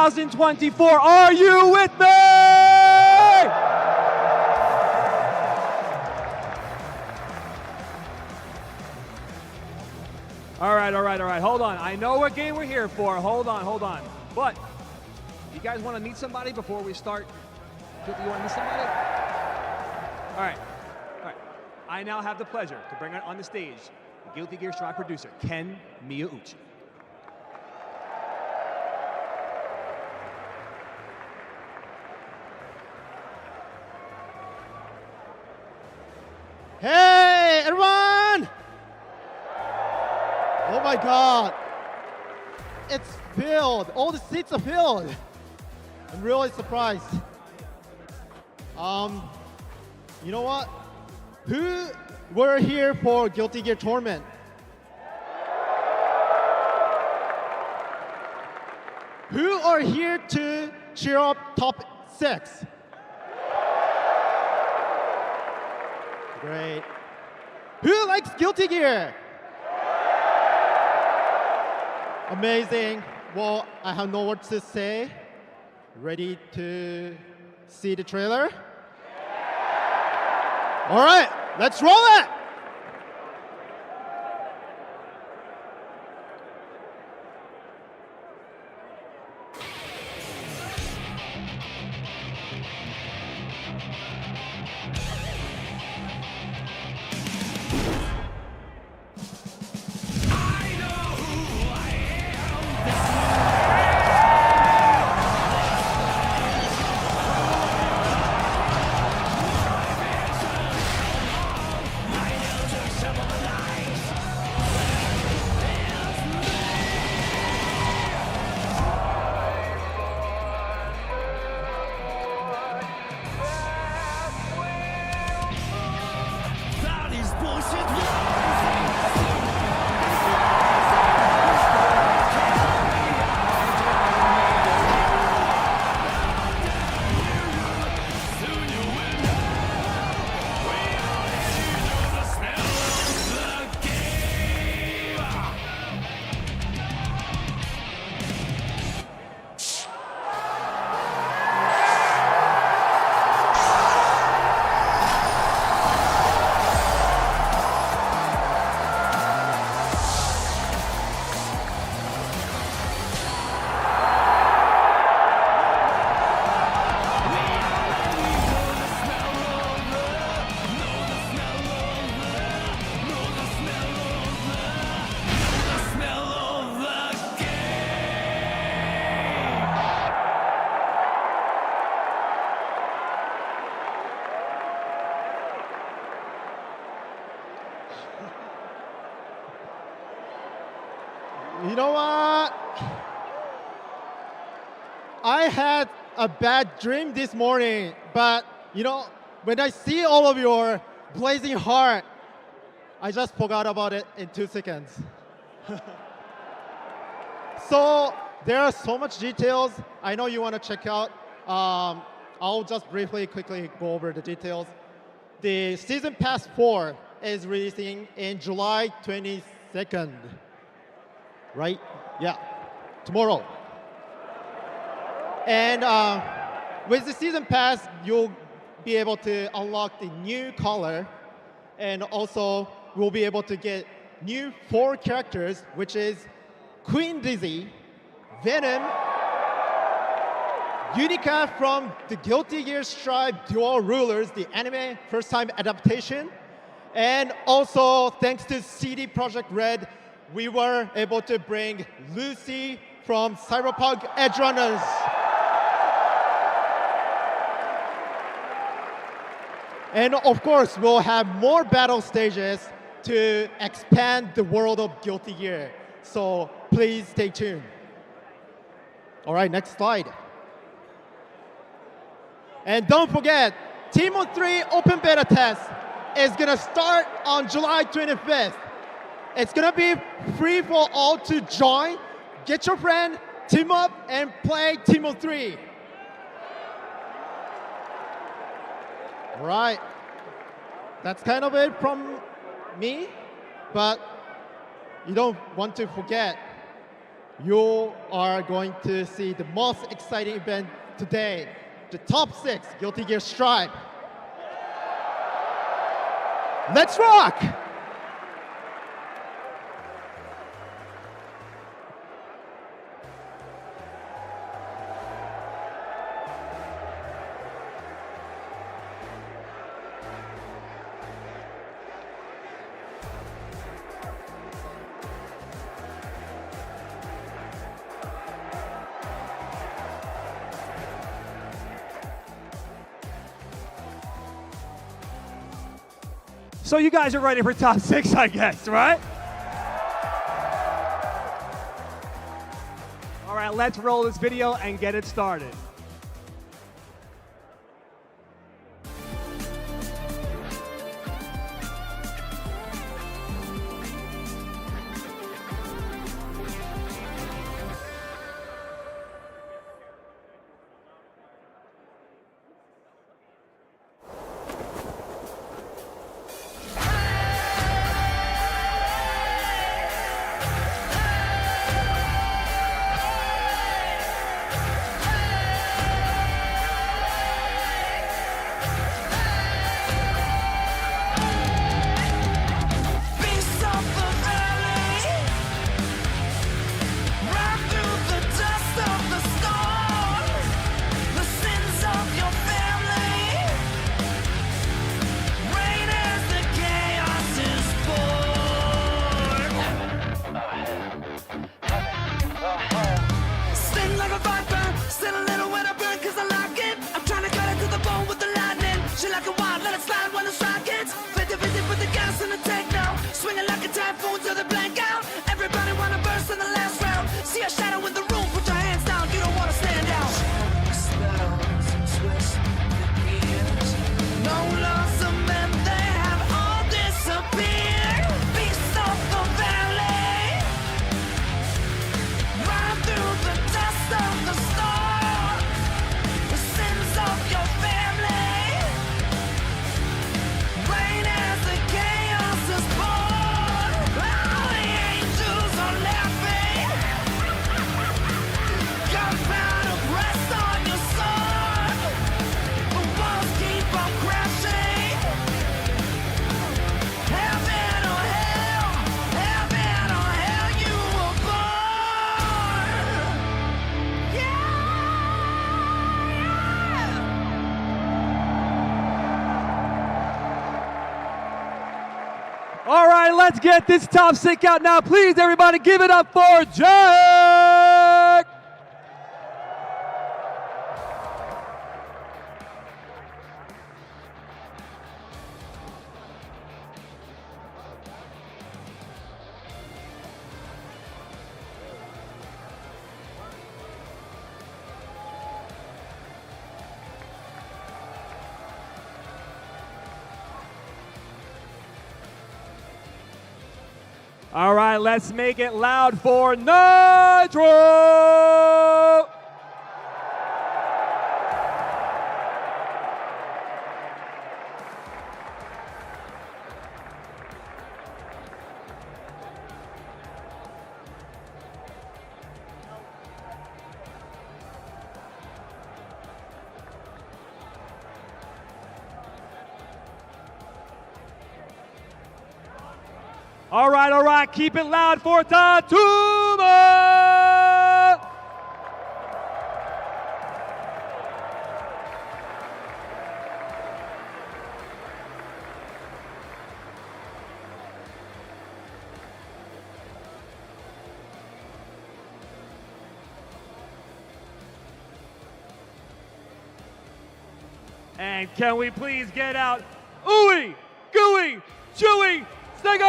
2024. Are you with me? All right. Hold on. I know what game we're here for. Hold on. But you guys want to meet somebody before we start? You want to meet somebody? All right. I now have the pleasure to bring on the stage the Guilty Gear Strive producer, Ken Miyauchi. Hey, everyone! Oh my God. It's filled. All the seats are filled. I'm really surprised. You know what? Who were here for Guilty Gear Tournament? Who are here to cheer up top 6? Great. Who likes Guilty Gear? Amazing. Well, I have no words to say. Ready to see the trailer? All right, let's roll it. You know what? I had a bad dream this morning, but when I see all of your blazing heart, I just forgot about it in 2 seconds. So there are so much details I know you want to check out. I'll just quickly go over the details. The Season Pass 4 is releasing in July 22nd. Right? Yeah, tomorrow. And with the Season Pass, you'll be able to unlock the new color, and also we'll be able to get new 4 characters, which is Queen Dizzy, Venom, Unica from the Guilty Gear Strive Dual Rulers, the anime first-time adaptation, and also thanks to CD Projekt Red, we were able to bring Lucy from Cyberpunk Edge Runners. And of course, we'll have more battle stages to expand the world of Guilty Gear. So please stay tuned. All right, next slide. And don't forget, Teemo 3 Open Beta Test is gonna start on July 25th. It's gonna be free for all to join. Get your friend, team up, and play Teemo 3. All right, that's kind of it from me, but you don't want to forget you are going to see the most exciting event today. The top 6 Guilty Gear Strive. Let's rock! So you guys are ready for top 6, I guess, right? All right, let's roll this video and get it started. All right, let's get this top 6 out now. Please, everybody, give it up for Jack! All right, let's make it loud for Nitro! All right, keep it loud for Tatuma! And can we please get out Ooey, Gooey, Chewy, Snicker!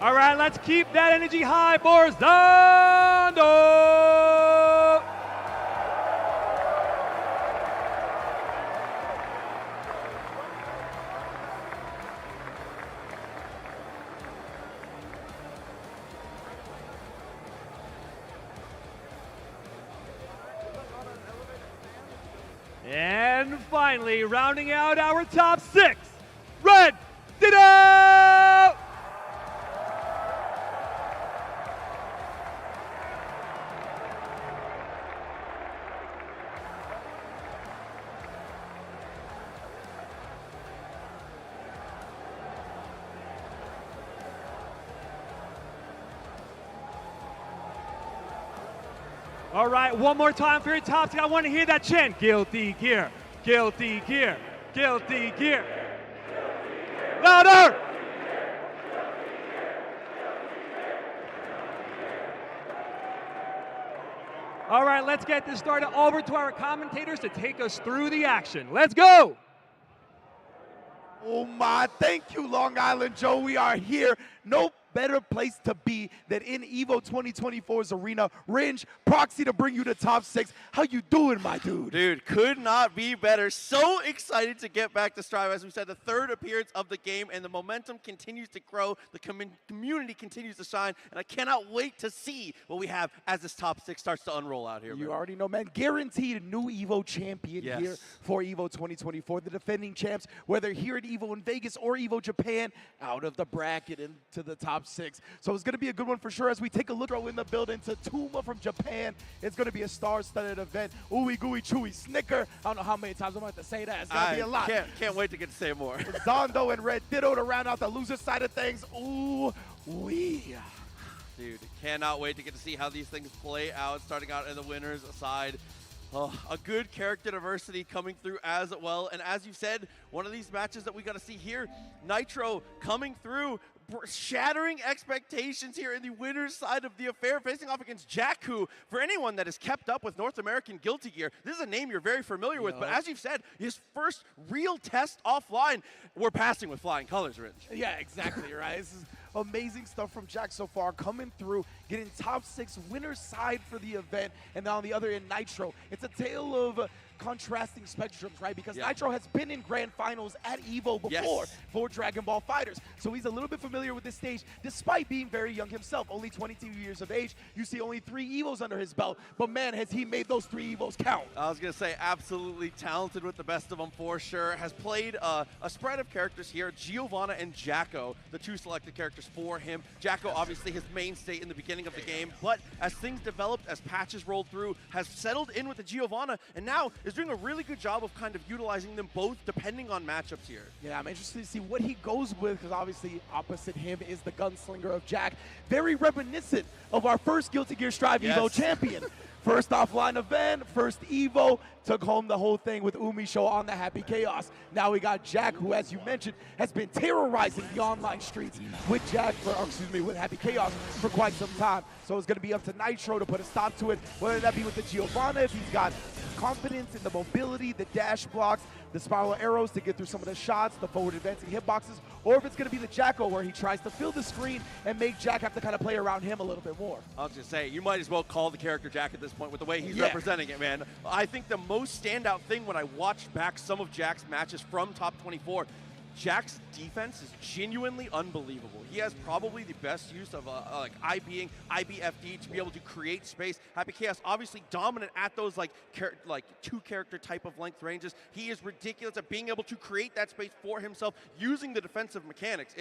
All right, let's keep that energy high for Zando! And finally, rounding out our top 6, Red Ditto! All right, one more time for your top 6. I want to hear that chant. Guilty Gear, Guilty Gear, Guilty Gear. Louder! All right, let's get this started. Over to our commentators to take us through the action. Let's go! Oh my, thank you, Long Island Joe. We are here. No better place to be than in EVO 2024's arena. Ringe, Proxy to bring you the top 6. How you doing, my dude? Dude, could not be better. So excited to get back to Strive. As we said, the 3rd appearance of the game, and the momentum continues to grow. The community continues to shine, and I cannot wait to see what we have as this top 6 starts to unroll out here. You already know, man. Guaranteed new EVO champion here for EVO 2024. The defending champs, whether here at EVO in Vegas or EVO Japan, out of the bracket into the top 6. So it's going to be a good one for sure as we take a look in the building to Tuma from Japan. It's going to be a star-studded event. Ooey gooey chewy snicker. I don't know how many times I'm going to have to say that. It's going to be a lot. Can't wait to get to say more. Zondo and Red Ditto to round out the loser side of things. Ooh wee. Dude, cannot wait to get to see how these things play out, starting out in the winners side. Oh, a good character diversity coming through as well. And as you said, one of these matches that we got to see here, Nitro coming through, shattering expectations here in the winner's side of the affair, facing off against Jack, who, for anyone that has kept up with North American Guilty Gear, this is a name you're very familiar with. But as you've said, his first real test offline, we're passing with flying colors, Rich. Yeah, exactly, right? This is amazing stuff from Jack so far, coming through, getting top 6 winner's side for the event, and then on the other end, Nitro. It's a tale of contrasting spectrums, right? Because Nitro has been in grand finals at EVO before for Dragon Ball FighterZ. So he's a little bit familiar with this stage, despite being very young himself, only 22 years of age. You see only 3 EVOs under his belt, but man, has he made those 3 EVOs count. I was going to say, absolutely talented with the best of them for sure. Has played a spread of characters here, Giovanna and Jacko, the 2 selected characters for him. Jacko, obviously his mainstay in the beginning of the game, but as things developed, as patches rolled through, has settled in with the Giovanna, and now is doing a really good job of kind of utilizing them both depending on matchups here. Yeah, I'm interested to see what he goes with, because obviously opposite him is the gunslinger of Jack. Very reminiscent of our first Guilty Gear Strive EVO champion. First offline event, first EVO, took home the whole thing with Umi Show on the Happy Chaos. Now we got Jack, who, as you mentioned, has been terrorizing the online streets with with Happy Chaos for quite some time. So it's going to be up to Nitro to put a stop to it, whether that be with the Giovanna, if he's got confidence in the mobility, the dash blocks, the spiral arrows to get through some of the shots, the forward advancing hitboxes, or if it's going to be the Jacko where he tries to fill the screen and make Jack have to kind of play around him a little bit more. I was going to say, you might as well call the character Jack at this point with the way he's representing it, man. I think the most standout thing when I watched back some of Jack's matches from Top 24, Jack's defense is genuinely unbelievable. He has probably the best use of IBing, IBFD to be able to create space. Happy Chaos obviously dominant at those like 2 character type of length ranges. He is ridiculous at being able to create that space for himself using the defensive mechanics.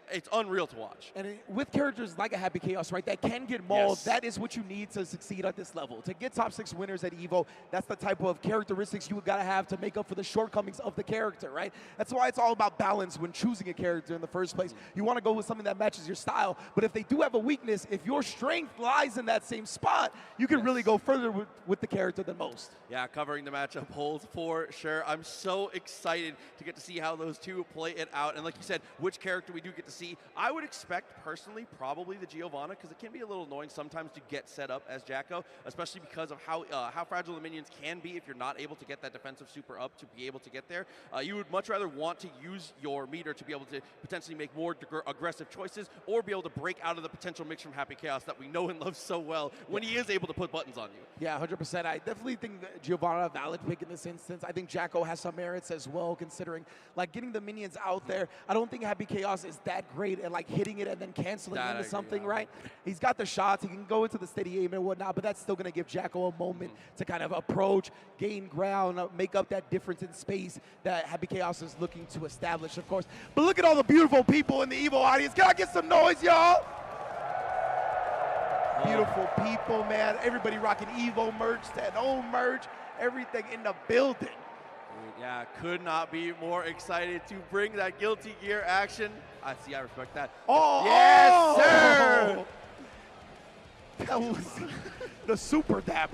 It's unreal to watch. And with characters like a Happy Chaos, right, that can get mauled, that is what you need to succeed at this level. To get top 6 winners at EVO, that's the type of characteristics you gotta have to make up for the shortcomings of the character, right? That's why it's all about balance when choosing a character in the first place. You wanna go with something that matches your style, but if they do have a weakness, if your strength lies in that same spot, you can really go further with the character than most. Yeah, covering the matchup holds for sure. I'm so excited to get to see how those 2 play it out. And like you said, which character we do get to see. I would expect, personally, probably the Giovanna, because it can be a little annoying sometimes to get set up as Jacko, especially because of how fragile the minions can be if you're not able to get that defensive super up to be able to get there. You would much rather want to use use your meter to be able to potentially make more aggressive choices or be able to break out of the potential mix from Happy Chaos that we know and love so well when he is able to put buttons on you. Yeah, 100%. I definitely think that Giovanna a valid pick in this instance. I think Jacko has some merits as well, considering like getting the minions out there. I don't think Happy Chaos is that great at like hitting it and then canceling into something, right? He's got the shots, he can go into the steady aim and whatnot, but that's still gonna give Jacko a moment to kind of approach, gain ground, make up that difference in space that Happy Chaos is looking to establish, of course. But look at all the beautiful people in the EVO audience. Can I get some noise, y'all? Beautiful people, man. Everybody rocking EVO merch, 10-0 merch, everything in the building. Yeah, could not be more excited to bring that Guilty Gear action. I respect that. Oh, yes, sir! That was the super dap.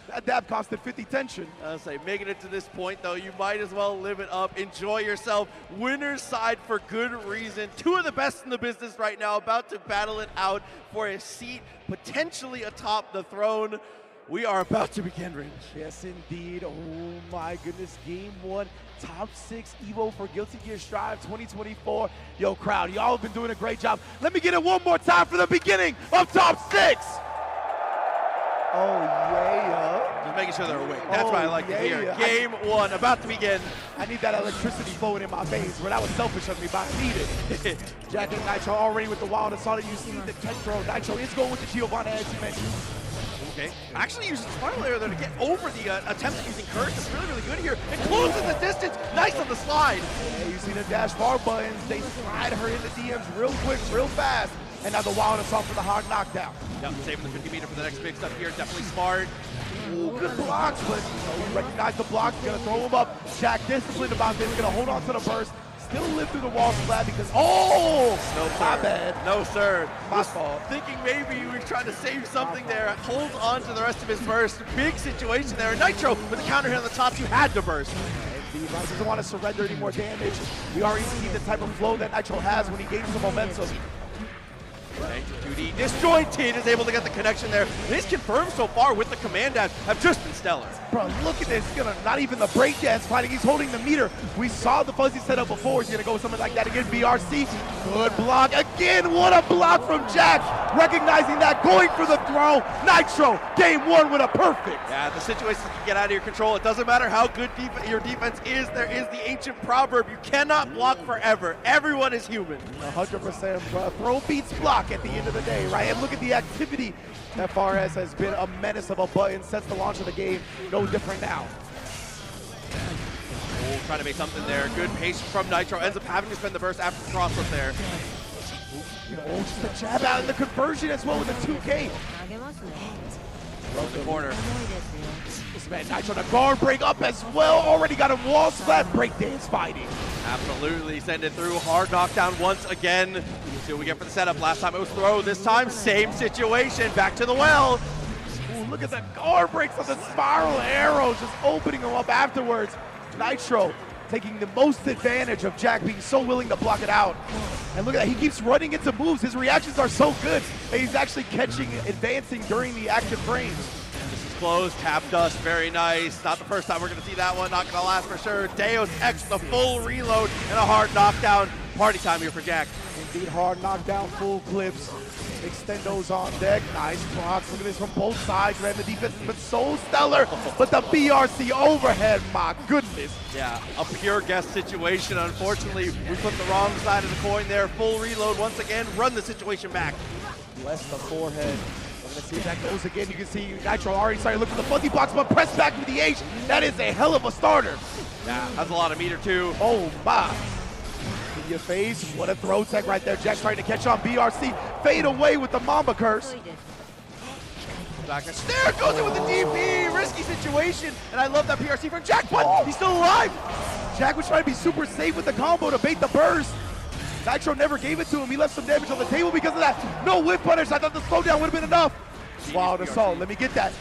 That dab costed 50 tension. I was like, making it to this point, though, you might as well live it up. Enjoy yourself. Winner's side for good reason. Two of the best in the business right now, about to battle it out for a seat potentially atop the throne. We are about to begin, Rich. Yes, indeed. Oh, my goodness. Game 1, top 6 EVO for Guilty Gear Strive 2024. Yo, crowd, y'all have been doing a great job. Let me get it one more time for the beginning of top 6. Oh, yeah. Just making sure they're awake. That's what I like to hear. Game 1, about to begin. I need that electricity flowing in my veins, but that was selfish of me, but I need it. Jack and Nitro already with the wild assault. You see the Tetro. Nitro is going with the Giovanna, as you mentioned. Okay. Actually uses Twilight Layer there to get over the attempt at using Curse. It's really, really good here. It closes the distance. Nice on the slide. Yeah, you see the dash bar buttons. They slide her into DMs real quick, real fast. And now the wild assault for the hard knockdown. Yep, saving the 50 meter for the next big stuff here. Definitely smart. Ooh, good blocks, but you recognize the blocks. Gonna throw him up. Jack disciplined about this. Gonna hold on to the burst. Still live through the wall slab because, oh, no, my bad. No, sir. My fault. Thinking maybe he was trying to save something there. Holds on to the rest of his burst. Big situation there. Nitro with the counter hit on the top. You had to burst. Indeed, right? Doesn't want to surrender any more damage. We already see the type of flow that Nitro has when he gains the momentum. Right, 2D disjointed, is able to get the connection there. His confirmed so far with the command dash have just been stellar. Bro, look at this. He's gonna not even the breakdance fighting. He's holding the meter. We saw the fuzzy setup before. He's gonna go with something like that again. BRC, good block again. What a block from Jack. Recognizing that, going for the throw. Nitro, game 1 with a perfect. Yeah, the situation can get out of your control. It doesn't matter how good your defense is. There is the ancient proverb: you cannot block forever. Everyone is human. 100%, bro. Throw beats block at the end of the day, right? And look at the activity that Fares has been a menace of a button since the launch of the game. No different now. Oh, trying to make something there. Good patience from Nitro. Ends up having to spend the burst after the crossroad there. Oh, just a jab out in the conversion as well with the 2K. From the corner. This man Nitro the guard break up as well. Already got him wall splat breakdance fighting. Absolutely, send it through. Hard knockdown once again. See what we get for the setup. Last time it was throw. This time, same situation. Back to the well. Ooh, look at the guard breaks of the spiral arrows, just opening them up afterwards. Nitro taking the most advantage of Jack being so willing to block it out. And look at that, he keeps running into moves. His reactions are so good that he's actually catching, advancing during the active frames. This is close, tap dust, very nice. Not the first time we're gonna see that one, not gonna last for sure. Deus Ex, the full reload and a hard knockdown. Party time here for Jack. Indeed, hard knockdown, full clips. Extendos on deck, nice blocks. Look at this from both sides, man. The defense has been so stellar, but the BRC overhead, my goodness. Yeah, a pure guess situation. Unfortunately, we put the wrong side of the coin there. Full reload once again, run the situation back. Bless the forehead. We're gonna see if that goes again. You can see Nitro already started looking for the fuzzy blocks, but press back with the H. That is a hell of a starter. Yeah, that's a lot of meter too. Oh my. In your face, what a throw tech right there. Jack trying to catch on BRC. Fade away with the Mamba curse. Back there goes it with the DP. Risky situation. And I love that PRC from Jack, but he's still alive. Jack was trying to be super safe with the combo to bait the burst. Nitro never gave it to him. He left some damage on the table because of that. No whip punish. I thought the slowdown would have been enough. Wild assault. Let me get that.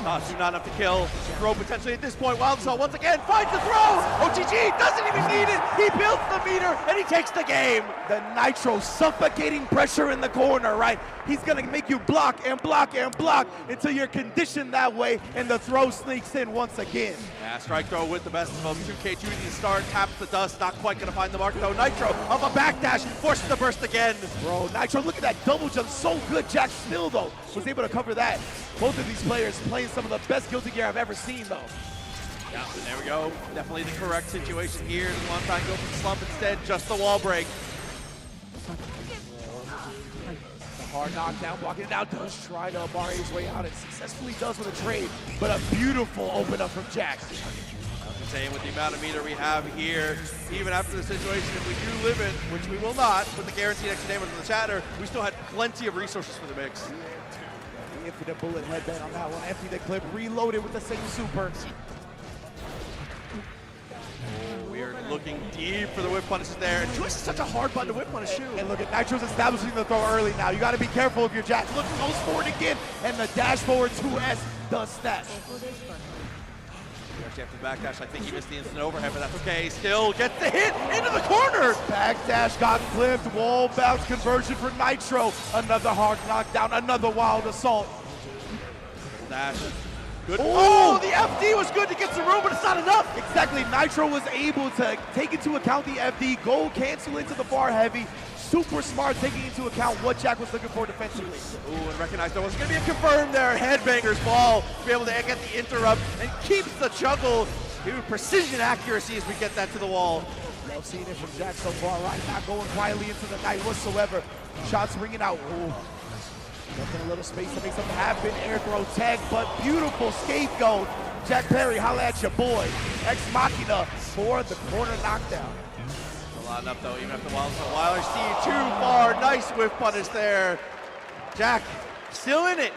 Tatsu not enough to kill. Throw potentially at this point. Wild Assault once again finds the throw. OTG doesn't even need it. He builds the meter and he takes the game. The Nitro suffocating pressure in the corner, right? He's gonna make you block and block and block until you're conditioned that way, and the throw sneaks in once again. Yeah, strike throw with the best of them. 2K2 to start, taps the dust, not quite gonna find the mark though. Nitro up a backdash, forces the burst again. Bro, Nitro, look at that double jump, so good. Jack still though was able to cover that. Both of these players playing some of the best Guilty Gear I've ever seen though. Yeah, there we go. Definitely the correct situation here. Doesn't want to try and go for the slump instead, just the wall break. Hard knockdown, blocking it out, does try to bar his way out and successfully does with a trade, but a beautiful open up from Jack. I'm saying with the amount of meter we have here, even after the situation, if we do live it, which we will not, with the guaranteed extra damage on the chatter, we still had plenty of resources for the mix. The infinite bullet headband on that one, empty the clip, reloaded with the same super. We are looking deep for the whip punishes there. And Joyce is such a hard button to whip punish too. And look at Nitro's establishing the throw early now. You got to be careful if you're Jack. Look, goes forward again, and the dash forward 2S does snap. After the backdash, I think he missed the instant overhead, but that's okay. Still gets the hit into the corner. Backdash got clipped, wall bounce conversion for Nitro. Another hard knockdown, another wild assault. Dash. Good. Oh, the FD was good to get some room, but it's not enough. Exactly, Nitro was able to take into account the FD, go cancel into the far heavy. Super smart, taking into account what Jack was looking for defensively. Ooh, and recognize there was going to be a confirm there. Headbanger's ball to be able to get the interrupt and keeps the juggle. Dude, precision accuracy as we get that to the wall. Love seeing it from Jack so far, right? Not going quietly into the night whatsoever. Shots ringing out. Ooh. Left in a little space to make something happen. Air throw tag, but beautiful scapegoat. Jack Perry, holla at your boy. Ex Machina for the corner knockdown. Not enough though, even after Wilder see too far. Nice whiff punish there. Jack still in it.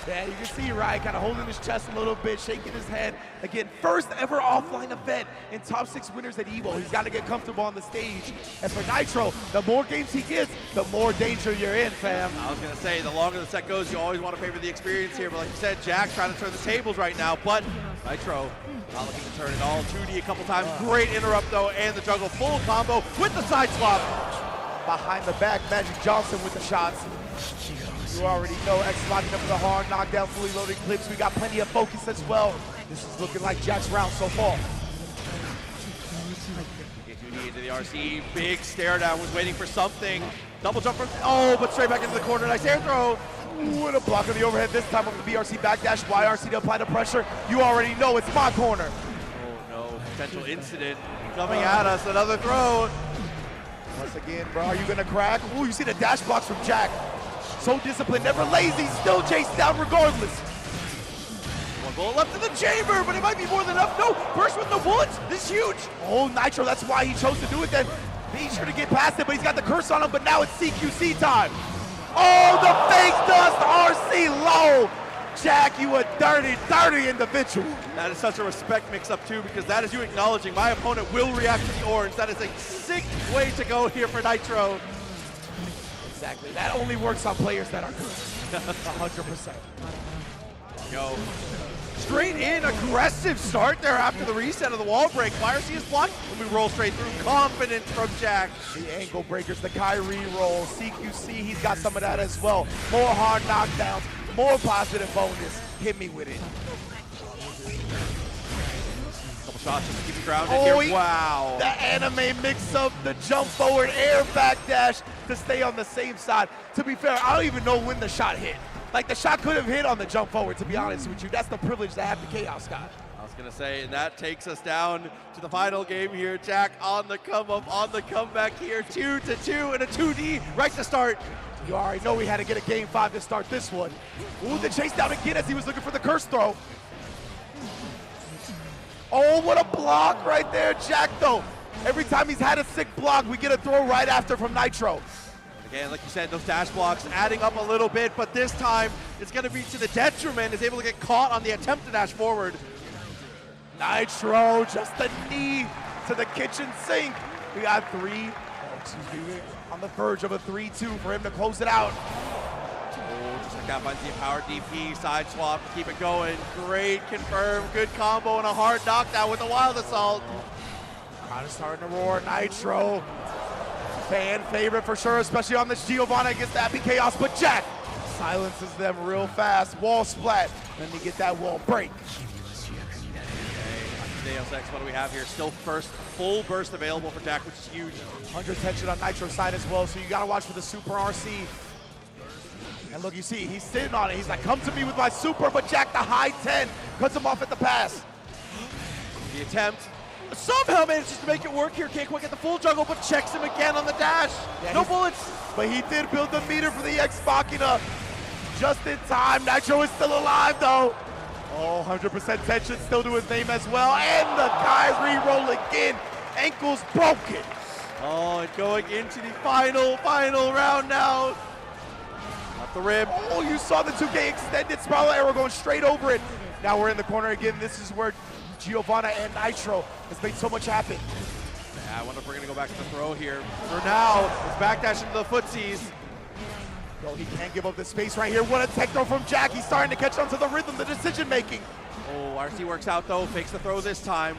Yeah, you can see Ryan kind of holding his chest a little bit, shaking his head. Again, first ever offline event in top 6 winners at EVO. He's got to get comfortable on the stage. And for Nitro, the more games he gets, the more danger you're in, fam. I was going to say, the longer the set goes, you always want to favor the experience here. But like you said, Jack trying to turn the tables right now. But Nitro not looking to turn it all. 2D a couple times. Great interrupt though, and the juggle full combo with the side swap. Behind the back, Magic Johnson with the shots. You already know, X locking up for the hard knockdown, fully loaded clips. We got plenty of focus as well. This is looking like Jack's round so far. Into the RC, big stare down, was waiting for something. Double jump from, oh, but straight back into the corner. Nice air throw. Ooh, and a block on the overhead this time on the BRC backdash. YRC to apply the pressure. You already know it's my corner. Oh no, potential incident coming at us. Another throw. Once again, bro, are you gonna crack? Ooh, you see the dash blocks from Jack. So disciplined, never lazy, still chased down regardless. One bullet left in the chamber, but it might be more than enough. No, burst with no bullets. This is huge. Oh, Nitro, that's why he chose to do it then. Be sure to get past it, but he's got the curse on him, but now it's CQC time. Oh, the fake dust, RC low. Jack, you a dirty, dirty individual. That is such a respect mix-up too, because that is you acknowledging my opponent will react to the orange. That is a sick way to go here for Nitro. Exactly, that only works on players that are good. 100%. Yo, straight in, aggressive start there after the reset of the wall break. YRC is blocked, and we roll straight through. Confidence from Jack. The ankle breakers, the Kyrie roll, CQC, he's got some of that as well. More hard knockdowns, more positive bonus. Hit me with it. Couple shots just to keep you grounded here. Wow. The anime mix-up, the jump forward, air backdash to stay on the same side. To be fair, I don't even know when the shot hit. Like, the shot could have hit on the jump forward, to be honest with you. That's the privilege to have the Chaos God. I was going to say, and that takes us down to the final game here. Jack on the come-up, on the comeback here. 2-2 and a 2D right to start. You already know we had to get a game 5 to start this one. Ooh, the chase down again as he was looking for the curse throw. Oh, what a block right there, Jack, though. Every time he's had a sick block, we get a throw right after from Nitro. Again, like you said, those dash blocks adding up a little bit, but this time it's going to be to the detriment. Is able to get caught on the attempt to dash forward. Nitro, just a knee to the kitchen sink. We got on the verge of a 3-2 for him to close it out. Oh, just like that finds the power DP, side swap, keep it going. Great confirm, good combo, and a hard knockdown with a wild assault. Crowd is starting to roar. Nitro, fan favorite for sure, especially on this Giovanna against the Happy Chaos, but Jack silences them real fast. Wall splat, then they get that wall break. Deus Ex, what do we have here? Still first full burst available for Jack, which is huge. 100 tension on Nitro's side as well, so you gotta watch for the super RC. And look, you see, he's sitting on it. He's like, come to me with my super, but Jack, the high 10, cuts him off at the pass. The attempt somehow manages to make it work here. Can't quite get the full juggle, but checks him again on the dash. Yeah, no bullets. But he did build the meter for the Ex Machina just in time. Nitro is still alive, though. Oh, 100% tension still to his name as well. And the guy re-roll again. Ankles broken. Oh, and going into the final round now. Up the rib. Oh, you saw the 2K extended spiral arrow going straight over it. Now we're in the corner again. This is where Giovanna and Nitro has made so much happen. Yeah, I wonder if we're going to go back to the throw here. For now, it's backdash into the footsies. Oh, he can't give up the space right here. What a tech throw from Jack. He's starting to catch on to the rhythm, the decision making. Oh, RC works out though, fakes the throw this time.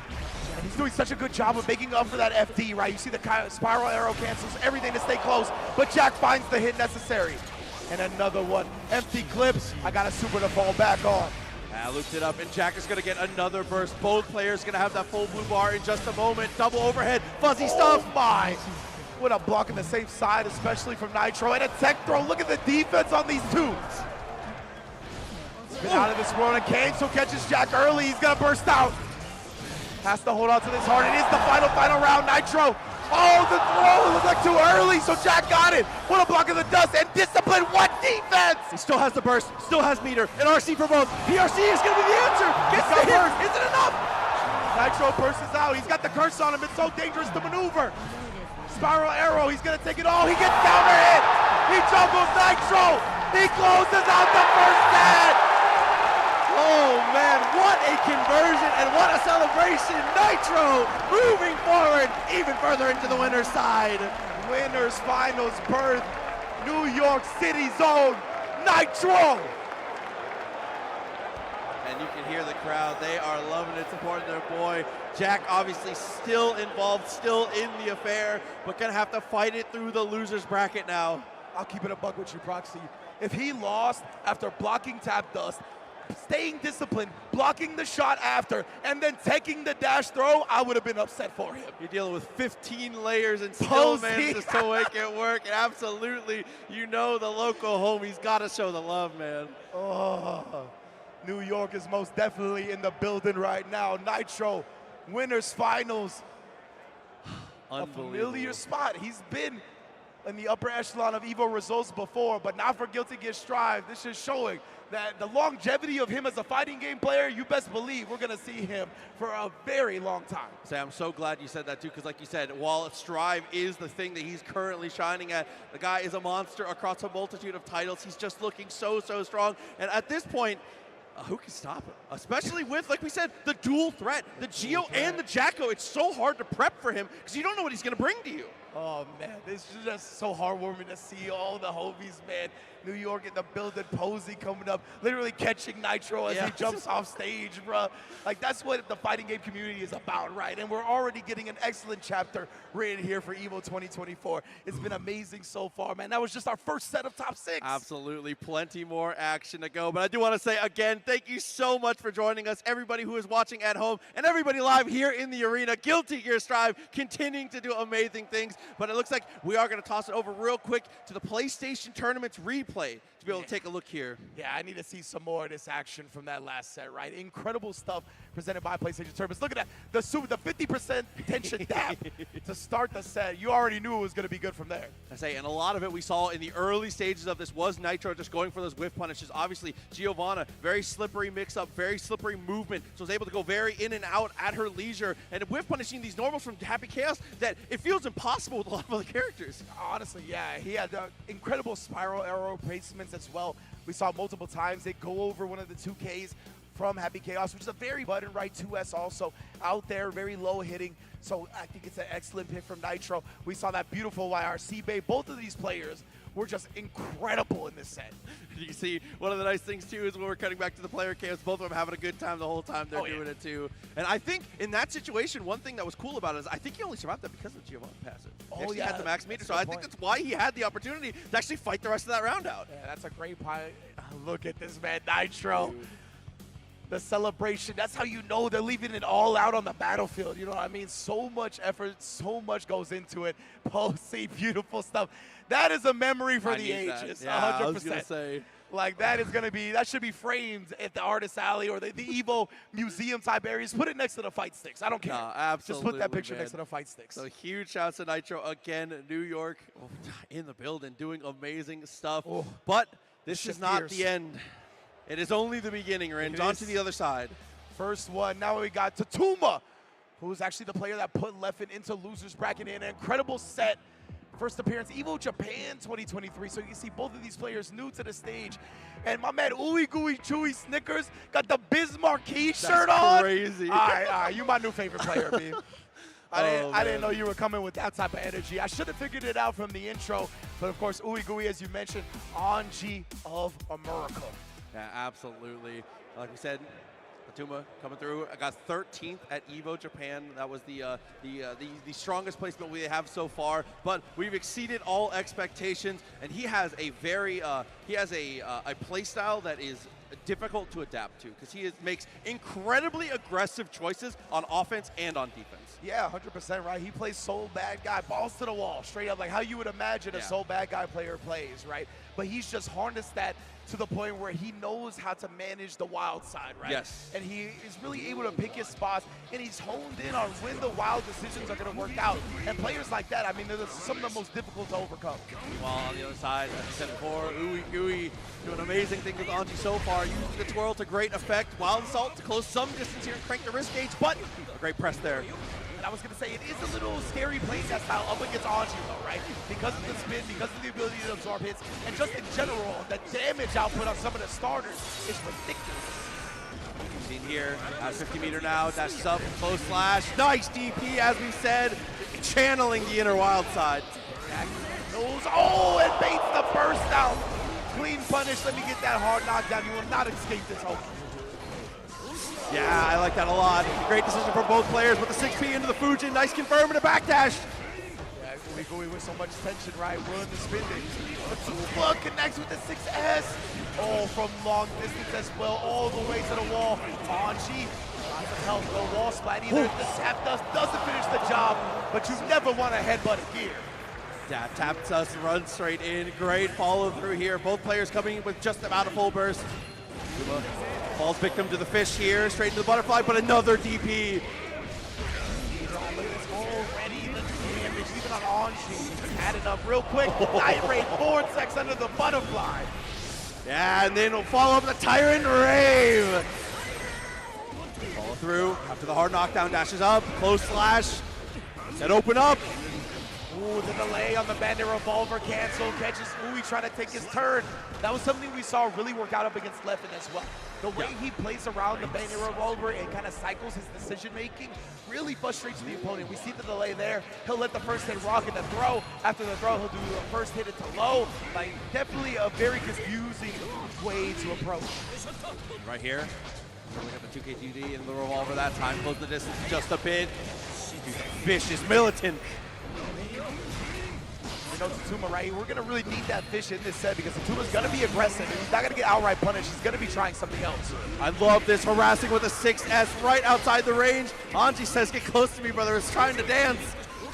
And he's doing such a good job of making up for that FD, right? You see the spiral arrow cancels everything to stay close, but Jack finds the hit necessary. And another one, empty clips. I got a super to fall back on. Looped it up, and Jack is gonna get another burst. Both players gonna have that full blue bar in just a moment. Double overhead, fuzzy stuff. My. What a block on the same side, especially from Nitro. And a tech throw. Look at the defense on these two. Been out of this world, and Kane still catches Jack early. He's gonna burst out. Has to hold on to this hard. It is the final round. Nitro. Oh, the throw looked like too early, so Jack got it. What a block in the dust, and discipline. What defense? He still has the burst, still has meter, and RC for both. PRC is gonna be the answer. Gets the hit. Is it enough? Nitro bursts out. He's got the curse on him. It's so dangerous to maneuver. Spiral arrow, he's gonna take it all. He gets counter hit. He juggles Nitro. He closes out the first set. Oh man, what a conversion and what a celebration. Nitro moving forward even further into the winner's side. Winners finals birth, New York City's own Nitro. And you can hear the crowd. They are loving it, supporting their boy. Jack obviously still involved, still in the affair, but gonna have to fight it through the loser's bracket now. I'll keep it a buck with you, Proxy. If he lost after blocking tap dust, staying disciplined, blocking the shot after, and then taking the dash throw, I would have been upset for him. You're dealing with 15 layers and still Posey. manages to make it work. And absolutely, you know the local homies got to show the love, man. Oh, New York is most definitely in the building right now. Nitro, winners finals. A familiar spot. He's been in the upper echelon of EVO results before, but not for Guilty Gear Strive. This is showing that the longevity of him as a fighting game player, you best believe we're gonna see him for a very long time. Sam, I'm so glad you said that too, because like you said, while Strive is the thing that he's currently shining at, the guy is a monster across a multitude of titles. He's just looking so strong. And at this point, who can stop him? Especially with, like we said, the dual threat, the Geo and the Jacko. It's so hard to prep for him because you don't know what he's gonna bring to you. Oh man, this is just so heartwarming to see all the homies, man. New York in the building, Posey coming up, literally catching Nitro as he jumps off stage, bro. Like, that's what the fighting game community is about, right? And we're already getting an excellent chapter written here for EVO 2024. It's been amazing so far, man. That was just our first set of top 6. Absolutely, plenty more action to go. But I do want to say again, thank you so much for joining us, everybody who is watching at home and everybody live here in the arena. Guilty Gear Strive continuing to do amazing things. But it looks like we are going to toss it over real quick to the PlayStation Tournaments replay to be able to take a look here. Yeah, I need to see some more of this action from that last set, right? Incredible stuff presented by PlayStation Tournaments. Look at that, the 50% tension dab to start the set. You already knew it was going to be good from there. I say, and a lot of it we saw in the early stages of this was Nitro just going for those whiff punishes. Obviously, Giovanna, very slippery mix-up, very slippery movement, so was able to go very in and out at her leisure, and whiff punishing these normals from Happy Chaos that it feels impossible with a lot of other characters. Honestly, yeah, he had incredible spiral arrow placements as well. We saw multiple times they go over one of the 2Ks from Happy Chaos, which is a very button right 2S also out there, very low hitting. So I think it's an excellent pick from Nitro. We saw that beautiful YRC bait. Both of these players were just incredible in this set. You see, one of the nice things too is when we're cutting back to the player cams, both of them having a good time the whole time they're doing it too. And I think in that situation, one thing that was cool about it is I think he only survived that because of Giovanni passive. He actually had the max meter, so I think that's why he had the opportunity to actually fight the rest of that round out. Yeah, that's a great point. Look at this man, Nitro. Dude. The celebration, that's how you know they're leaving it all out on the battlefield. You know what I mean? So much effort, so much goes into it. Posey, beautiful stuff. That is a memory for the ages, 100%. I was gonna say. Like that is gonna be, that should be framed at the Artist Alley or the EVO museum type areas. Put it next to the fight sticks. I don't care. No, absolutely, just put that picture next to the fight sticks. So huge shouts to Nitro again, New York in the building, doing amazing stuff. Oh, but this is not the end. It is only the beginning, Ringe. On to the other side. First one, now we got Tatuma, who's actually the player that put Leffen into loser's bracket in an incredible set. First appearance, EVO Japan 2023. So you can see both of these players new to the stage. And my man, Ooey Gooey Chewy Snickers, got the Bismarck Key shirt on. Crazy. All right, you my new favorite player, B. I didn't know you were coming with that type of energy. I should have figured it out from the intro. But of course, Ooey Gooey, as you mentioned, Anji of America. Yeah, absolutely. Like we said, Tatuma coming through. I got 13th at EVO Japan. That was the strongest placement we have so far. But we've exceeded all expectations, and he has a very a play style that is difficult to adapt to because he makes incredibly aggressive choices on offense and on defense. Yeah, 100% right. He plays Soul Bad Guy, balls to the wall, straight up, like how you would imagine a Soul Bad Guy player plays, right? But he's just harnessed that to the point where he knows how to manage the wild side, right? Yes. And he is really able to pick his spots, and he's honed in on when the wild decisions are going to work out. And players like that, I mean, they're some of the most difficult to overcome. Well, on the other side, as I said before, Ooey Gooey doing amazing things with Anji so far, using the twirl to great effect. Wild Assault to close some distance here and crank the wrist gauge, but a great press there. And I was going to say, it is a little scary playing that style up against Anji, though, right? Because of the spin, because of the ability to absorb hits, and just in general, the damage output on some of the starters is ridiculous. Seen here, at 50 meter now, dashes up, close slash, nice DP, as we said, channeling the inner wild side. Oh, and baits the burst out. Clean punish, let me get that hard knockdown. You will not escape this hope. Yeah, I like that a lot. Great decision from both players with the 6P into the Fujin. Nice confirm and a backdash. Yeah, Ooey Gooey with so much tension, right? Willing to spin it. Tatuma connects with the 6S. Oh, from long distance as well, all the way to the wall. Anji, lots of health, no wall splat either. The tap doesn't finish the job, but you never want to headbutt a gear. Yeah, taps us, runs straight in. Great follow through here. Both players coming in with just about a full burst. Falls victim to the fish here, straight into the butterfly, but another DP. Already the damage, even on Anji. Add it up real quick. Night Raid, vortex under the butterfly. Yeah, and then we'll follow up the Tyrant Rave. Follow through after the hard knockdown, dashes up, close slash, then open up. Ooh, the delay on the bandit revolver cancel, catches Ooey trying to take his turn. That was something we saw really work out up against Leffen as well. The way he plays around the bandit revolver and kind of cycles his decision making really frustrates the opponent. We see the delay there. He'll let the first hit rock in the throw. After the throw, he'll do the first hit into low. Like, definitely a very confusing way to approach. Right here, look at the 2K2D in the revolver that time. Close the distance just a bit. Fish is militant. You know, Tatuma, right? We're going to really need that fish in this set because Tatuma's going to be aggressive. He's not going to get outright punished. He's going to be trying something else. I love this, harassing with a 6S right outside the range. Anji says, get close to me, brother. It's trying to dance.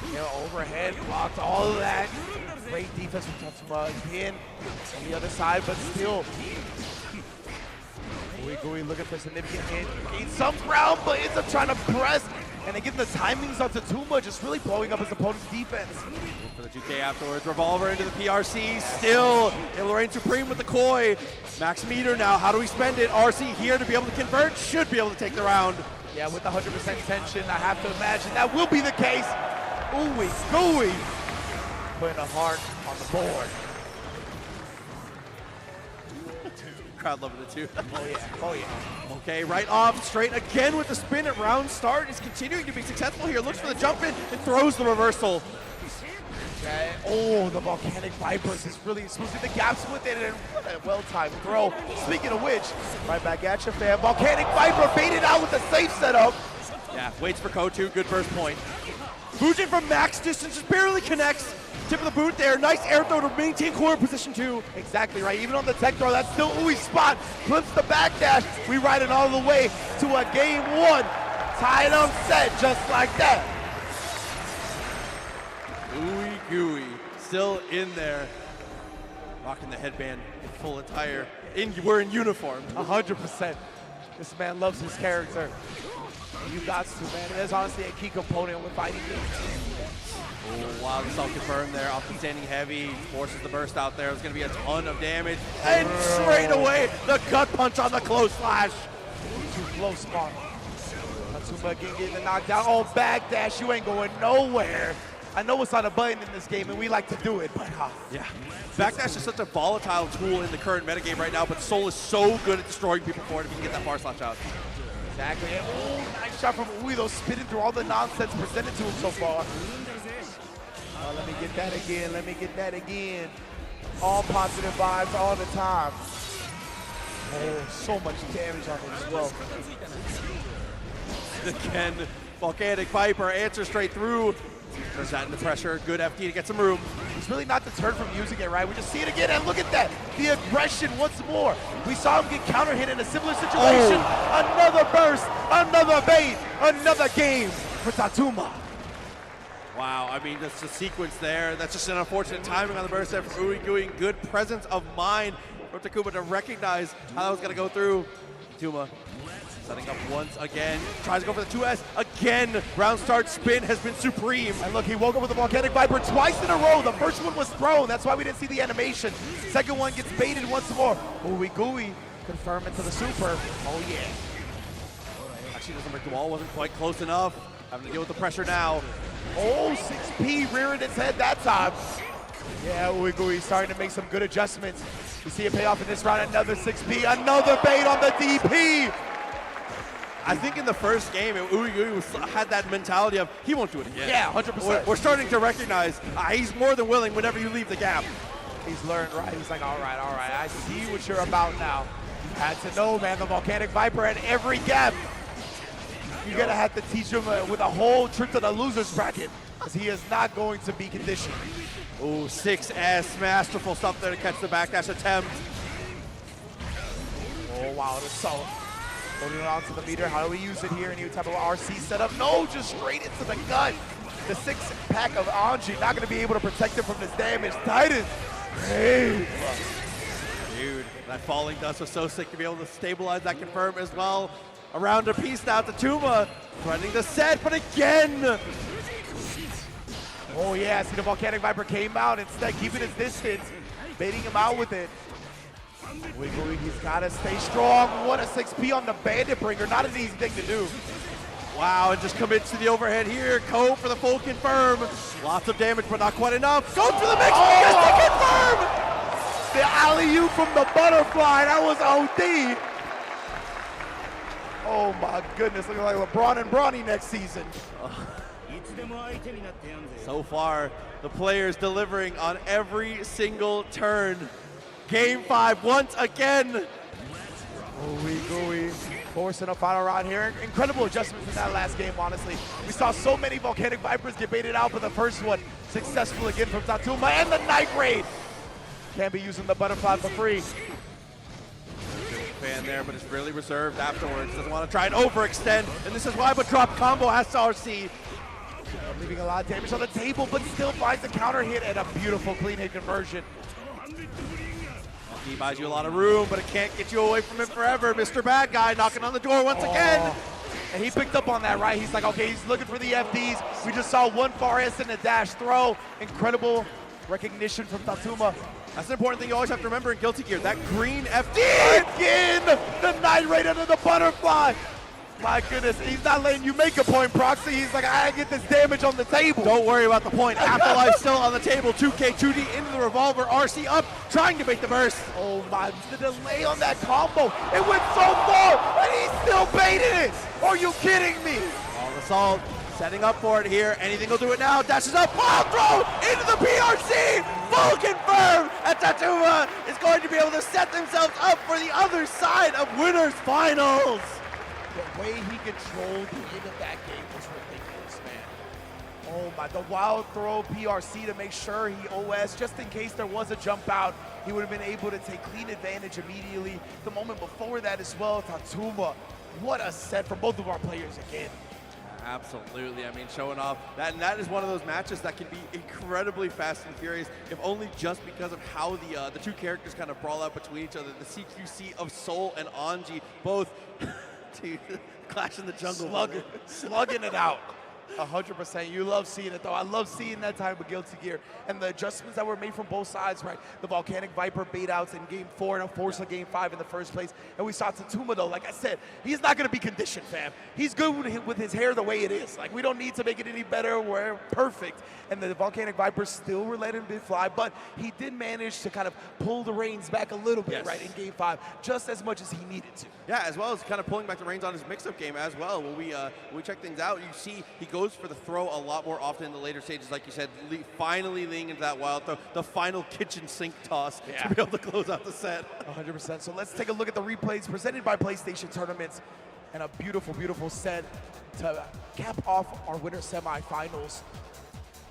You know, overhead, blocked, all of that. Great defense from Tatuma. Pin on the other side, but still. Ooey Gooey looking for significant hit. Gains some ground, but ends up trying to press. And again, the timings on Tatuma just really blowing up his opponent's defense. For the 2K afterwards, revolver into the PRC, still Lorraine Supreme with the koi. Max meter now, how do we spend it? RC here to be able to convert, should be able to take the round. Yeah, with 100% tension, I have to imagine that will be the case. Ooey Gooey putting a heart on the board. Crowd loving it too. Oh yeah, oh yeah. Okay, right off, straight again with the spin at round start. He's continuing to be successful here. Looks for the jump in and throws the reversal. Okay. Oh, the Volcanic Vipers is really exposing the gaps with it, and what a well-timed throw. Speaking of which, right back at you, fam. Volcanic Viper baited out with the safe setup. Yeah, waits for Kotu, good burst point. Fujin from max distance just barely connects. Tip of the boot there, nice air throw to maintain core position 2. Exactly right, even on the tech throw, that's still Ui's spot. Flips the backdash, we ride it all the way to a game 1. Tied up set just like that. Ooey gooey, still in there. Rocking the headband in full attire. We're in uniform. 100%. This man loves his character. You got to, man. It is honestly a key component with fighting games. Oh, wow, the self-confirm there off the standing heavy. Forces the burst out there. It's going to be a ton of damage. And straight away, the gut punch on the close slash. Too close, Mark. Tatsuma again getting the knockdown. Oh, backdash. You ain't going nowhere. I know it's on a button in this game, and we like to do it, but yeah. Backdash is such a volatile tool in the current metagame right now, but Soul is so good at destroying people for it if you can get that bar slash out. Exactly. And oh, nice shot from Ui, though, spitting through all the nonsense presented to him so far. Let me get that again. Let me get that again. All positive vibes all the time. Oh, so much damage on him as well. Again, Volcanic Viper answers straight through. Turns that into pressure. Good FD to get some room. He's really not deterred from using it, right? We just see it again, and look at that. The aggression once more. We saw him get counter hit in a similar situation. Oh. Another burst, another bait, another game for Tatuma. Wow, I mean, that's the sequence there. That's just an unfortunate timing on the burst there for Ui Gui. Good presence of mind for Takuma to recognize how that was going to go through. Tatuma setting up once again. Tries to go for the 2S. Again, round start spin has been supreme. And look, he woke up with the Volcanic Viper twice in a row. The first one was thrown. That's why we didn't see the animation. Second one gets baited once more. Ui Gui confirm it to the super. Oh, yeah. Actually, doesn't break the wall. Wasn't quite close enough. Having to deal with the pressure now. Oh, 6P rearing its head that time. Yeah, Ui Gui starting to make some good adjustments. We see it pay off in this round. Another 6P, another bait on the DP. I think in the first game, Ui Gui had that mentality of, he won't do it again. Yeah, 100%. We're starting to recognize he's more than willing whenever you leave the gap. He's learned, right? He's like, all right, I see what you're about now. You had to know, man, the Volcanic Viper at every gap. You're gonna have to teach him with a whole trip to the loser's bracket, because he is not going to be conditioned. Oh, 6S, masterful stuff there to catch the backdash attempt. Oh, wow, the salt. Loading it onto the meter. How do we use it here? Any type of RC setup? No, just straight into the gut. The 6-pack of Anji not gonna be able to protect him from this damage. Titan, hey. Dude, that falling dust was so sick to be able to stabilize that confirm as well. Around a piece now, Tatuma threatening the set, but again! Oh yeah, see the Volcanic Viper came out, instead keeping his distance, baiting him out with it. He's gotta stay strong. What a 6P on the Bandit Bringer, not an easy thing to do. Wow, and just commits to the overhead here. Ko for the full confirm. Lots of damage, but not quite enough. Goes for the mix, gets the confirm! The alley-oop from the butterfly, that was OD. Oh my goodness, looking like LeBron and Bronny next season. So far, the players delivering on every single turn. Game 5 once again. Ui Gui forcing a final round here. Incredible adjustments in that last game, honestly. We saw so many Volcanic Vipers get baited out for the first one. Successful again from Tatuma, and the Night Raid. Can't be using the butterfly for free. Fan there, but it's really reserved afterwards. Doesn't want to try and overextend, and this is why, but drop combo has to RC. Leaving a lot of damage on the table, but still finds a counter hit and a beautiful clean hit conversion. He buys you a lot of room, but it can't get you away from him forever. Mr. Bad Guy knocking on the door once again. And he picked up on that, right? He's like, okay, he's looking for the FDs. We just saw one far S and a dash throw. Incredible recognition from Tatuma. That's an important thing you always have to remember in Guilty Gear. That green FD! Again! The Night Raid under the butterfly! My goodness, he's not letting you make a point, Proxy. He's like, I get this damage on the table. Don't worry about the point. Afterlife still on the table. 2K, 2D into the revolver. RC up, trying to bait the burst. Oh my, the delay on that combo. It went so far, and he still baited it. Are you kidding me? All the salt. Setting up for it here. Anything will do it now. Dashes up. Ball throw into the PRC. Full confirmed. And Tatuma is going to be able to set themselves up for the other side of winners finals. The way he controlled the end of that game was ridiculous, man. Oh my, the wild throw PRC to make sure he OS, just in case there was a jump out, he would have been able to take clean advantage immediately. The moment before that as well, Tatuma, what a set for both of our players again. Absolutely. I mean, showing off that, and that is one of those matches that can be incredibly fast and furious, if only just because of how the two characters kind of brawl out between each other. The CQC of Soul and Anji, both clash in the jungle, slugging it out. 100%. You love seeing it, though. I love seeing that type of Guilty Gear and the adjustments that were made from both sides, right? The Volcanic Viper bait outs in Game 4 and a force of Game 5 in the first place. And we saw Tatuma, though. Like I said, he's not going to be conditioned, fam. He's good with his hair the way it is. Like, we don't need to make it any better. We're perfect. And the Volcanic Viper still were letting him fly, but he did manage to kind of pull the reins back a little bit, right, in Game 5, just as much as he needed to. Yeah, as well as kind of pulling back the reins on his mix-up game as well. When we check things out, you see he goes for the throw a lot more often in the later stages, like you said, finally leaning into that wild throw, the final kitchen sink toss to be able to close out the set. 100%. So let's take a look at the replays presented by PlayStation Tournaments, and a beautiful, beautiful set to cap off our winter semifinals.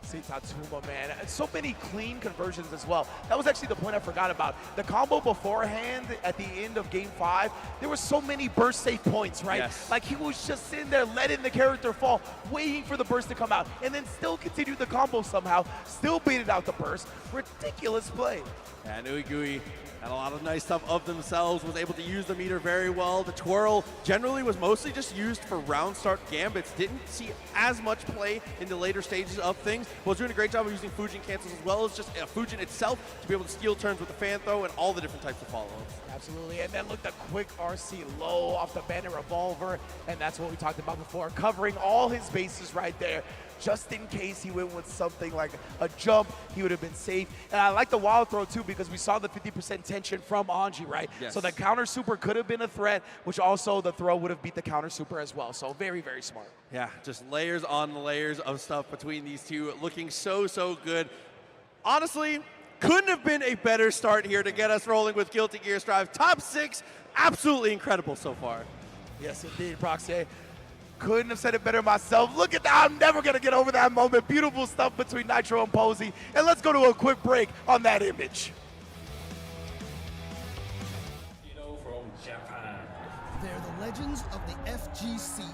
See Tatuma, man. And so many clean conversions as well. That was actually the point I forgot about. The combo beforehand at the end of Game 5, there were so many burst safe points, right? Yes. Like he was just sitting there letting the character fall, waiting for the burst to come out, and then still continued the combo somehow, still baited out the burst. Ridiculous play. Yeah, Uigui had a lot of nice stuff of themselves, was able to use the meter very well. The twirl generally was mostly just used for round start gambits. Didn't see as much play in the later stages of things. Was doing a great job of using Fujin cancels as well as just Fujin itself to be able to steal turns with the fan throw and all the different types of follow-ups. Absolutely, and then look, the quick RC low off the Bandit Revolver, and that's what we talked about before, covering all his bases right there. Just in case he went with something like a jump, he would have been safe. And I like the wild throw too, because we saw the 50% tension from Anji, right? Yes. So the counter super could have been a threat, which also the throw would have beat the counter super as well. So very, very smart. Yeah, just layers on layers of stuff between these two, looking so, so good. Honestly, couldn't have been a better start here to get us rolling with Guilty Gear Strive. Top 6, absolutely incredible so far. Yes, indeed, Proxy. Couldn't have said it better myself. Look at that. I'm never going to get over that moment. Beautiful stuff between Nitro and Posey. And let's go to a quick break on that image. From Japan. They're the legends of the FGC.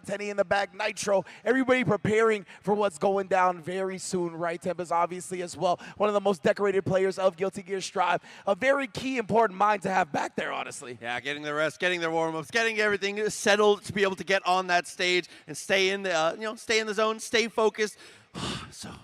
Tenny in the back, Nitro, everybody preparing for what's going down very soon, right? Tempa's obviously as well one of the most decorated players of Guilty Gear Strive. A very key, important mind to have back there, honestly. Yeah, getting the rest, getting their warm-ups, getting everything settled to be able to get on that stage and stay in the, stay in the zone, stay focused.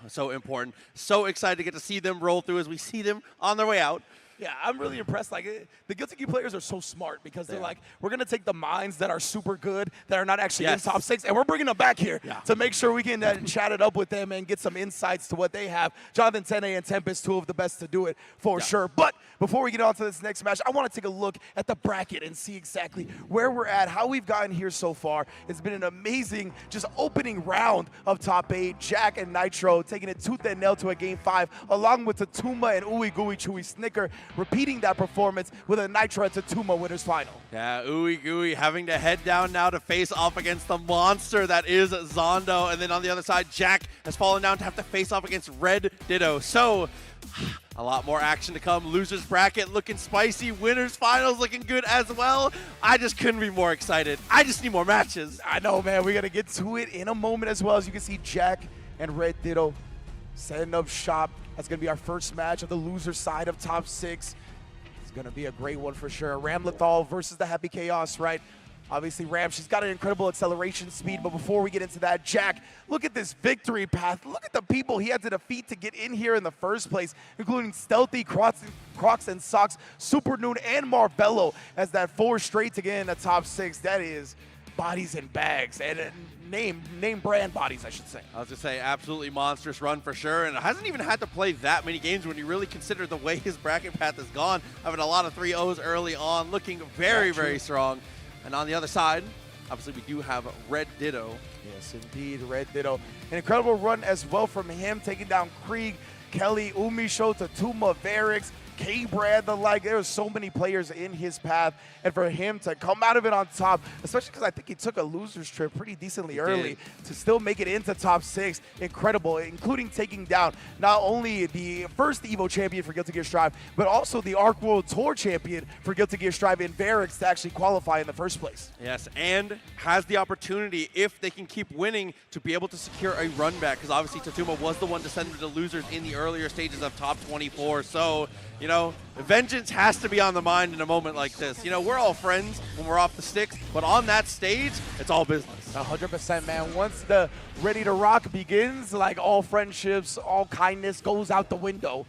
So important. So excited to get to see them roll through as we see them on their way out. Yeah, I'm really impressed. Like, the Guilty Gear players are so smart because they're like, we're going to take the minds that are super good, that are not actually in top 6, and we're bringing them back here to make sure we can chat it up with them and get some insights to what they have. Jonathan Tene and Tempest, two of the best to do it for sure. But before we get on to this next match, I want to take a look at the bracket and see exactly where we're at, how we've gotten here so far. It's been an amazing just opening round of top 8. Jack and Nitro taking it tooth and nail to a game 5, along with Tatuma and Ooey Gooey Chewy Snicker repeating that performance with a Nitro and Tatuma winners final. Yeah, Ooey Gooey having to head down now to face off against the monster that is Zondo. And then on the other side, Jack has fallen down to have to face off against Red Ditto. So, a lot more action to come. Losers bracket looking spicy. Winners finals looking good as well. I just couldn't be more excited. I just need more matches. I know, man. We're going to get to it in a moment as well. As you can see, Jack and Red Ditto setting up shop. That's going to be our first match of the loser side of top 6. It's going to be a great one for sure. Ram Lethal versus the Happy Chaos, right? Obviously, Ram, she's got an incredible acceleration speed, but before we get into that, Jack, look at this victory path. Look at the people he had to defeat to get in here in the first place, including Stealthy, Crocs and Socks, Super Noon, and Marvello as that 4 straight to get in the top 6. That is bodies and bags, and name brand bodies, I should say. I was going to say, absolutely monstrous run for sure, and hasn't even had to play that many games when you really consider the way his bracket path has gone, having a lot of 3-0s early on, looking very, very strong. And on the other side, obviously we do have Red Ditto. Yes, indeed, Red Ditto. An incredible run as well from him, taking down Krieg, Kelly, Umisho, Tatuma, Varix, K-Brad, the like. There are so many players in his path, and for him to come out of it on top, especially because I think he took a loser's trip pretty decently early to still make it into top 6, incredible, including taking down not only the first EVO champion for Guilty Gear Strive, but also the Arc World Tour champion for Guilty Gear Strive in Varix to actually qualify in the first place. Yes, and has the opportunity, if they can keep winning, to be able to secure a run back, because obviously Tatuma was the one to send them to losers in the earlier stages of top 24, so vengeance has to be on the mind in a moment like this. We're all friends when we're off the sticks, but on that stage, it's all business. 100%, man. Once the Ready to Rock begins, like all friendships, all kindness goes out the window.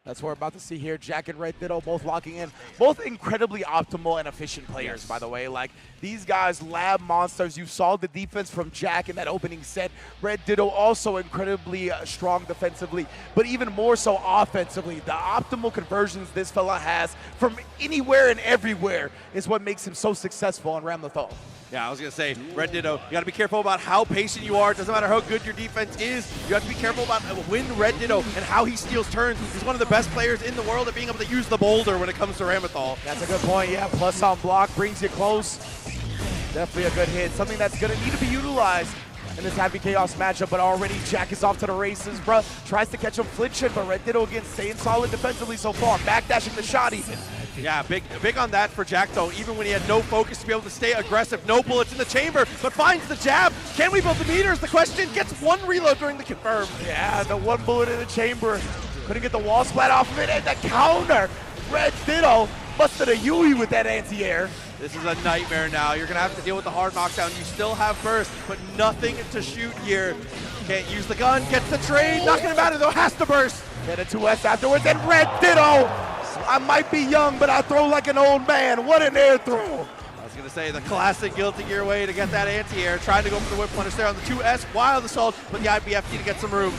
That's what we're about to see here. Jack and Red Ditto both locking in. Both incredibly optimal and efficient players, by the way. Like, these guys, lab monsters. You saw the defense from Jack in that opening set. Red Ditto also incredibly strong defensively, but even more so offensively. The optimal conversions this fella has from anywhere and everywhere is what makes him so successful on Ram Lethal. Yeah, I was going to say, Red Ditto, you got to be careful about how patient you are. It doesn't matter how good your defense is. You have to be careful about when Red Ditto and how he steals turns. He's one of the best players in the world at being able to use the boulder when it comes to Ramethal. That's a good point, yeah. Plus on block brings you close. Definitely a good hit. Something that's going to need to be utilized in this Happy Chaos matchup, but already Jack is off to the races, bruh. Tries to catch him flinching, but Red Ditto again staying solid defensively so far. Backdashing the shot even. Yeah, big on that for Jack, though. Even when he had no focus to be able to stay aggressive, no bullets in the chamber, but finds the jab. Can we build the meter is the question. Gets one reload during the confirm. Yeah, the one bullet in the chamber. Couldn't get the wall splat off of it, and the counter. Red Ditto busted a Yui with that anti-air. This is a nightmare now. You're going to have to deal with the hard knockdown. You still have burst, but nothing to shoot here. Can't use the gun, gets the trade. Not going to matter, though, has to burst. Get a 2S afterwards, and Red Ditto. I might be young, but I throw like an old man. What an air throw. I was going to say the classic Guilty Gear way to get that anti-air. Trying to go for the whip punish there on the 2S while the assault, but the IBFT to get some room.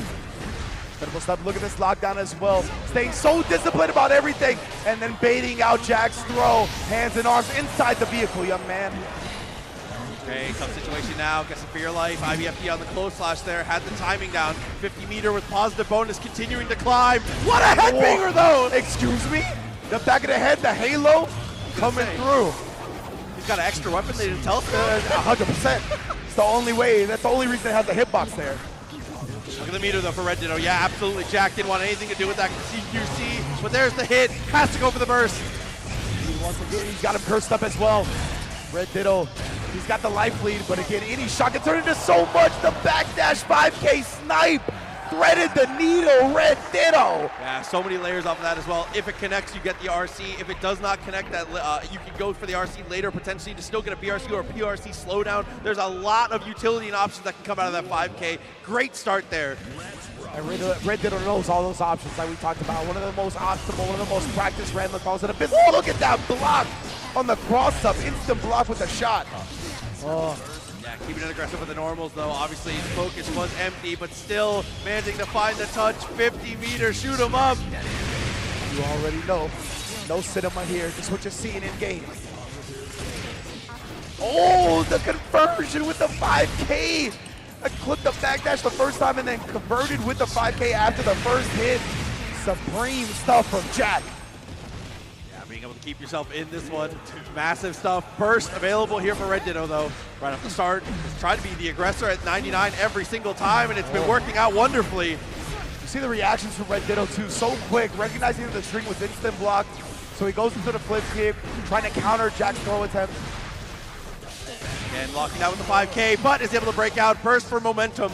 Incredible stuff. Look at this lockdown as well. Staying so disciplined about everything, and then baiting out Jack's throw. Hands and arms inside the vehicle, young man. Okay, tough situation now. Guessing for your life. IBFT on the close slash there. Had the timing down. 50 meter with positive bonus continuing to climb. What a headbanger, though! Excuse me? The back of the head, the halo coming through. He's got an extra weapon they didn't tell us. 100%. It's the only way. That's the only reason it has a hitbox there. Look at the meter, though, for Red Ditto. Yeah, absolutely. Jack didn't want anything to do with that CQC, but there's the hit. Has to go for the burst. Once again, he's got him cursed up as well. Red Ditto He's got the life lead, but again, any shot can turn into so much. The backdash 5K snipe threaded the needle, Red Ditto. Yeah, so many layers off of that as well. If it connects, you get the RC. If it does not connect, that you can go for the RC later, potentially to still get a BRC or a PRC slowdown. There's a lot of utility and options that can come out of that 5K. Great start there. And Red Ditto knows all those options like we talked about. One of the most optimal, one of the most practiced random calls in the business. Oh, look at that block on the cross-up. Instant block with the shot. Oh. Yeah, keeping it aggressive with the normals, though. Obviously, his focus was empty, but still managing to find the touch. 50 meters, shoot him up. You already know. No cinema here, just what you're seeing in game. Oh, the conversion with the 5K. I clipped the backdash the first time and then converted with the 5K after the first hit. Supreme stuff from Jack. Yeah, being able to keep yourself in this one. Massive stuff. Burst available here for Red Ditto, though. Right off the start, just tried to be the aggressor at 99 every single time, and it's been working out wonderfully. You see the reactions from Red Ditto, too. So quick, recognizing that the string was instant block. So he goes into the flip kick, trying to counter Jack's throw attempt. And locking down with the 5K, but is able to break out. Burst for momentum.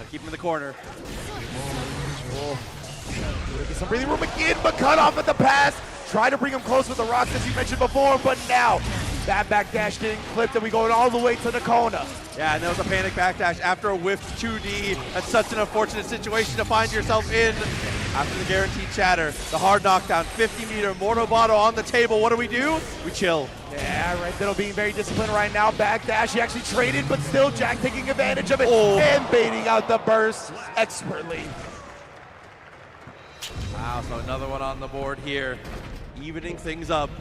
Keep him in the corner. Oh. Get some breathing room again, but cut off at the pass. Try to bring him close with the rocks, as you mentioned before, but now that backdash getting clipped, and we going all the way to the Kona. Yeah, and there was a panic backdash after a whiffed 2D. That's such an unfortunate situation to find yourself in. After the guaranteed chatter, the hard knockdown, 50-meter Mortobotto on the table. What do? We chill. Yeah, Red Ditto being very disciplined right now. Backdash, he actually traded, but still Jack taking advantage of it and baiting out the burst expertly. Wow, so another one on the board here, evening things up.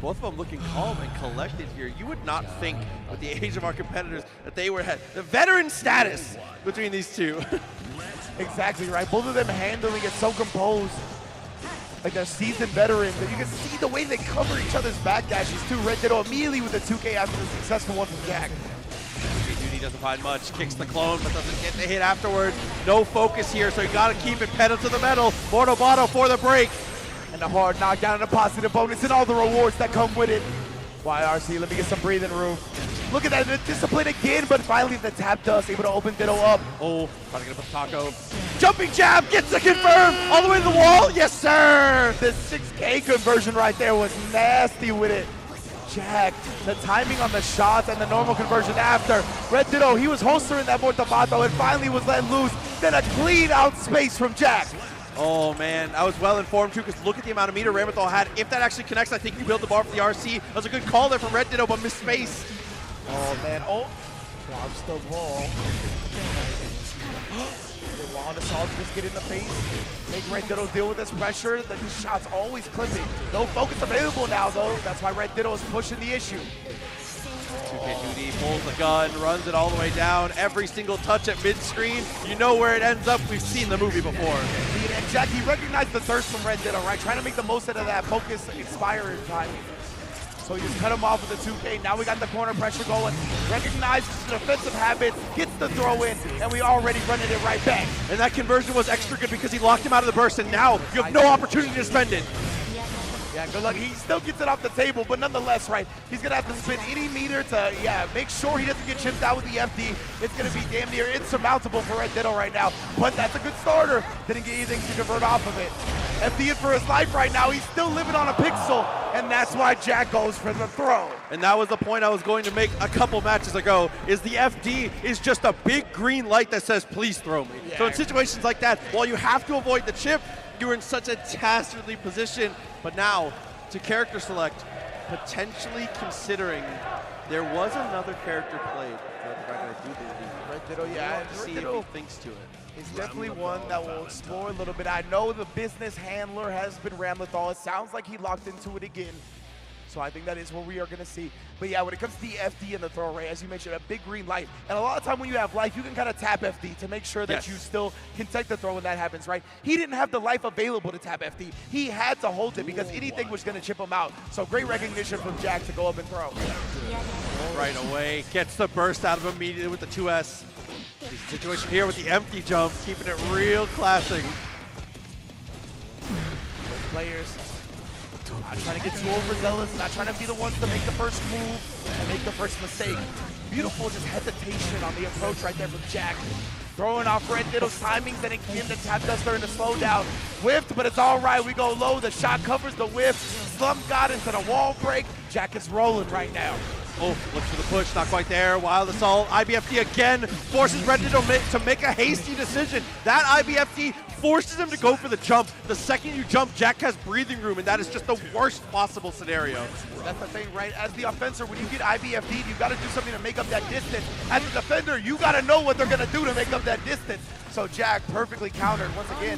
Both of them looking calm and collected here. You would not think, with the age of our competitors, that they were the veteran status between these two. Exactly right. Both of them handling it so composed. Like they're seasoned veterans. And you can see the way they cover each other's backdashes too. Red Ditto immediately with the 2K after the successful one from Jack. Duty doesn't find much. Kicks the clone, but doesn't get the hit afterwards. No focus here, so you got to keep it pedal to the metal. Mortobotto for the break. And the hard knockdown and a positive bonus and all the rewards that come with it. YRC, let me get some breathing room. Look at that, the discipline again, but finally the tap dust able to open Ditto up. Oh, trying to get up with Taco. Jumping jab, gets the confirm, all the way to the wall, yes sir! The 6K conversion right there was nasty with it. Jack, the timing on the shots and the normal conversion after. Red Ditto, he was holstering that Mortobotto and finally was let loose. Then a clean out space from Jack. Oh man, I was well informed too, because look at the amount of meter Ramethal had. If that actually connects, I think you build the bar for the RC. That was a good call there from Red Ditto, but missed space. Oh man, oh, drops the wall. The wall and assault just get in the face. Make Red Ditto deal with this pressure. The shot's always clipping. No focus available now though. That's why Red Ditto is pushing the issue. 2K2D pulls the gun, runs it all the way down. Every single touch at mid-screen, you know where it ends up. We've seen the movie before. And Jack, he recognized the thirst from Red Ditto, right? Trying to make the most out of that focus inspiring time. So he just cut him off with the 2K. Now we got the corner pressure going. Recognizes the defensive habits, gets the throw in, and we already running it right back. And that conversion was extra good because he locked him out of the burst, and now you have no opportunity to spend it. Yeah, good luck. He still gets it off the table, but nonetheless, right, he's going to have to spend any meter to, make sure he doesn't get chipped out with the FD. It's going to be damn near insurmountable for Red Ditto right now, but that's a good starter. Didn't get anything to convert off of it. FD in for his life right now. He's still living on a pixel, and that's why Jack goes for the throw. And that was the point I was going to make a couple matches ago, is the FD is just a big green light that says, please throw me. Yeah. So in situations like that, while you have to avoid the chip, you're in such a dastardly position. But now, to character select, potentially considering there was another character played. Red Ditto, yeah. See if he thinks to it. It's definitely one that we'll explore a little bit. I know the business handler has been Ramlethal. It sounds like he locked into it again. So I think that is what we are going to see. But yeah, when it comes to the FD and the throw array, as you mentioned, a big green light. And a lot of time when you have life, you can kind of tap FD to make sure that you still can take the throw when that happens, right? He didn't have the life available to tap FD. He had to hold it because anything was going to chip him out. So great recognition from Jack to go up and throw. Right away, gets the burst out of him immediately with the 2S. Situation here with the empty jump, keeping it real classic. Players Not trying to get too overzealous, not trying to be the ones to make the first move and make the first mistake. Beautiful just hesitation on the approach right there from Jack. Throwing off Red Ditto's timings, and again the tap does starting to slow down. Whiffed, but it's all right. We go low. The shot covers the whiff. Slump got into the wall break. Jack is rolling right now. Oh, looks for the push, not quite there. Wild Assault, IBFD again forces Red Ditto to make a hasty decision. That IBFD forces him to go for the jump. The second you jump, Jack has breathing room, and that is just the worst possible scenario. That's the thing, right? As the offender, when you get IBFD'd, you got to do something to make up that distance. As a defender, you got to know what they're going to do to make up that distance. So Jack perfectly countered once again.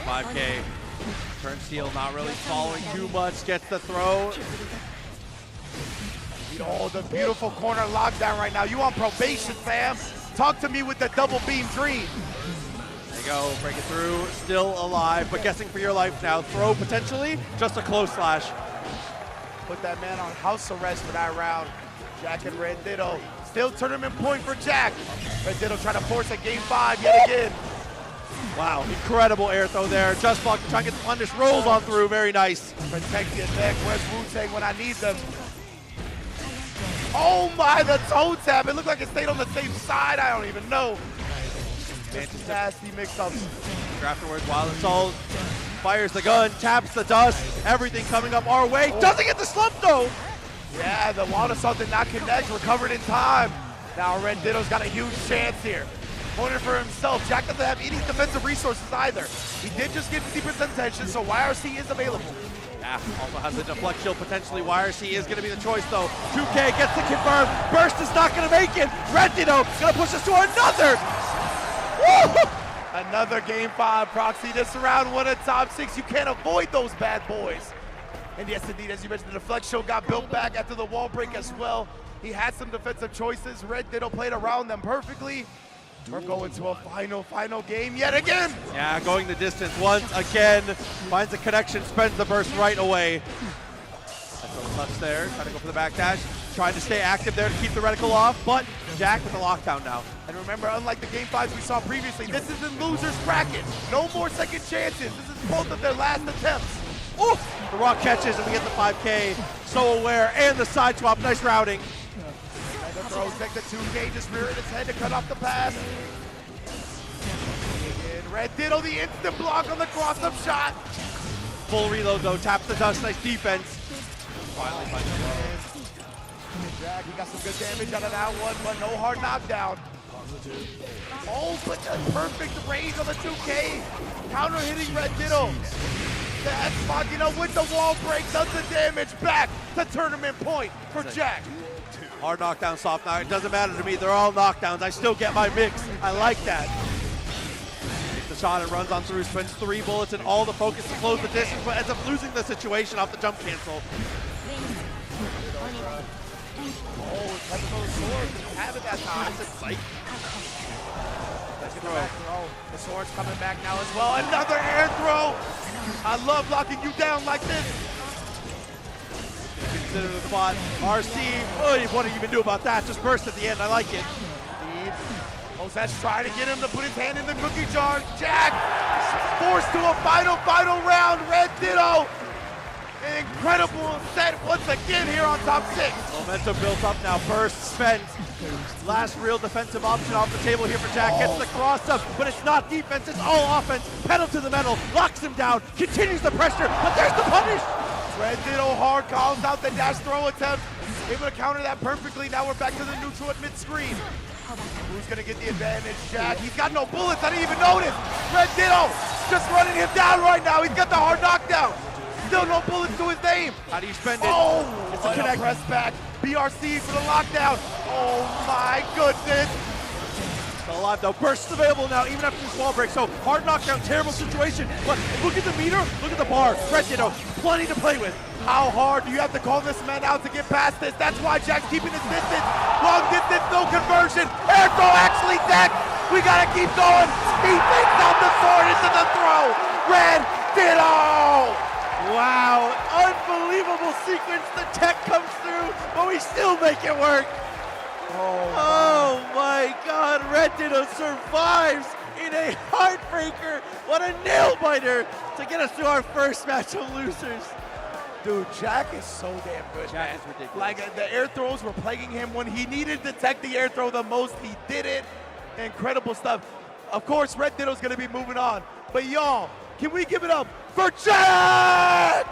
5K. Turnstile not really following too much, gets the throw. Oh, the beautiful corner lockdown right now. You on probation, fam. Talk to me with the double beam dream. There you go, break it through, still alive, but guessing for your life now. Throw potentially, just a close slash. Put that man on house arrest for that round. Jack and Red Ditto. Still tournament point for Jack. Red Ditto trying to force a game 5 yet again. Wow, incredible air throw there. Just block, trying to get the punish, rolls on through, very nice. Protect your neck, where's Wu-Tang when I need them? Oh my, the toe tap. It looked like it stayed on the same side. I don't even know. Just nasty mix-ups. Afterwards, Wild Assault fires the gun, taps the dust, everything coming up our way. Doesn't get the slump though. Yeah, the Wild Assault did not connect, recovered in time. Now Red Ditto's got a huge chance here. Corner for himself. Jack doesn't have any defensive resources either. He did just get 50% tension, so YRC is available. Yeah, also has the deflect shield potentially. YRC is going to be the choice though. 2K gets the confirm. Burst is not going to make it. Red Ditto going to push us to another. Woo! Another game 5 proxy. This round 1 at top 6. You can't avoid those bad boys. And yes, indeed, as you mentioned, the deflect shield got built back after the wall break as well. He had some defensive choices. Red Ditto played around them perfectly. We're going to a final game yet again. Yeah, going the distance once again. Finds a connection, spends the burst right away. Touch there, trying to go for the back dash. Trying to stay active there to keep the reticle off, but Jack with the lockdown now. And remember, unlike the game 5s we saw previously, this is in loser's bracket. No more second chances. This is both of their last attempts. Oh, the rock catches and we get the 5K. So aware, and the side swap, nice routing. And the throw, take the 2K, just rearing his head to cut off the pass. And Red Ditto, the instant block on the cross-up shot. Full reload though, taps the dust, nice defense. Finally finds the Jack, he got some good damage out of that one, but no hard knockdown. Oh, but the perfect range on the 2K. Counter hitting Red Ditto. That spot, you know, with the wall break, does the damage back to tournament point for Jack. Hard knockdown, soft knock. It doesn't matter to me. They're all knockdowns. I still get my mix. I like that. Takes the shot and runs on through. Spends 3 bullets and all the focus to close the distance, but ends up losing the situation off the jump cancel. Oh, it's like those swords. Didn't have it that time. That's a psych. The sword's coming back now as well. Another air throw. I love locking you down like this. Consider the spot. RC, oh, what do you even do about that? Just burst at the end. I like it. Moset's trying to get him to put his hand in the cookie jar. Jack forced to a final round. Red Ditto. An incredible set once again here on top 6. Momentum built up now. Burst spent. Last real defensive option off the table here for Jack. Gets the cross up, but it's not defense, it's all offense. Pedal to the metal, locks him down, continues the pressure, but there's the punish. Red Ditto hard calls out the dash throw attempt. Able to counter that perfectly. Now we're back to the neutral at mid-screen. Who's gonna get the advantage? Jack, he's got no bullets, I didn't even notice. Red Ditto just running him down right now. He's got the hard knockdown. Still no bullets to his name. How do you spend it? Oh, it's a connect. Press back. BRC for the lockdown. Oh my goodness. Still alive though. Burst available now, even after this wall break. So hard knockdown, terrible situation. But look at the meter, look at the bar. Red Ditto, plenty to play with. How hard do you have to call this man out to get past this? That's why Jack's keeping his distance. Long distance, no conversion. Air throw actually decked. We gotta keep going. He takes out the sword into the throw. Red Ditto. Wow, unbelievable sequence. The tech comes through, but we still make it work. Oh my God, Red Ditto survives in And a heartbreaker. What a nail-biter to get us to our first match of losers. Dude, Jack is so damn good, Jack man. is ridiculous. Like, the air throws were plaguing him. When he needed to tech the air throw the most, he did it. Incredible stuff. Of course, Red Ditto's gonna be moving on. But y'all, can we give it up for Jack?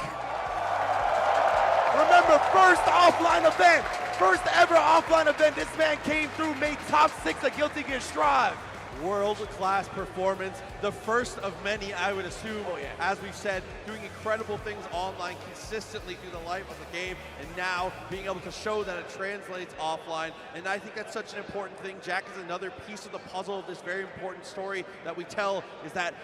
Remember, first offline event. First ever offline event. This man came through, made top 6 at Guilty Gear Strive. World-class performance, the first of many, I would assume. As we've said, doing incredible things online consistently through the life of the game, and now being able to show that it translates offline. And I think that's such an important thing. Jack is another piece of the puzzle of this very important story that we tell, is that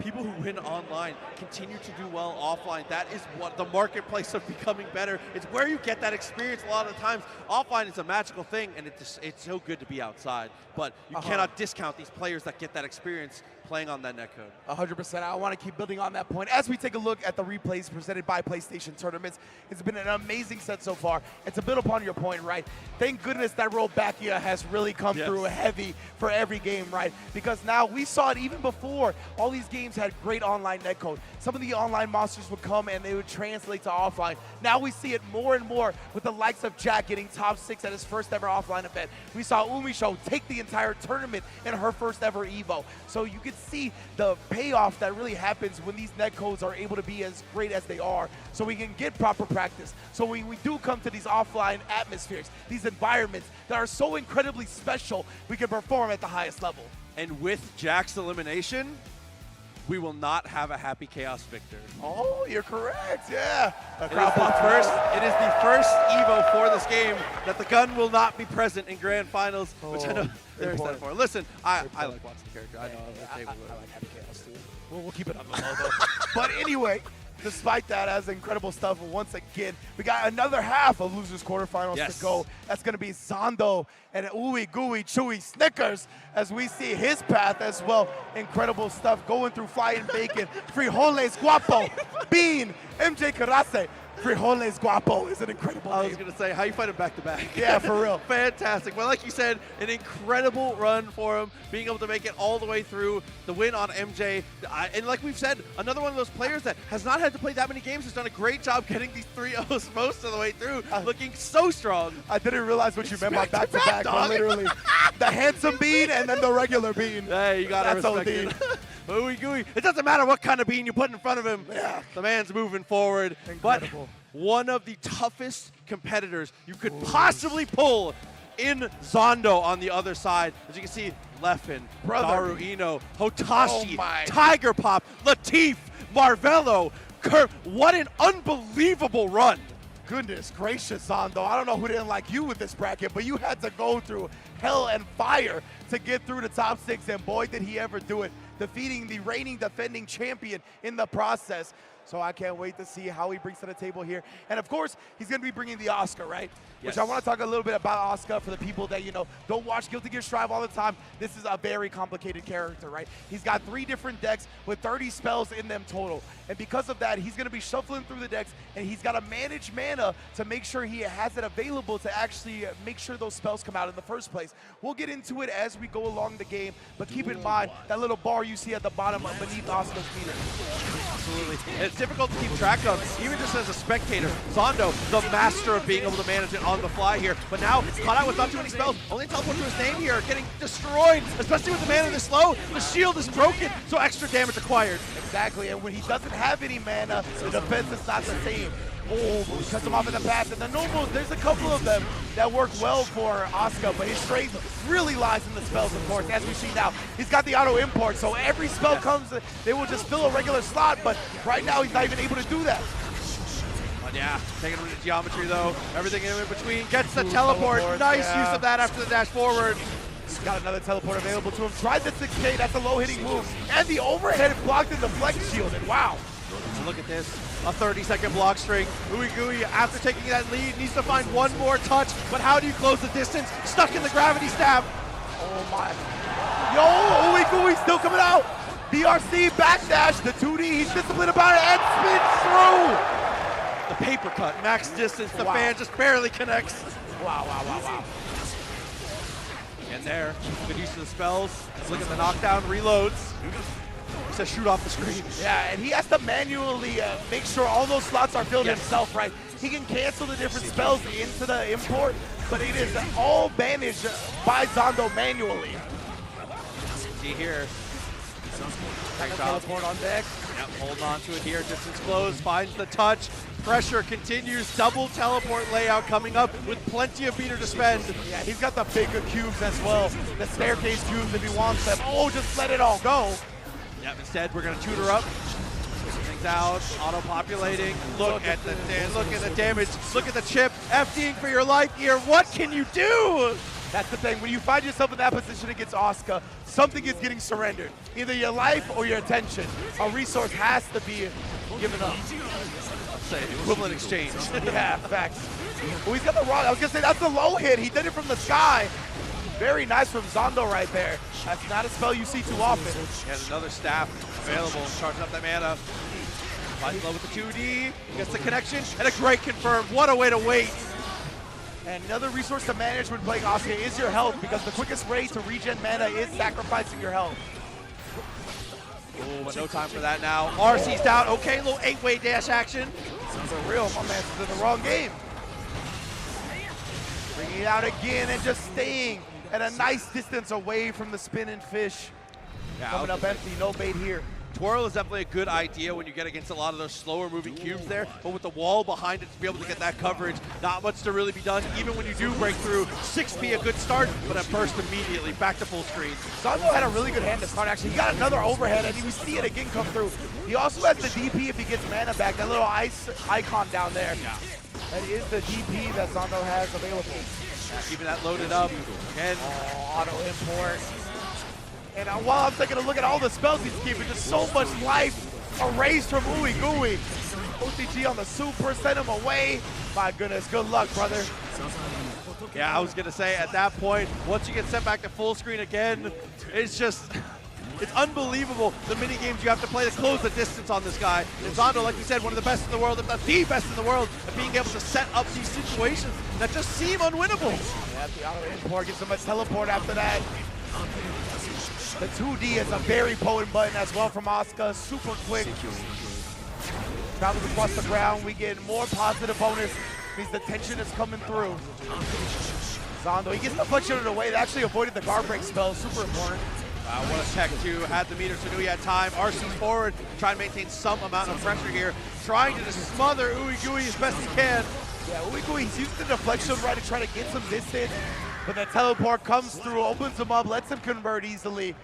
people who win online continue to do well offline. That is what the marketplace of becoming better. It's where you get that experience a lot of the times. Offline is a magical thing, and it's so good to be outside. But you cannot discount these players that get that experience playing on that netcode. 100%. I want to keep building on that point. As we take a look at the replays presented by PlayStation Tournaments, it's been an amazing set so far. And to build upon your point, right, thank goodness that Rollbackia has really come through heavy for every game, right? Because now we saw it even before. All these games had great online netcode. Some of the online monsters would come and they would translate to offline. Now we see it more and more with the likes of Jack getting top 6 at his first ever offline event. We saw Umisho take the entire tournament in her first ever EVO. So you can see the payoff that really happens when these netcodes are able to be as great as they are, so we can get proper practice. So when we do come to these offline atmospheres, these environments that are so incredibly special, we can perform at the highest level. And with Jack's elimination, we will not have a happy Chaos victor. Oh, you're correct, yeah. It is the first EVO for this game that the gun will not be present in grand finals, which I know there's that for. Listen, I like watching the character. I know I like happy Chaos too. We'll keep it on the low though. But anyway, despite that, as incredible stuff, once again, we got another half of Losers Quarterfinals to go. That's going to be Zondo and Ooey Gooey Chewy Snickers as we see his path as well. Incredible stuff going through Flying Bacon, Frijoles Guapo, Bean, MJ Karase. Frijoles Guapo is an incredible name. I was going to say, how you fight him back-to-back? Yeah, for real. Fantastic. Well, like you said, an incredible run for him, being able to make it all the way through, the win on MJ. And like we've said, another one of those players that has not had to play that many games, has done a great job getting these 3-0s most of the way through, looking so strong. I didn't realize what you meant by back-to-back, but literally the handsome Bean and then the regular Bean. Hey, you got to respect it. Ooey gooey. It doesn't matter what kind of bean you put in front of him. Yeah. The man's moving forward. Incredible. But one of the toughest competitors you could possibly pull in Zondo on the other side. As you can see, Leffen, Daru Ino, Hotashi, Tiger Pop, Latif, Marvello, Kerr. What an unbelievable run. Goodness gracious, Zondo. I don't know who didn't like you with this bracket, but you had to go through hell and fire to get through the top 6, and boy, did he ever do it, defeating the reigning defending champion in the process. So I can't wait to see how he brings to the table here. And of course, he's going to be bringing the Oscar, right? Yes. Which I want to talk a little bit about Oscar for the people that, you know, don't watch Guilty Gear Strive all the time. This is a very complicated character, right? He's got 3 different decks with 30 spells in them total. And because of that, he's going to be shuffling through the decks, and he's got to manage mana to make sure he has it available to actually make sure those spells come out in the first place. We'll get into it as we go along the game, but keep in mind that little bar you see at the bottom beneath Oscar's meter. Absolutely. And it's difficult to keep track of, even just as a spectator. Zondo, the master of being able to manage it on the fly here, but now caught out with not too many spells. Only teleport to his name here, getting destroyed, especially with the mana this low. The shield is broken, so extra damage acquired. Exactly, and when he doesn't have any mana, the defense is not the same. Oh, he cuts him off in the pass, and the normals, there's a couple of them that work well for Oscar, but his strength really lies in the spells, of course, as we see now. He's got the auto import, so every spell comes, they will just fill a regular slot, but right now he's not even able to do that. But yeah, taking him to geometry though, everything in between, gets the teleport, nice use of that after the dash forward. He's got another teleport available to him, tried the 6K, that's a low hitting move, and the overhead blocked in the flex shield, and wow. So look at this, a 30-second block string. Ooey Gooey, after taking that lead, needs to find one more touch, but how do you close the distance? Stuck in the gravity stab. Oh my. Yo, Ooey Gooey still coming out. BRC backdash, the 2D, he's disciplined about it, and spins through. The paper cut, max distance, the fan just barely connects. Wow. Yeah, And there, good use of the spells. Look at the knockdown, reloads. He says shoot off the screen. Yeah, and he has to manually make sure all those slots are filled himself, right? He can cancel the different spells into the import, but it is all managed by Zondo manually. See here. Teleport on deck. Yep, holding on to it here. Distance close, finds the touch. Pressure continues. Double teleport layout coming up with plenty of meter to spend. Yeah, he's got the bigger cubes as well. The staircase cubes if he wants them. Oh, just let it all go. Yep, instead we're gonna tutor up. Switching things out, auto-populating. Look at the damage. Look at the chip. FDing for your life here. What can you do? That's the thing. When you find yourself in that position against Asuka, something is getting surrendered. Either your life or your attention. A resource has to be given up. Say equivalent exchange. Yeah, facts. Oh, he's got the wrong. I was gonna say that's a low hit. He did it from the sky. Very nice from Zondo right there. That's not a spell you see too often. And another staff available, charging up that mana. Finds low with the 2D, gets the connection, and a great confirm. What a way to wait. And another resource to manage when playing Asuka is your health, because the quickest way to regen mana is sacrificing your health. Oh, but no time for that now. RC's down. Okay, little 8-way dash action. Sounds real. My man's in the wrong game. Bringing it out again and just staying at a nice distance away from the spinning fish. Yeah, Coming up empty, no bait here. Twirl is definitely a good idea when you get against a lot of those slower moving cubes there, but with the wall behind it to be able to get that coverage, not much to really be done. Even when you do break through, 6P a good start, but a burst immediately, back to full screen. Zondo had a really good hand to start, actually. He got another overhead, and we see it again come through. He also has the DP if he gets mana back, that little ice icon down there. Yeah. That is the DP that Zondo has available. Yeah, keeping that loaded up. Again. Oh, auto import. And while I'm taking a look at all the spells he's keeping, just so much life erased from Ooey Gooey. OTG on the super, send him away. My goodness, good luck, brother. Yeah, I was going to say, at that point, once you get sent back to full screen again, it's just, it's unbelievable the mini games you have to play to close the distance on this guy. And Zondo, like you said, one of the best in the world, if not the best in the world, at being able to set up these situations that just seem unwinnable. Yeah, the auto import gets him a teleport after that. The 2D is a very potent button as well from Asuka, super quick. Travels across the ground, we get more positive bonus, means the tension is coming through. Zondo, he gets the punch out of the way, that actually avoided the guard break spell, super important. What a tech too, had the meter, so knew he had time. RC's forward, trying to maintain some amount of pressure here, trying to just smother Ooey Gooey as best he can. Yeah, Ooey Gooey, he's using the deflection right to try to get some distance, but the teleport comes through, opens him up, lets him convert easily.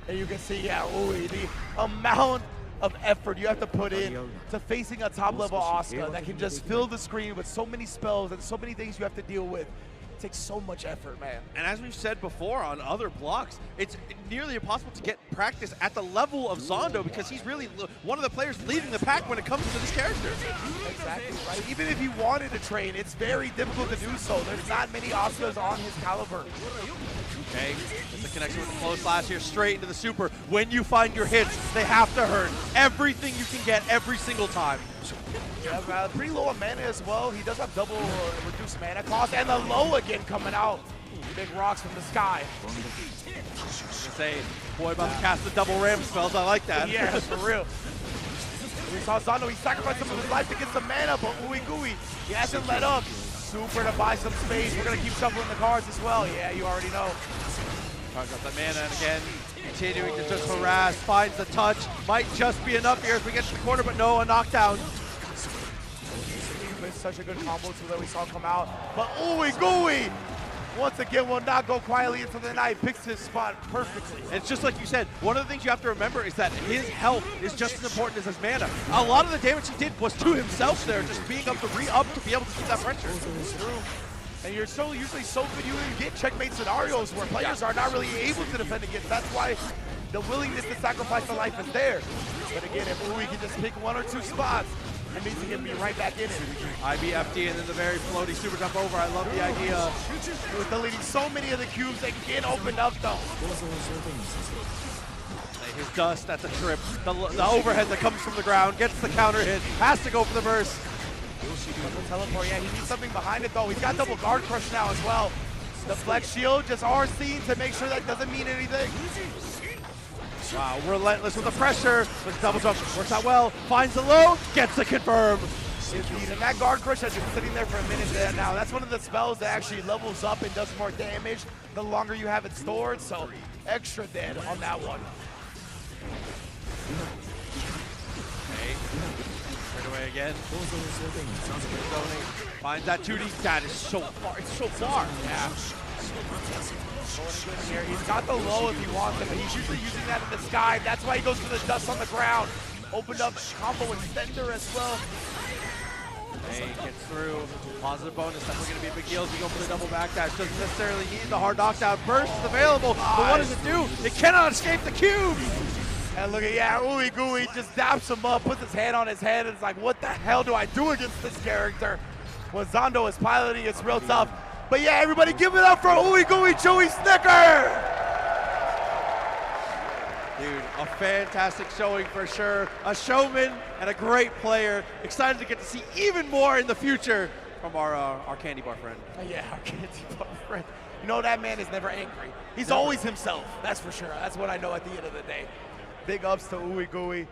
And you can see, yeah, Ooey, the amount of effort you have to put in to facing a top-level Asuka that can just fill the screen with so many spells and so many things you have to deal with. It takes so much effort, man. And as we've said before on other blocks, it's nearly impossible to get practice at the level of Zondo because he's really one of the players leading the pack when it comes to this character. Exactly right. Even if he wanted to train, it's very difficult to do so. There's not many Asukas on his caliber. Okay, there's a connection with the flow slash here, straight into the super. When you find your hits, they have to hurt. Everything you can get every single time. Yeah, pretty low on mana as well. He does have double reduced mana cost, and the low again coming out. Big rocks from the sky. I was gonna say, boy, about to cast the double ram spells. I like that. Yeah, for real. We saw Zondo, he sacrificed some of his life to get some mana, but Ooey Gooey, he hasn't let up. Super to buy some space. We're gonna keep shuffling the cards as well. Yeah, you already know. Talks about the mana, and again, continuing to just harass, finds the touch. Might just be enough here as we get to the corner, but no, a knockdown. It's such a good combo too that we saw come out. But Ooey Gooey, once again, will not go quietly into the night. Picks his spot perfectly. And it's just like you said, one of the things you have to remember is that his health is just as important as his mana. A lot of the damage he did was to himself there, just being able to re-up to be able to keep that pressure. And you're usually so good, you get checkmate scenarios where players are not really able to defend against. That's why the willingness to sacrifice the life is there. But again, if Ooey can just pick one or two spots, it means he can be right back in it. IBFD and then the very floaty super jump over. I love the idea. With deleting so many of the cubes, they can open up though. His dust at the trip, the overhead that comes from the ground, gets the counter hit, has to go for the burst. Double teleport, yeah, he needs something behind it though. He's got double guard crush now as well. The flex shield, just RCing to make sure that doesn't mean anything. Wow, relentless with the pressure. Let's double jump, works out well, finds the low, gets the confirm. Indeed, and that guard crush has been sitting there for a minute there now. That's one of the spells that actually levels up and does more damage the longer you have it stored, so extra dead on that one. Okay, straight away again. Finds that 2D, that is so far, it's so far. Yeah. Here. He's got the low if he wants it, but he's usually using that in the sky. That's why he goes for the dust on the ground. Opened up combo extender as well. Hey, gets through. Positive bonus, definitely going to be a big deal as we go for the double backdash. Doesn't necessarily need the hard knockdown. Burst is available, but what does it do? It cannot escape the cube! And look at, yeah, Ooey Gooey just daps him up, puts his hand on his head, and it's like, what the hell do I do against this character? When Zondo is piloting, it's real tough. But yeah, everybody give it up for Ooey Gooey Chewy Snicker! Dude, a fantastic showing for sure. A showman and a great player. Excited to get to see even more in the future from our candy bar friend. Yeah, our candy bar friend. You know, that man is never angry. He's always himself, that's for sure. That's what I know at the end of the day. Big ups to Ooey Gooey.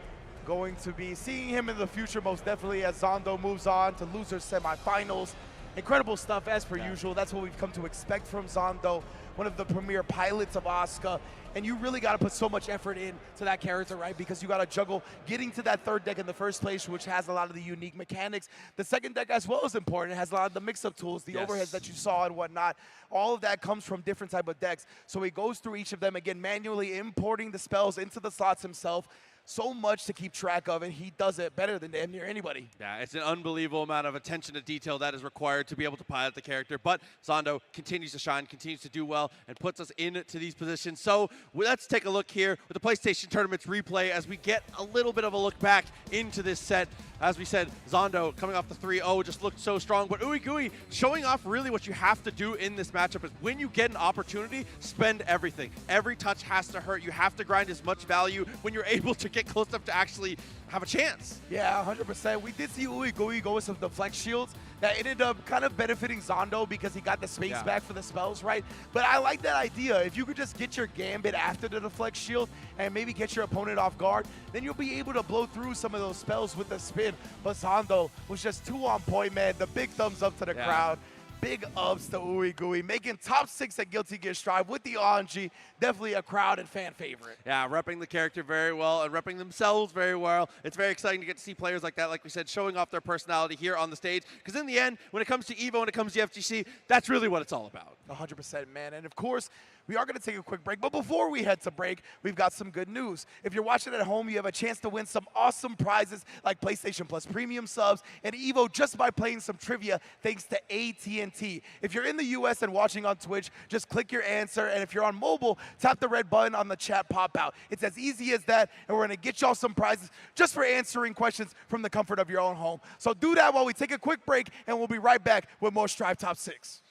Going to be seeing him in the future most definitely as Zondo moves on to losers semifinals. Incredible stuff as per usual. That's what we've come to expect from Zondo, one of the premier pilots of Asuka. And you really got to put so much effort into that character, right? Because you got to juggle getting to that third deck in the first place, which has a lot of the unique mechanics. The second deck as well is important. It has a lot of the mix-up tools, the overheads that you saw and whatnot. All of that comes from different type of decks. So he goes through each of them, again, manually importing the spells into the slots himself. So much to keep track of, and he does it better than damn near anybody. Yeah, it's an unbelievable amount of attention to detail that is required to be able to pilot the character, but Zondo continues to shine, continues to do well, and puts us into these positions. So let's take a look here with the PlayStation Tournaments replay as we get a little bit of a look back into this set. As we said, Zondo coming off the 3-0 just looked so strong, but Ooey Gooey showing off really what you have to do in this matchup is when you get an opportunity, spend everything. Every touch has to hurt. You have to grind as much value when you're able to get close enough to actually have a chance. Yeah, 100%. We did see Ooey Gooey go with some deflect shields that ended up kind of benefiting Zondo because he got the space back for the spells, right? But I like that idea. If you could just get your gambit after the deflect shield and maybe get your opponent off guard, then you'll be able to blow through some of those spells with the spin. But Zondo was just too on point, man. The big thumbs up to the crowd. Big ups to Ooey Gooey, making top 6 at Guilty Gear Strive with the RNG. Definitely a crowd and fan favorite. Yeah, repping the character very well and repping themselves very well. It's very exciting to get to see players like that, like we said, showing off their personality here on the stage. Because in the end, when it comes to EVO, when it comes to FGC, that's really what it's all about. 100%, man. And of course, we are going to take a quick break, but before we head to break, we've got some good news. If you're watching at home, you have a chance to win some awesome prizes like PlayStation Plus Premium subs and EVO just by playing some trivia thanks to AT&T. If you're in the US and watching on Twitch, just click your answer, and if you're on mobile, tap the red button on the chat pop-out. It's as easy as that, and we're going to get y'all some prizes just for answering questions from the comfort of your own home. So do that while we take a quick break, and we'll be right back with more Strive Top 6.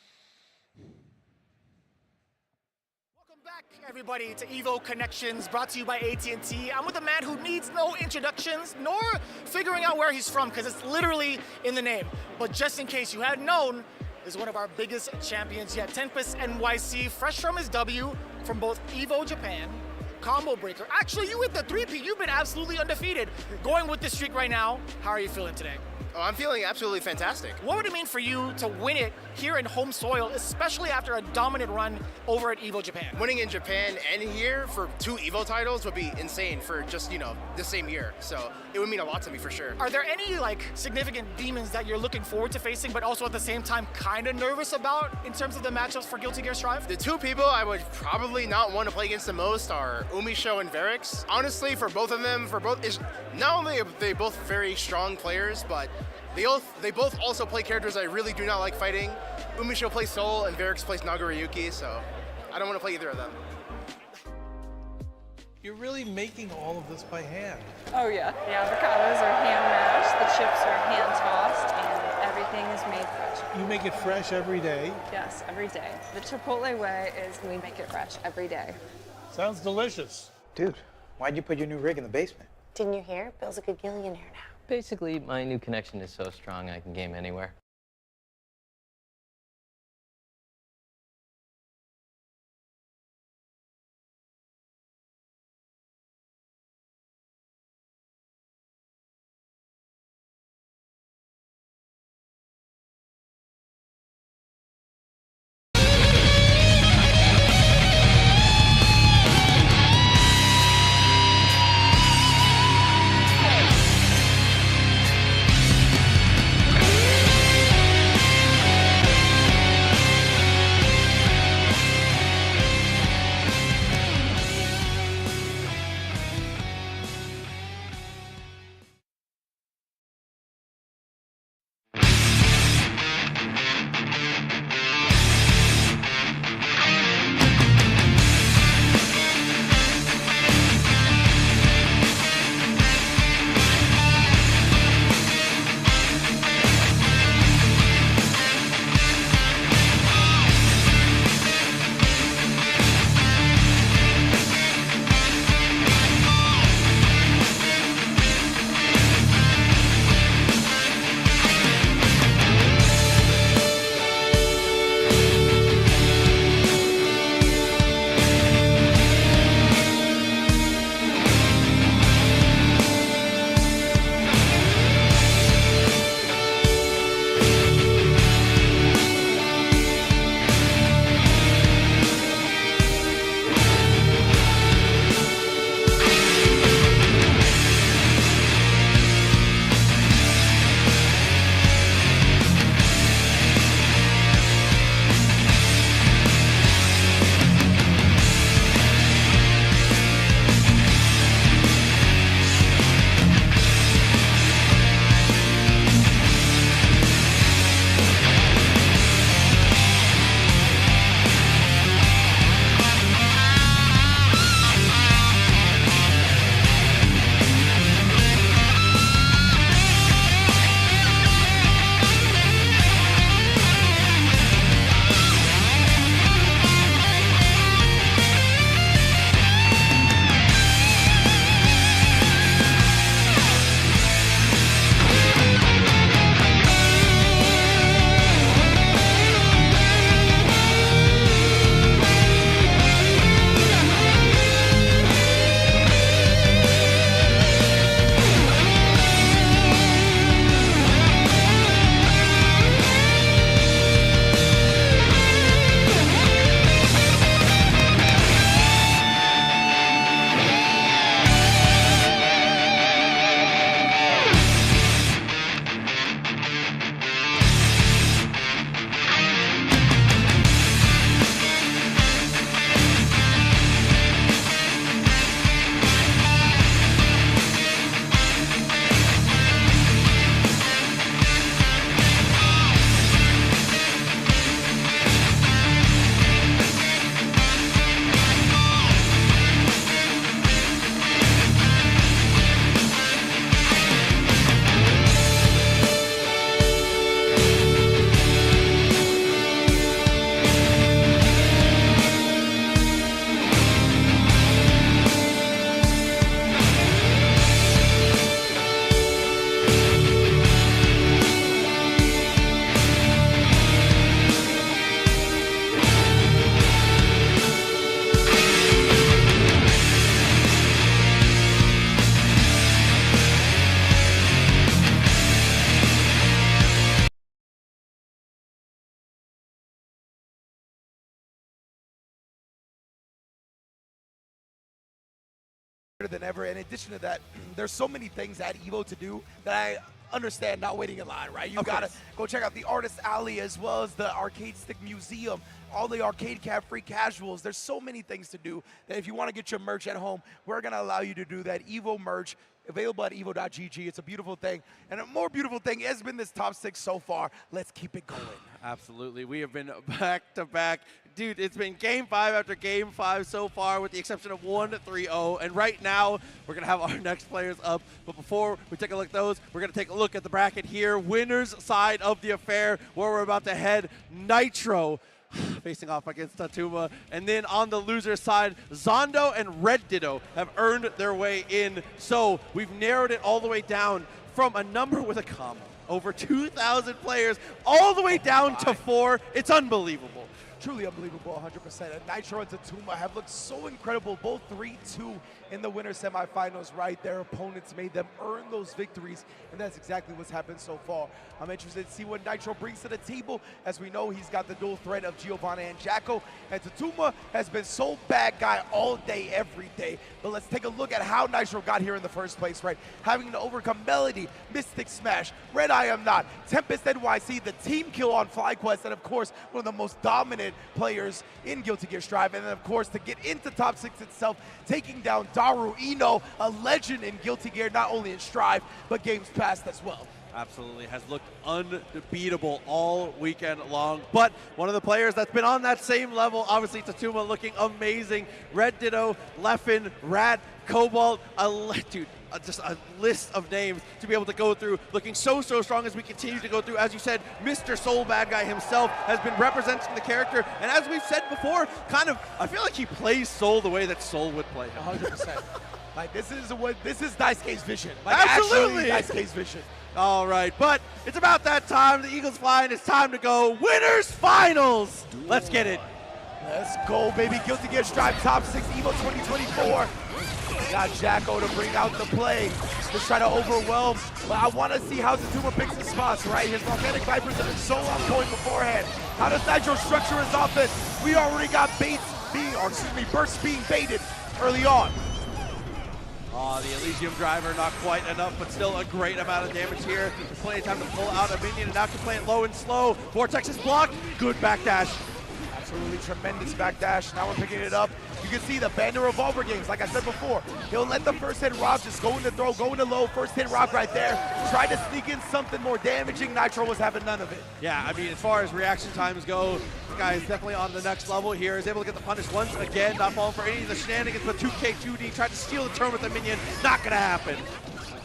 Back, everybody, to EVO Connections, brought to you by AT&T. I'm with a man who needs no introductions, nor figuring out where he's from, because it's literally in the name. But just in case you hadn't known, is one of our biggest champions yet. Tempest NYC, fresh from his W from both EVO Japan, Combo Breaker. Actually, you hit the 3P. You've been absolutely undefeated. Going with this streak right now, how are you feeling today? Oh, I'm feeling absolutely fantastic. What would it mean for you to win it here in home soil, especially after a dominant run over at EVO Japan? Winning in Japan and here for 2 EVO titles would be insane for just, the same year. So it would mean a lot to me for sure. Are there any significant demons that you're looking forward to facing, but also at the same time kind of nervous about in terms of the matchups for Guilty Gear Strive? The 2 people I would probably not want to play against the most are Umisho and Verix. Honestly, for both of them, not only are they both very strong players, but they both also play characters I really do not like fighting. Umisho plays Soul and Verix plays Nagoriyuki, so I don't want to play either of them. You're really making all of this by hand. Oh yeah. The avocados are hand mashed, the chips are hand tossed, and everything is made fresh. You make it fresh every day. Yes, every day. The Chipotle way is we make it fresh every day. Sounds delicious. Dude, why'd you put your new rig in the basement? Didn't you hear? Bill's a good gillionaire now. Basically, my new connection is so strong I can game anywhere. better than ever. In addition to that, there's so many things at EVO to do that I understand not waiting in line, right? You gotta go check out the Artist Alley as well as the Arcade Stick Museum, all the arcade cab free casuals. There's so many things to do that if you want to get your merch at home, we're gonna allow you to do that. EVO merch available at evo.gg. It's a beautiful thing. And a more beautiful thing has been this top 6 so far. Let's keep it going. Absolutely. We have been back to back. Dude, it's been game 5 after game 5 so far, with the exception of 1-3-0. And right now, we're going to have our next players up. But before we take a look at those, we're going to take a look at the bracket here. Winners side of the affair, where we're about to head. Nitro facing off against Tatuma. And then on the loser side, Zondo and Red Ditto have earned their way in. So we've narrowed it all the way down from a number with a comma, over 2,000 players, all the way down to 4. It's unbelievable. Truly unbelievable, 100%. And Nitro and Tatuma have looked so incredible, both 3-2 in the winter semifinals, right? Their opponents made them earn those victories, and that's exactly what's happened so far. I'm interested to see what Nitro brings to the table. As we know, he's got the dual threat of Giovanna and Jacko, and Tatuma has been so bad guy all day, every day. But let's take a look at how Nitro got here in the first place, right? Having to overcome Melody, Mystic Smash, Red I Am Not, Tempest NYC, the team kill on FlyQuest, and of course, one of the most dominant players in Guilty Gear Strive, and then of course to get into top 6 itself, taking down Daru Ino, a legend in Guilty Gear, not only in Strive, but games past as well. Absolutely, has looked unbeatable all weekend long. But one of the players that's been on that same level, obviously Tatuma looking amazing. Red Ditto, Leffen, Rat, Cobalt, just a list of names to be able to go through, looking so strong as we continue to go through. As you said, Mr. Soul Bad Guy himself has been representing the character, and as we've said before, I feel like he plays Soul the way that Soul would play him. 100%. Like, this is Daisuke's vision. Like, absolutely, actually Daisuke's vision. All right, but it's about that time. The Eagles fly, and it's time to go winners finals. Let's get it. Let's go, baby. Guilty Gear Strive Top 6 EVO 2024. We got Jacko to bring out the play, to try to overwhelm. But I want to see how Tatuma picks his spots, right? His Volcanic Vipers have been so on point beforehand. How does Nitro structure his offense? We already got bursts being baited early on. The Elysium Driver, not quite enough, but still a great amount of damage here. There's plenty of time to pull out a minion, and now can play it low and slow. Vortex is blocked. Good backdash. Absolutely tremendous backdash. Now we're picking it up. You can see the Bandit Revolver games, like I said before. He'll let the first hit rock just go into throw, go into low, first hit rock right there. Try to sneak in something more damaging. Nitro was having none of it. Yeah, I mean, as far as reaction times go, this guy is definitely on the next level here. He's able to get the punish once again, not falling for any of the shenanigans, but 2K2D tried to steal the turn with the minion. Not gonna happen.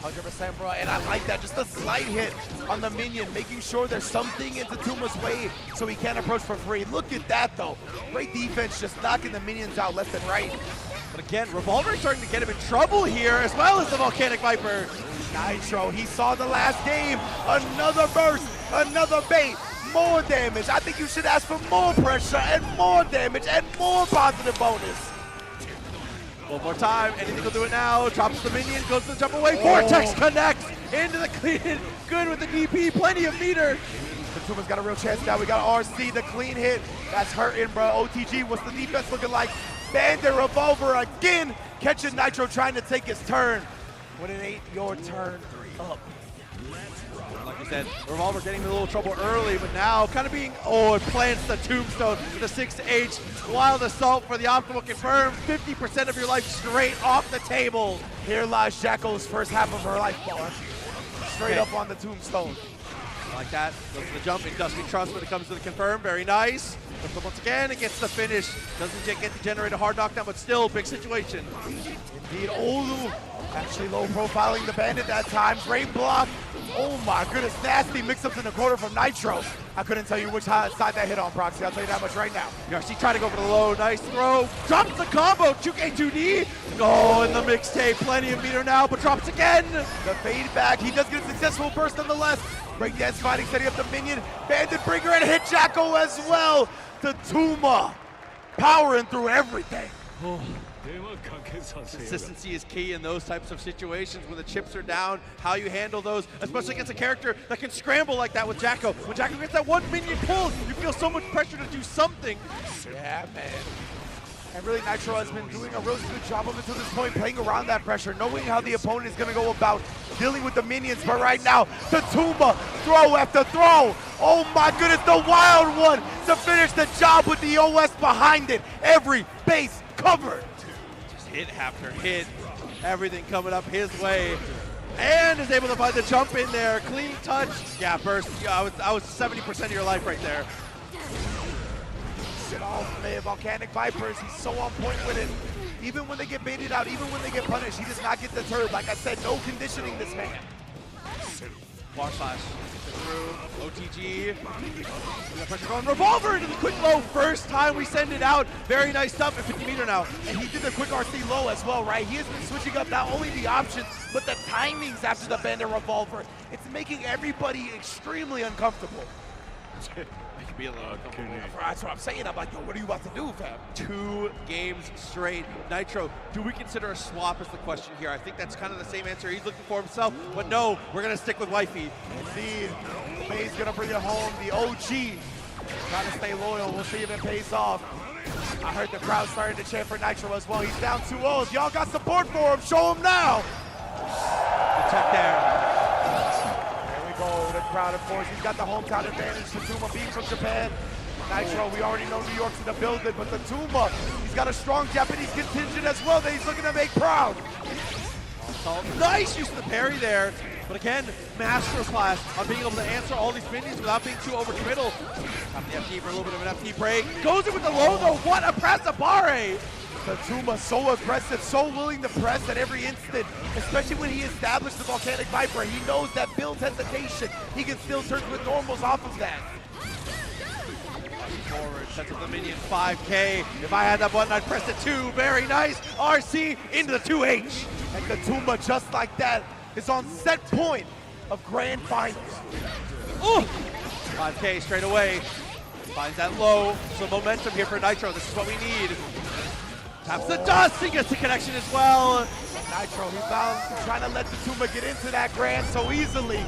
100%, bro, and I like that. Just a slight hit on the minion, making sure there's something in Tatuma's way so he can't approach for free. Look at that, though. Great defense, just knocking the minions out left and right. But again, Revolver is starting to get him in trouble here, as well as the Volcanic Viper. Nitro, he saw the last game. Another burst, another bait, more damage. I think you should ask for more pressure and more damage and more positive bonus. One more time, anything will do it now. Drops the minion, goes to the jump away. Vortex connects into the clean. Good with the DP, plenty of meter. Tatuma's got a real chance now. We got RC, the clean hit. That's hurting, bro. OTG, what's the defense looking like? Bandit Revolver again, catching Nitro trying to take his turn. When it ain't your turn, up. Like you said, Revolver getting in a little trouble early, but now kind of being, it plants the tombstone with the 6H. Wild Assault for the optimal confirm. 50% of your life straight off the table. Here lies Jacko's first half of her life bar. Straight up on the tombstone. Like that, goes to the jump, Industrial Trust when it comes to the confirm, very nice. But once again, it gets the finish. Doesn't get to generate a hard knockdown, but still, big situation. Indeed, Olu actually low profiling the Bandit that time. Great block. Oh my goodness, nasty mix-ups in the corner from Nitro. I couldn't tell you which side that hit on, Proxy. I'll tell you that much right now. Yarcy trying to go for the low, nice throw. Drops the combo, 2K2D. Oh, in the mixtape, plenty of meter now, but drops again. The fade back, he does get a successful burst nonetheless. Breakdance fighting, setting up the minion. Bandit Bringer and hit Jacko as well. Tatuma powering through everything. Consistency is key in those types of situations when the chips are down, how you handle those, especially against a character that can scramble like that with Jacko. When Jacko gets that one minion pulled, you feel so much pressure to do something. Yeah, man. And really, Nitro has been doing a really good job up until this point, playing around that pressure, knowing how the opponent is going to go about dealing with the minions. But right now, the Tuma, throw after throw. Oh my goodness, the wild one to finish the job with the OS behind it. Every base covered. Just hit after hit, everything coming up his way. And is able to find the jump in there. Clean touch. Yeah, burst. Yeah, I was 70% of your life right there. Get off, man. Volcanic Vipers, he's so on point with it. Even when they get baited out, even when they get punished, he does not get deterred. Like I said, no conditioning this man. Bar slash through OTG. That pressure going. Revolver into the quick low. First time we send it out. Very nice stuff at 50 meter now. And he did the quick RC low as well, right? He has been switching up not only the options, but the timings after the Bandit Revolver. It's making everybody extremely uncomfortable. It could be a little uncomfortable. That's what I'm saying. I'm like, yo, what are you about to do, fam? 2 games straight. Nitro, do we consider a swap is the question here. I think that's kind of the same answer he's looking for himself, but no, we're going to stick with Wifey. Indeed. May's going to bring it home. The OG trying to stay loyal. We'll see if it pays off. I heard the crowd starting to chant for Nitro as well. He's down 2-0. If y'all got support for him, show him now. The check there. The crowd, of course, he's got the hometown advantage. The Tuma being from Japan. Nitro, we already know New York's in the building, but the Tuma, he's got a strong Japanese contingent as well that he's looking to make proud. Nice use of the parry there, but again, masterclass on being able to answer all these minions without being too overcommittal. Got the FT for a little bit of an FT break. Goes in with the low though. What a press Abare! The Tuma so aggressive, so willing to press at every instant, especially when he established the Volcanic Viper. He knows that builds hesitation. He can still turn with normals off of that. Forward, sets up the minion 5K. If I had that button, I'd press it 2. Very nice. RC into the 2H. And the Tuma, just like that, is on set point of grand finals. Ooh! 5K straight away. Finds that low. Some momentum here for Nitro. This is what we need. Taps the dust, he gets the connection as well. Nitro, he found trying to let the Tuma get into that grand so easily.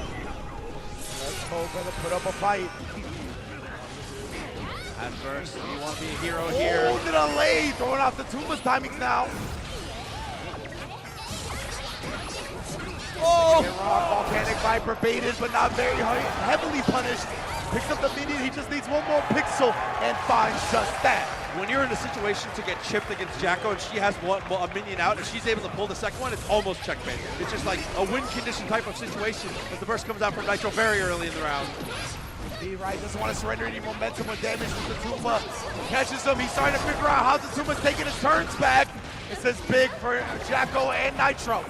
Let's go, gonna put up a fight. At first, you want to be a hero here. Oh, the delay, throwing off the Tuma's timings now. Oh! Volcanic Viper baited, but not very heavily punished. Picks up the minion, he just needs one more pixel and finds just that. When you're in a situation to get chipped against Jacko and she has a minion out and she's able to pull the second one, it's almost checkmate. It's just like a win condition type of situation, but the burst comes out from Nitro very early in the round. Right, doesn't want to surrender any momentum with damage with the Tuma. Catches him, he's starting to figure out how the Tuma's taking his turns back. This is big for Jacko and Nitro.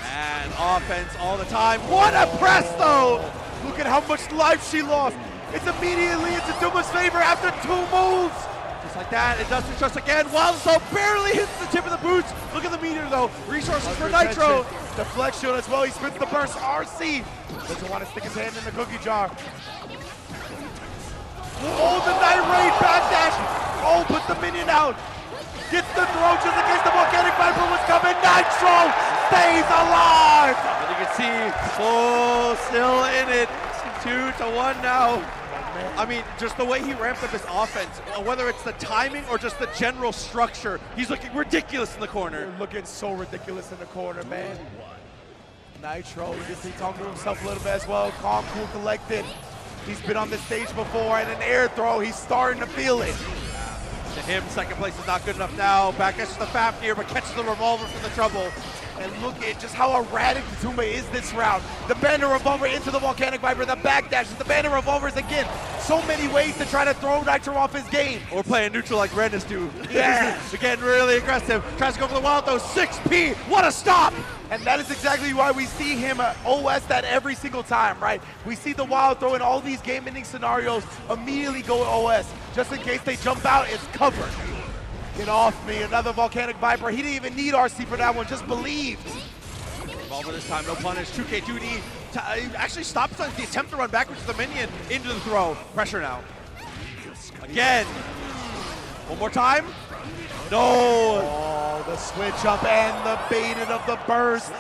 And offense all the time. What a press though! Look at how much life she lost. It's immediately into Tuma's favor after 2 moves. Just like that, it doesn't trust again. Wild Assault barely hits the tip of the boots. Look at the meter though. Resources for Nitro. Deflection as well, he spins the burst. RC doesn't want to stick his hand in the cookie jar. Oh, the Night Raid backdash. Oh, puts the minion out. Gets the throw just in case the Volcanic Viper was coming. Nitro stays alive. And you can see, oh, still in it. 2-1 now. I mean, just the way he ramped up his offense, whether it's the timing or just the general structure, he's looking ridiculous in the corner. Looking so ridiculous in the corner, man. Nitro, you can see talking to himself a little bit as well. Calm, cool, collected. He's been on this stage before, and an air throw, he's starting to feel it. To him, second place is not good enough now. Back catches the FAP here, but catches the revolver for the trouble. And look at just how erratic the Tuma is this round. The Bandit Revolver into the Volcanic Viper, the backdash, the Bandit Revolvers again. So many ways to try to throw Nitro off his game. Or playing neutral like Renus do. Yeah. Again, really aggressive. Tries to go for the wild though. 6P, what a stop! And that is exactly why we see him OS that every single time, right? We see the wild throw in all these game-ending scenarios immediately go OS. Just in case they jump out, it's covered. Get off me, another Volcanic Viper. He didn't even need RC for that one, just believed. Revolver this time, no punish. 2K duty. Actually stops on the attempt to run backwards to the minion into the throw. Pressure now. Again. One more time. No. Oh, the switch up and the baited of the burst.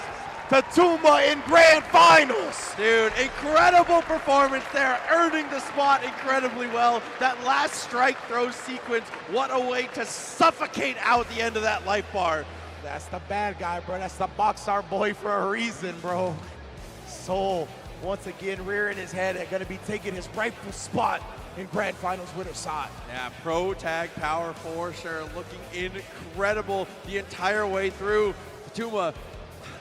to Tuma in Grand Finals. Dude, incredible performance there, earning the spot incredibly well. That last strike throw sequence, what a way to suffocate out the end of that life bar. That's the bad guy, bro. That's the box art boy for a reason, bro. Soul, once again, rearing his head and going to be taking his rightful spot in Grand Finals winner side. Yeah, pro tag power for sure, looking incredible the entire way through. Tuma,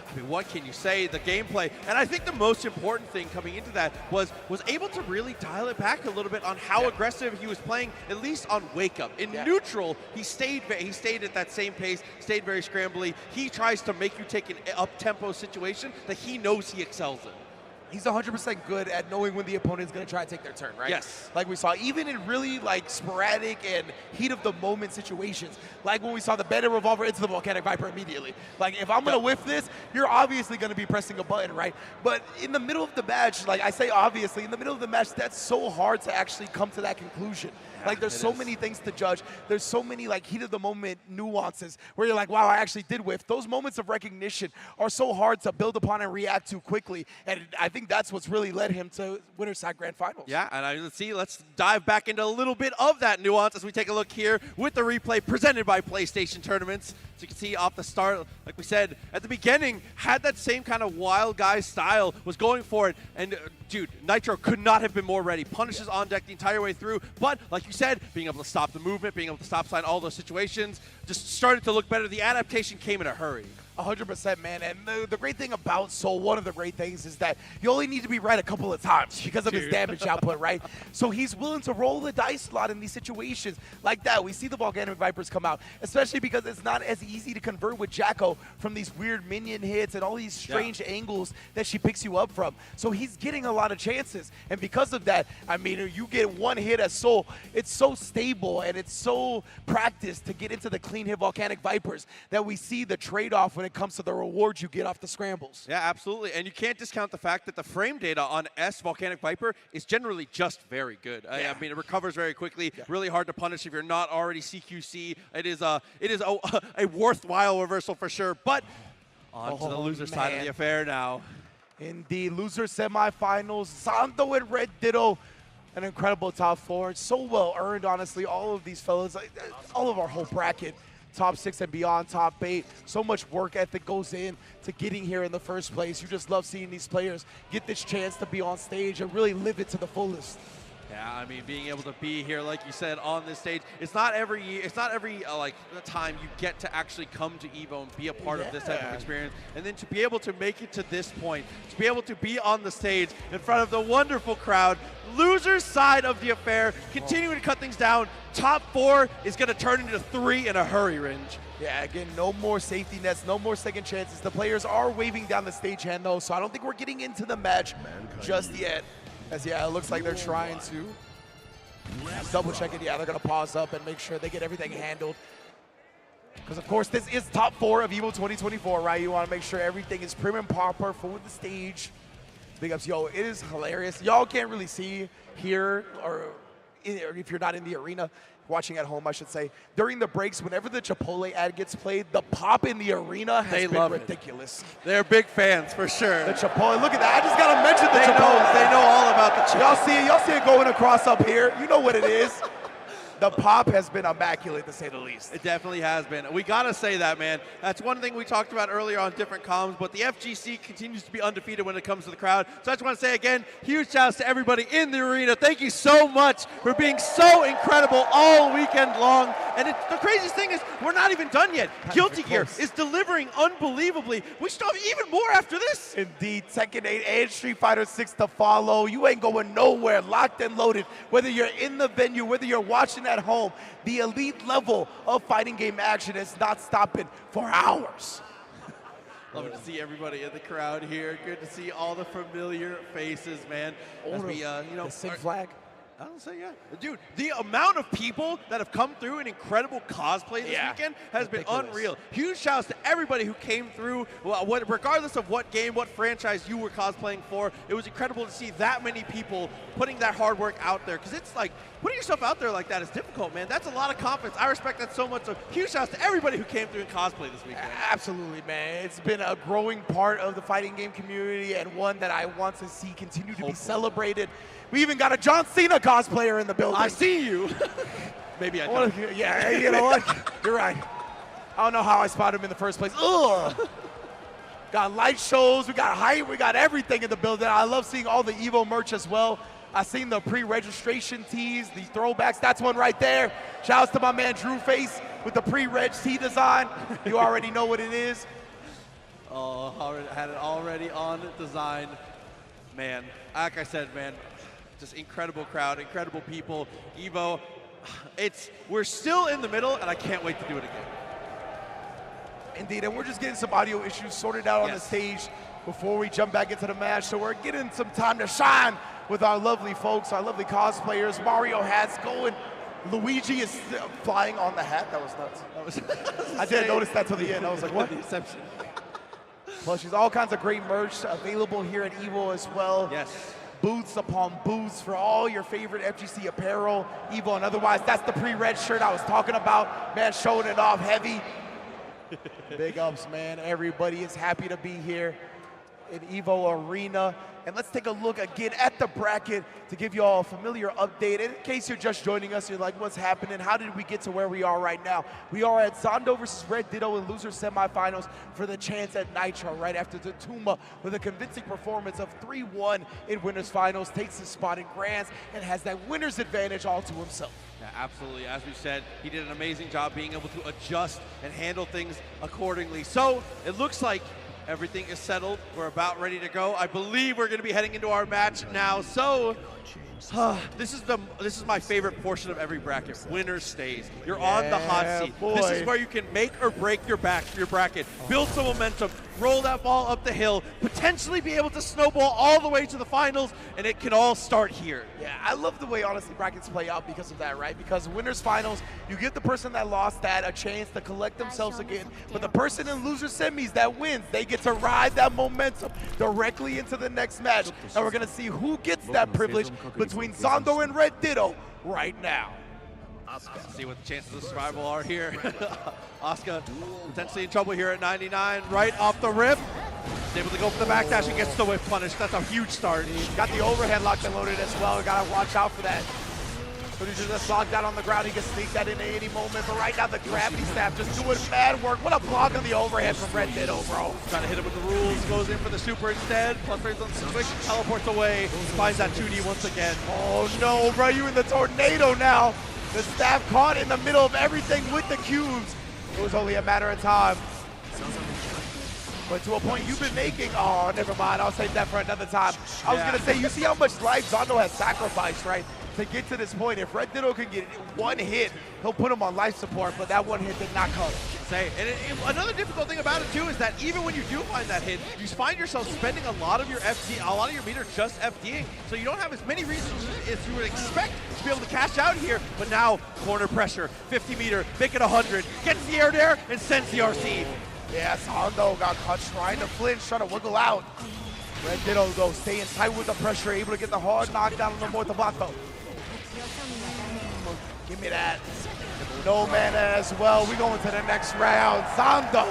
I mean, what can you say? The gameplay, and I think the most important thing coming into that was able to really dial it back a little bit on how aggressive he was playing, at least on wake up. In neutral, he stayed at that same pace, stayed very scrambly. He tries to make you take an up-tempo situation that he knows he excels in. He's 100% good at knowing when the opponent's going to try to take their turn, right? Yes. Like we saw, even in really like sporadic and heat of the moment situations, like when we saw the Bandit Revolver into the Volcanic Viper immediately. Like if I'm going to whiff this, you're obviously going to be pressing a button, right? But in the middle of the match, like I say obviously, in the middle of the match, that's so hard to actually come to that conclusion. Like there's so many things to judge. There's so many like heat of the moment nuances where you're like, wow, I actually did whiff. Those moments of recognition are so hard to build upon and react to quickly. And I think that's what's really led him to winner's side Grand Finals. Yeah, and let's dive back into a little bit of that nuance as we take a look here with the replay presented by PlayStation Tournaments. So you can see off the start, like we said, at the beginning, had that same kind of wild guy style, was going for it. And dude, Nitro could not have been more ready. Punishes on deck the entire way through. But like you said, being able to stop the movement, being able to stop sign all those situations, just started to look better. The adaptation came in a hurry. 100%, man. And the great thing about Soul, one of the great things is that you only need to be right a couple of times because of his damage output, right? So he's willing to roll the dice a lot in these situations like that. We see the Volcanic Vipers come out, especially because it's not as easy to convert with Jacko from these weird minion hits and all these strange angles that she picks you up from. So he's getting a lot of chances. And because of that, I mean, you get one hit as Soul, it's so stable and it's so practiced to get into the clean hit Volcanic Vipers that we see the trade-off when it comes to the rewards you get off the scrambles. Yeah, absolutely. And you can't discount the fact that the frame data on S Volcanic Viper is generally just very good. I mean, it recovers very quickly, really hard to punish if you're not already CQC. It is a worthwhile reversal for sure. But on to the loser side of the affair now. In the loser semifinals, Santo and Red Ditto, an incredible top four. It's so well earned, honestly. All of these fellas, all of our whole bracket, top 6 and beyond, top 8. So much work ethic goes in to getting here in the first place. You just love seeing these players get this chance to be on stage and really live it to the fullest. Yeah, I mean, being able to be here, like you said, on this stage, it's not every year, it's not every time you get to actually come to EVO and be a part of this type of experience. And then to be able to make it to this point, to be able to be on the stage in front of the wonderful crowd, loser's side of the affair, continuing to cut things down. Top 4 is going to turn into 3 in a hurry, Ringe. Yeah, again, no more safety nets, no more second chances. The players are waving down the stagehand, though, so I don't think we're getting into the match just yet. As, yeah, it looks like they're trying to double check it. Yeah, they're going to pause up and make sure they get everything handled. Because, of course, this is top 4 of EVO 2024, right? You want to make sure everything is prim and proper for the stage. Big ups. Yo, it is hilarious. Y'all can't really see here, or if you're not in the arena, watching at home, I should say. During the breaks, whenever the Chipotle ad gets played, the pop in the arena has been ridiculous. They're big fans, for sure. The Chipotle, look at that. I just got to mention the Chipotle. They know all about the Chipotle. Y'all see it going across up here. You know what it is. The pop has been immaculate, to say the least. It definitely has been. We got to say that, man. That's one thing we talked about earlier on different comms, but the FGC continues to be undefeated when it comes to the crowd. So I just want to say again, huge shouts to everybody in the arena. Thank you so much for being so incredible all weekend long. And the craziest thing is, we're not even done yet. Guilty Gear is delivering unbelievably. We still have even more after this. Indeed, Tekken 8 and Street Fighter 6 to follow. You ain't going nowhere, locked and loaded. Whether you're in the venue, whether you're watching at home, the elite level of fighting game action is not stopping for hours. Love to see everybody in the crowd here. Good to see all the familiar faces, man. As we, the SIG flag. I don't say yeah. Dude, the amount of people that have come through in incredible cosplay this weekend has been unreal. Huge shouts to everybody who came through, regardless of what game, what franchise you were cosplaying for. It was incredible to see that many people putting that hard work out there, because it's like, putting yourself out there like that is difficult, man. That's a lot of confidence. I respect that so much. So huge shouts to everybody who came through and cosplay this weekend. Absolutely, man. It's been a growing part of the fighting game community, and one that I want to see continue to be celebrated. We even got a John Cena cosplayer in the building. I see you. Maybe I don't. Yeah, you know what? You're right. I don't know how I spotted him in the first place. Ugh. Got light shows, we got height, we got everything in the building. I love seeing all the EVO merch as well. I've seen the pre-registration tees, the throwbacks. That's one right there. Shouts to my man Drew Face with the pre-reg tee design. You already know what it is. Oh, had it already on design. Man, like I said, man, just incredible crowd, incredible people. EVO, we're still in the middle, and I can't wait to do it again. Indeed, and we're just getting some audio issues sorted out on the stage before we jump back into the match. So we're getting some time to shine with our lovely folks, our lovely cosplayers. Mario hats going. Luigi is flying on the hat. That was nuts. I didn't notice that till the end. I was like, what? Deception. Plus, there's all kinds of great merch available here at EVO as well. Yes. Booths upon booths for all your favorite FGC apparel, EVO and otherwise. That's the pre-reg shirt I was talking about. Man, showing it off heavy. Big ups, man. Everybody is happy to be here in EVO Arena. And let's take a look again at the bracket to give you all a familiar update. And in case you're just joining us, you're like, what's happening? How did we get to where we are right now? We are at Zondo versus Red Ditto in loser semifinals for the chance at Nitro right after Tatuma with a convincing performance of 3-1 in winners finals, takes his spot in grands and has that winner's advantage all to himself. Yeah, absolutely. As we said, he did an amazing job being able to adjust and handle things accordingly. So it looks like everything is settled. We're about ready to go. I believe we're going to be heading into our match now. So this is my favorite portion of every bracket. Winner stays. You're on the hot seat. Boy. This is where you can make or break your bracket. Build some momentum. Roll that ball up the hill. Potentially be able to snowball all the way to the finals, and it can all start here. Yeah, I love the way, honestly, brackets play out because of that, right? Because winners finals, you give the person that lost that a chance to collect themselves again. But the person in loser semis that wins, they get to ride that momentum directly into the next match. And we're going to see who gets that privilege between Zondo and Red Ditto right now. Let's see what the chances of survival are here. Asuka potentially in trouble here at 99, right off the rip. He's able to go for the backdash and gets the whip punish. That's a huge start. Got the overhead locked and loaded as well. Gotta watch out for that. But he's just locked down on the ground. He can sneak that in at any moment. But right now, the gravity staff just doing mad work. What a block on the overhead from Red Ditto, bro. Trying to hit him with the rules. Goes in for the super instead. Plus raise on the switch. Teleports away. Finds that 2D once again. Oh no, bro. You in the tornado now. The staff caught in the middle of everything with the cubes. It was only a matter of time. But to a point you've been making, oh, never mind. I'll save that for another time. I was going to say, you see how much life Zondo has sacrificed, right? To get to this point. If Red Ditto can get one hit, he'll put him on life support, but that one hit did not come. Another difficult thing about it too is that even when you do find that hit, you find yourself spending a lot of your meter just FDing, so you don't have as many resources as you would expect to be able to cash out here. But now corner pressure, 50 meter, make it 100, gets the air there and sends the RC. Yeah, Zondo got caught trying to flinch, trying to wiggle out. Red Ditto though staying tight with the pressure, able to get the hard knockdown on the Mortabato. Give me that. No mana as well. We going to the next round. Zondo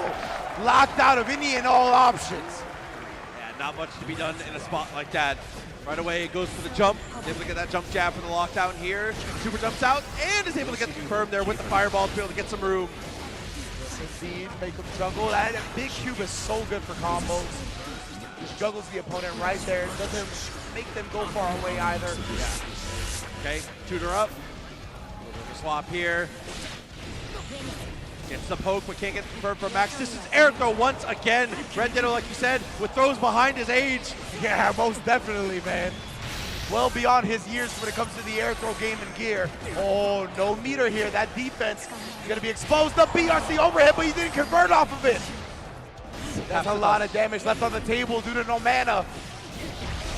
locked out of any and all options. Yeah, not much to be done in a spot like that. Right away, it goes for the jump. Able to get that jump jab for the lockdown here. Super jumps out and is able to get the confirm there with the fireball to be able to get some room. Yes, indeed. Make him juggle. That big cube is so good for combos. Just juggles the opponent right there. Doesn't make them go far away either. Yeah. Okay, tutor up. Swap here. Gets the poke, but can't get confirmed from Max. This is air throw once again. Red Ditto, like you said, with throws behind his age. Yeah, most definitely, man. Well beyond his years when it comes to the air throw game and gear. Oh, no meter here. That defense is going to be exposed. The BRC overhead, but he didn't convert off of it. That's a lot of damage left on the table due to no mana.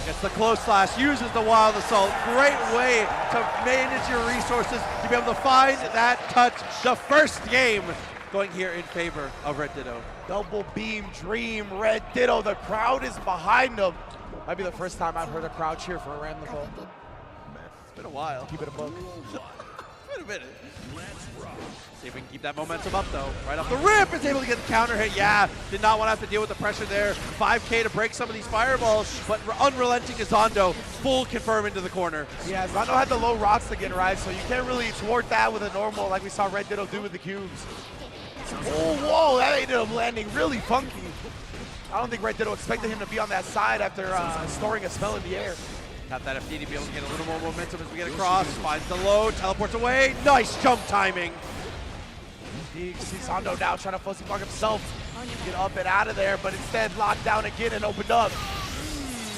Gets the close slash, uses the wild assault. Great way to manage your resources to be able to find that touch. The first game going here in favor of Red Ditto. Double beam dream, Red Ditto. The crowd is behind them. Might be the first time I've heard a crowd cheer for a random goal. It's been a while. Keep it a buck. Wait a minute. See if we can keep that momentum up, though. Right off the rip, is able to get the counter hit. Yeah, did not want to have to deal with the pressure there. 5K to break some of these fireballs, but unrelenting is Zondo. Full confirm into the corner. Yeah, Zondo had the low rocks again, right? So you can't really thwart that with a normal, like we saw Red Ditto do with the cubes. Oh, whoa, that ended up landing really funky. I don't think Red Ditto expected him to be on that side after storing a spell in the air. Got that FD to be able to get a little more momentum as we get across. Finds the low, teleports away. Nice jump timing. You see Zondo now trying to fuzzy block himself. Get up and out of there, but instead locked down again and opened up.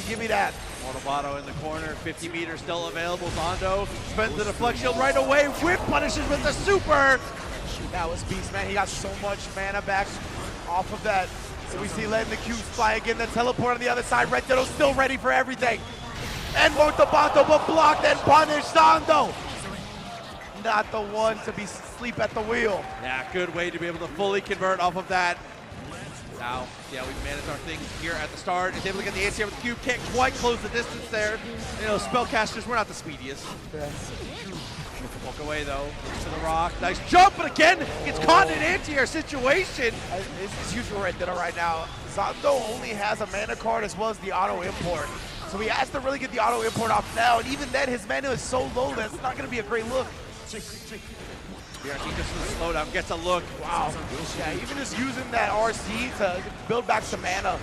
Give me that. Mortobato in the corner, 50 meters still available. Zondo spends the deflect shield right away. Whip punishes with the super. That was beast, man. He got so much mana back off of that. So we see letting the cubes fly again. The teleport on the other side. Red Ditto still ready for everything. And Mortobato, but blocked and punished Zondo. Not the one to be asleep at the wheel. Yeah, good way to be able to fully convert off of that. Now, yeah, we managed our things here at the start. He's able to get the ACR with the cube. Can't quite close the distance there. You know, spellcasters, we're not the speediest. Yeah. Walk away though, looks to the rock. Nice jump, but again, gets caught in an anti-air situation. It's huge for Red Ditto right now. Zondo only has a mana card as well as the auto import. So he has to really get the auto import off now, and even then his mana is so low that it's not going to be a great look. BRT just with a slowdown, gets a look. Wow. Yeah, even just using that RC to build back some mana.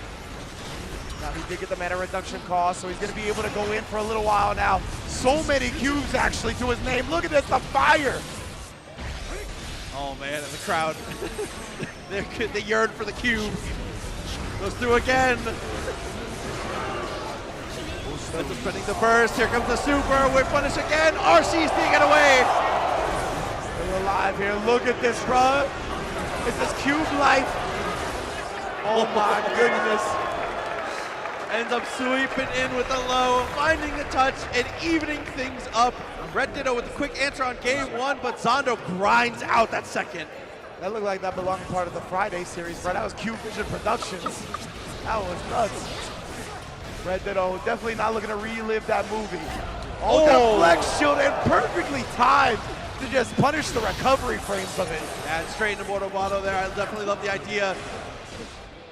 Now he did get the mana reduction cost, so he's going to be able to go in for a little while now. So many cubes actually to his name. Look at this, the fire. Oh man, and the crowd, they yearn for the cubes. Goes through again. Just spinning the burst. Here comes the super. Whip punish again. RC's taking away. They're alive here. Look at this, bro. It's this cube life. Oh my goodness. Ends up sweeping in with the low, finding the touch, and evening things up. Red Ditto with a quick answer on game one, but Zondo grinds out that second. That looked like that belonged part of the Friday series, bro. That was Cube Vision Productions. That was nuts. Red Ditto definitely not looking to relive that movie. Oh, that flex shield, and perfectly timed to just punish the recovery frames of it. Yeah, and straight into Mortobato there. I definitely love the idea.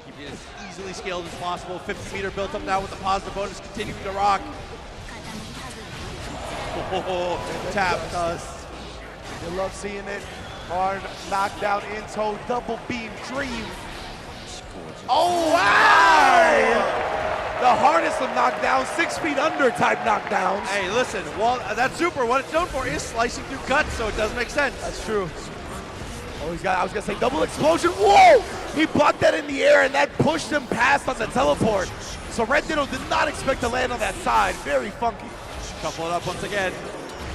Keeping it as easily scaled as possible. 50 meter built up now with the positive bonus continuing to rock. Oh, tap dust. You love seeing it. Hard knockdown in tow, double beam dream. Oh, wow! The hardest of knockdowns, 6 feet under type knockdowns. Hey, listen, well, that super, what it's known for is slicing through cuts, so it does make sense. That's true. Oh, he's got, I was gonna say double explosion. Whoa! He blocked that in the air and that pushed him past on the teleport. So Red Ditto did not expect to land on that side. Very funky. Couple it up once again.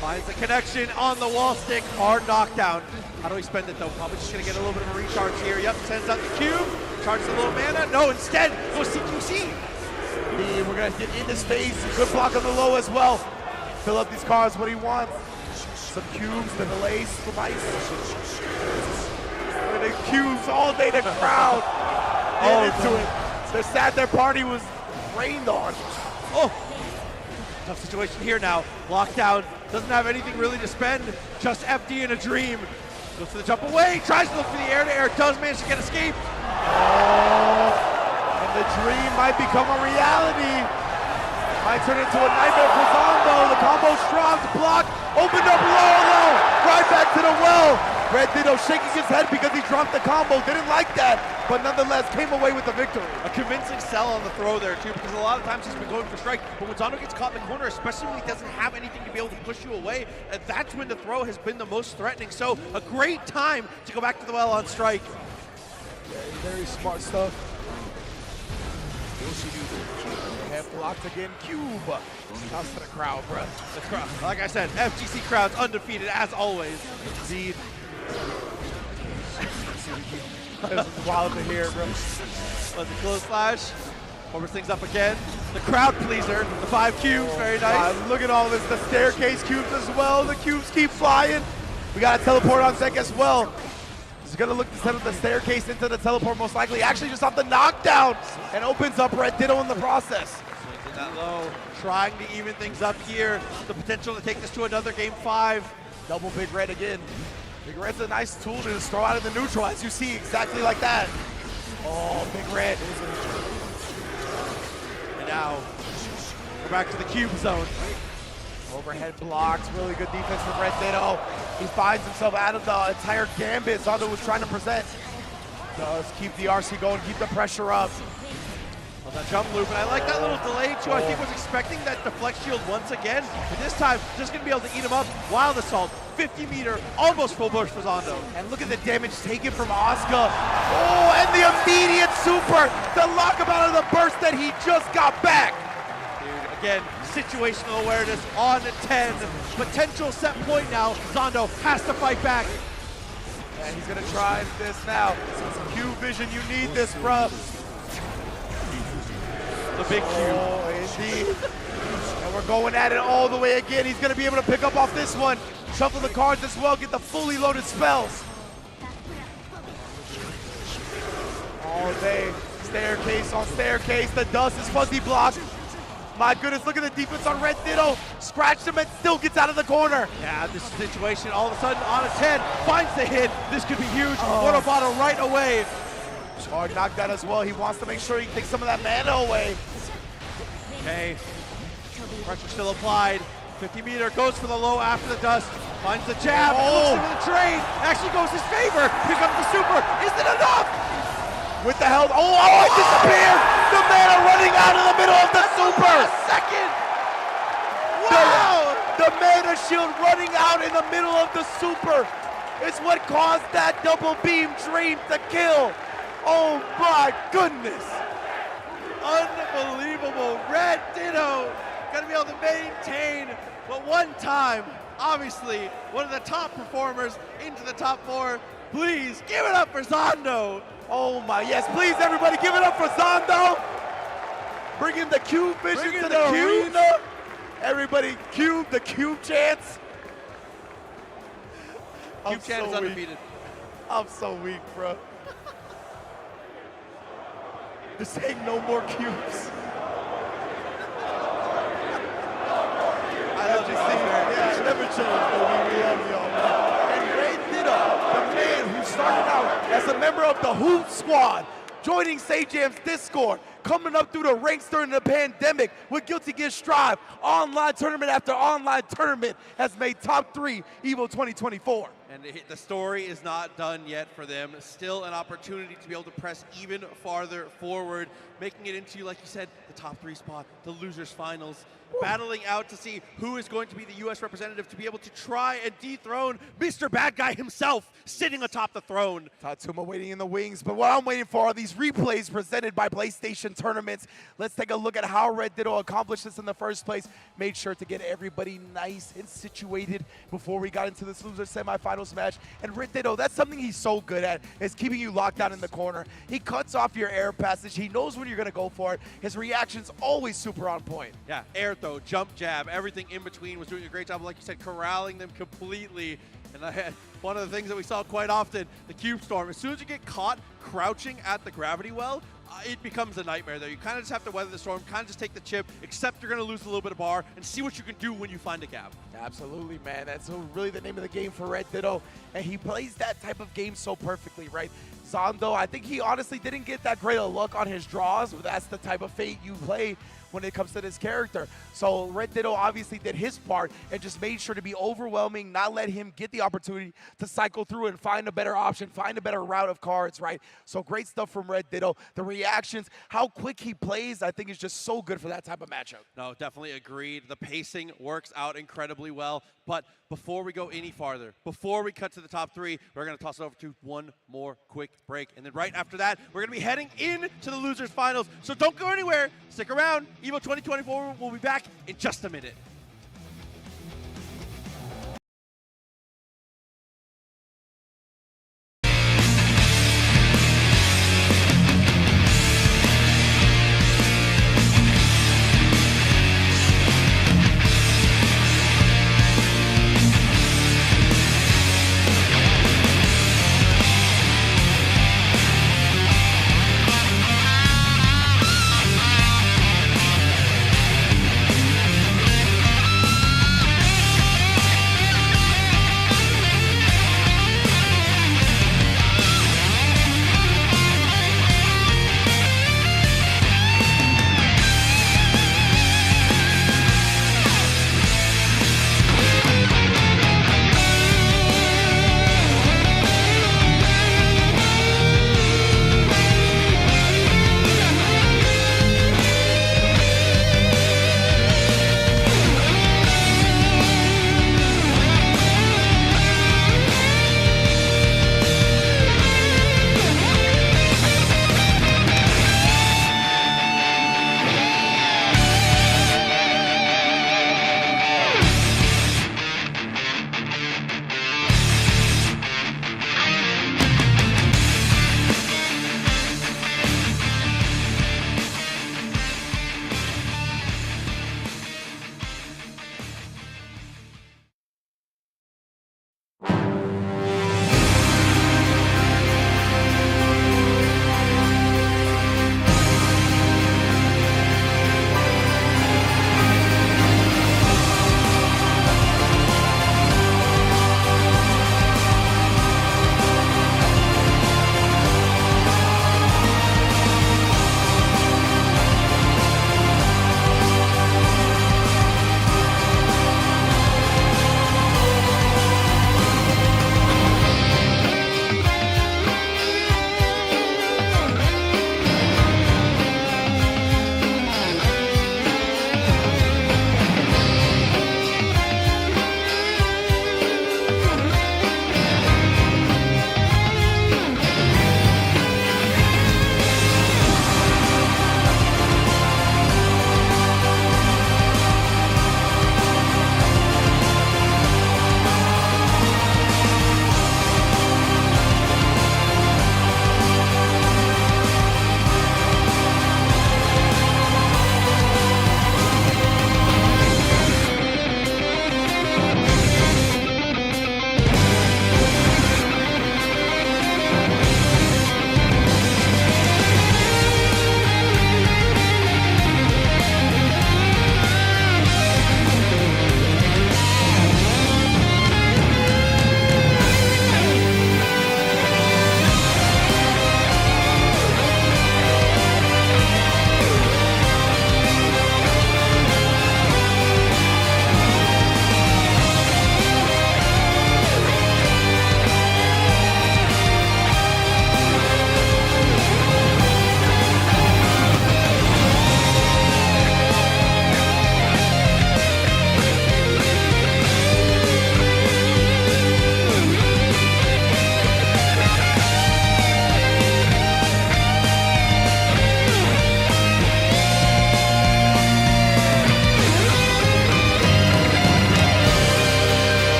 Finds the connection on the wall stick. Hard knockdown. How do we spend it though? Probably just gonna get a little bit of a recharge here. Yep, sends out the cube. Charges a little mana. No, instead, goes CQC. We're gonna get in his face. Good block on the low as well. Fill up these cards what he wants. Some cubes, the delays, slice. Look at the cubes all day, the crowd. Get into it. They're sad their party was rained on. Oh, tough situation here now. Lockdown, doesn't have anything really to spend. Just FD in a dream. Goes for the jump away, tries to look for the air-to-air, does manage to get escape. Oh. The dream might become a reality. Might turn into a nightmare for Zondo. The combo strong to block. Opened up low. Right back to the well. Red Ditto shaking his head because he dropped the combo. Didn't like that, but nonetheless came away with the victory. A convincing sell on the throw there too, because a lot of times he's been going for strike, but when Zondo gets caught in the corner, especially when he doesn't have anything to be able to push you away, that's when the throw has been the most threatening. So a great time to go back to the well on strike. Yeah, very smart stuff. Half blocked again, Cube. Shouts to the crowd, bro. The crowd, like I said, FGC crowd's undefeated as always. Indeed. This is wild to hear, bro. Was it close slash? Opens things up again. The crowd pleaser, the 5 cubes, very nice. Look at all this, the staircase cubes as well. The cubes keep flying. We got a teleport on deck as well. He's gonna look to set up the staircase into the teleport most likely. Actually just off the knockdown and opens up Red Ditto in the process. Swings in that low, trying to even things up here. The potential to take this to another game 5. Double Big Red again. Big Red's a nice tool to just throw out of the neutral, as you see, exactly like that. Oh, Big Red. And now, we're back to the cube zone. Overhead blocks, really good defense from Red Ditto. He finds himself out of the entire gambit Zondo was trying to present. Does keep the RC going, keep the pressure up. Well, that jump loop, and I like that little delay too. I think was expecting that deflect shield once again, but this time just gonna be able to eat him up. Wild Assault, 50 meter, almost full burst for Zondo. And look at the damage taken from Asuka. Oh, and the immediate super, the lockup out of the burst that he just got back. Dude, again, situational awareness on 10. Potential set point now. Zondo has to fight back. And he's gonna try this now. Q vision, you need this, bruh. The big Q. Oh, indeed. And we're going at it all the way again. He's gonna be able to pick up off this one. Shuffle the cards as well, get the fully loaded spells. All day, staircase on staircase. The dust is fuzzy blocked. My goodness, look at the defense on Red Ditto. Scratched him and still gets out of the corner. Yeah, this situation all of a sudden on its head, finds the hit. This could be huge. What a bottle right away. Hard knockdown as well. He wants to make sure he takes some of that mana away. Okay, pressure still applied. 50 meter, goes for the low after the dust. Finds the jab, looks into the trade. Actually goes his favor. Here comes the super. Is it enough? With the health, it disappeared! The mana running out in the middle of the super! Second! Wow! The mana shield running out in the middle of the super is what caused that double beam dream to kill. Oh my goodness! Unbelievable. Red Ditto gonna be able to maintain, but one time, obviously, one of the top performers into the top 4. Please give it up for Zondo. Oh my, yes, please everybody give it up for Zondo. Bringing the cube vision to the arena. Everybody cube, the cube chance. Cube chance is undefeated. I'm so weak, bro. They're saying no more cubes. I love you, yeah, never change, but we love y'all. And Red Ditto, the man who started out as a member of the Hoop Squad, joining Sajam's Discord, coming up through the ranks during the pandemic with Guilty Gear Strive, online tournament after online tournament, has made top 3 EVO 2024. And the story is not done yet for them. Still an opportunity to be able to press even farther forward, making it into, like you said, the top 3 spot, the losers finals, battling out to see who is going to be the U.S. representative to be able to try and dethrone Mr. Bad Guy himself, sitting atop the throne. Tatsuma waiting in the wings, but what I'm waiting for are these replays presented by PlayStation Tournaments. Let's take a look at how Red Ditto accomplished this in the first place. Made sure to get everybody nice and situated before we got into this loser semifinals match. And Red Ditto, that's something he's so good at, is keeping you locked down in the corner. He cuts off your air passage. He knows when you're going to go for it. His reaction's always super on point. Yeah, air throw, jump jab, everything in between, was doing a great job, like you said, corralling them completely. And one of the things that we saw quite often, the Cube Storm, as soon as you get caught crouching at the gravity well, it becomes a nightmare there. You kind of just have to weather the storm, kind of just take the chip, except you're going to lose a little bit of bar, and see what you can do when you find a gap. Absolutely, man. That's really the name of the game for Red Ditto, and he plays that type of game so perfectly, right? Zondo, I think he honestly didn't get that great a luck on his draws, but that's the type of fate you play when it comes to this character. So Red Ditto obviously did his part and just made sure to be overwhelming, not let him get the opportunity to cycle through and find a better option, find a better route of cards, right? So great stuff from Red Ditto. The reactions, how quick he plays, I think is just so good for that type of matchup. No, definitely agreed. The pacing works out incredibly well. But before we go any farther, before we cut to the top 3, we're going to toss it over to one more quick break. And then right after that, we're going to be heading into the losers finals. So don't go anywhere. Stick around. EVO 2024 will be back in just a minute.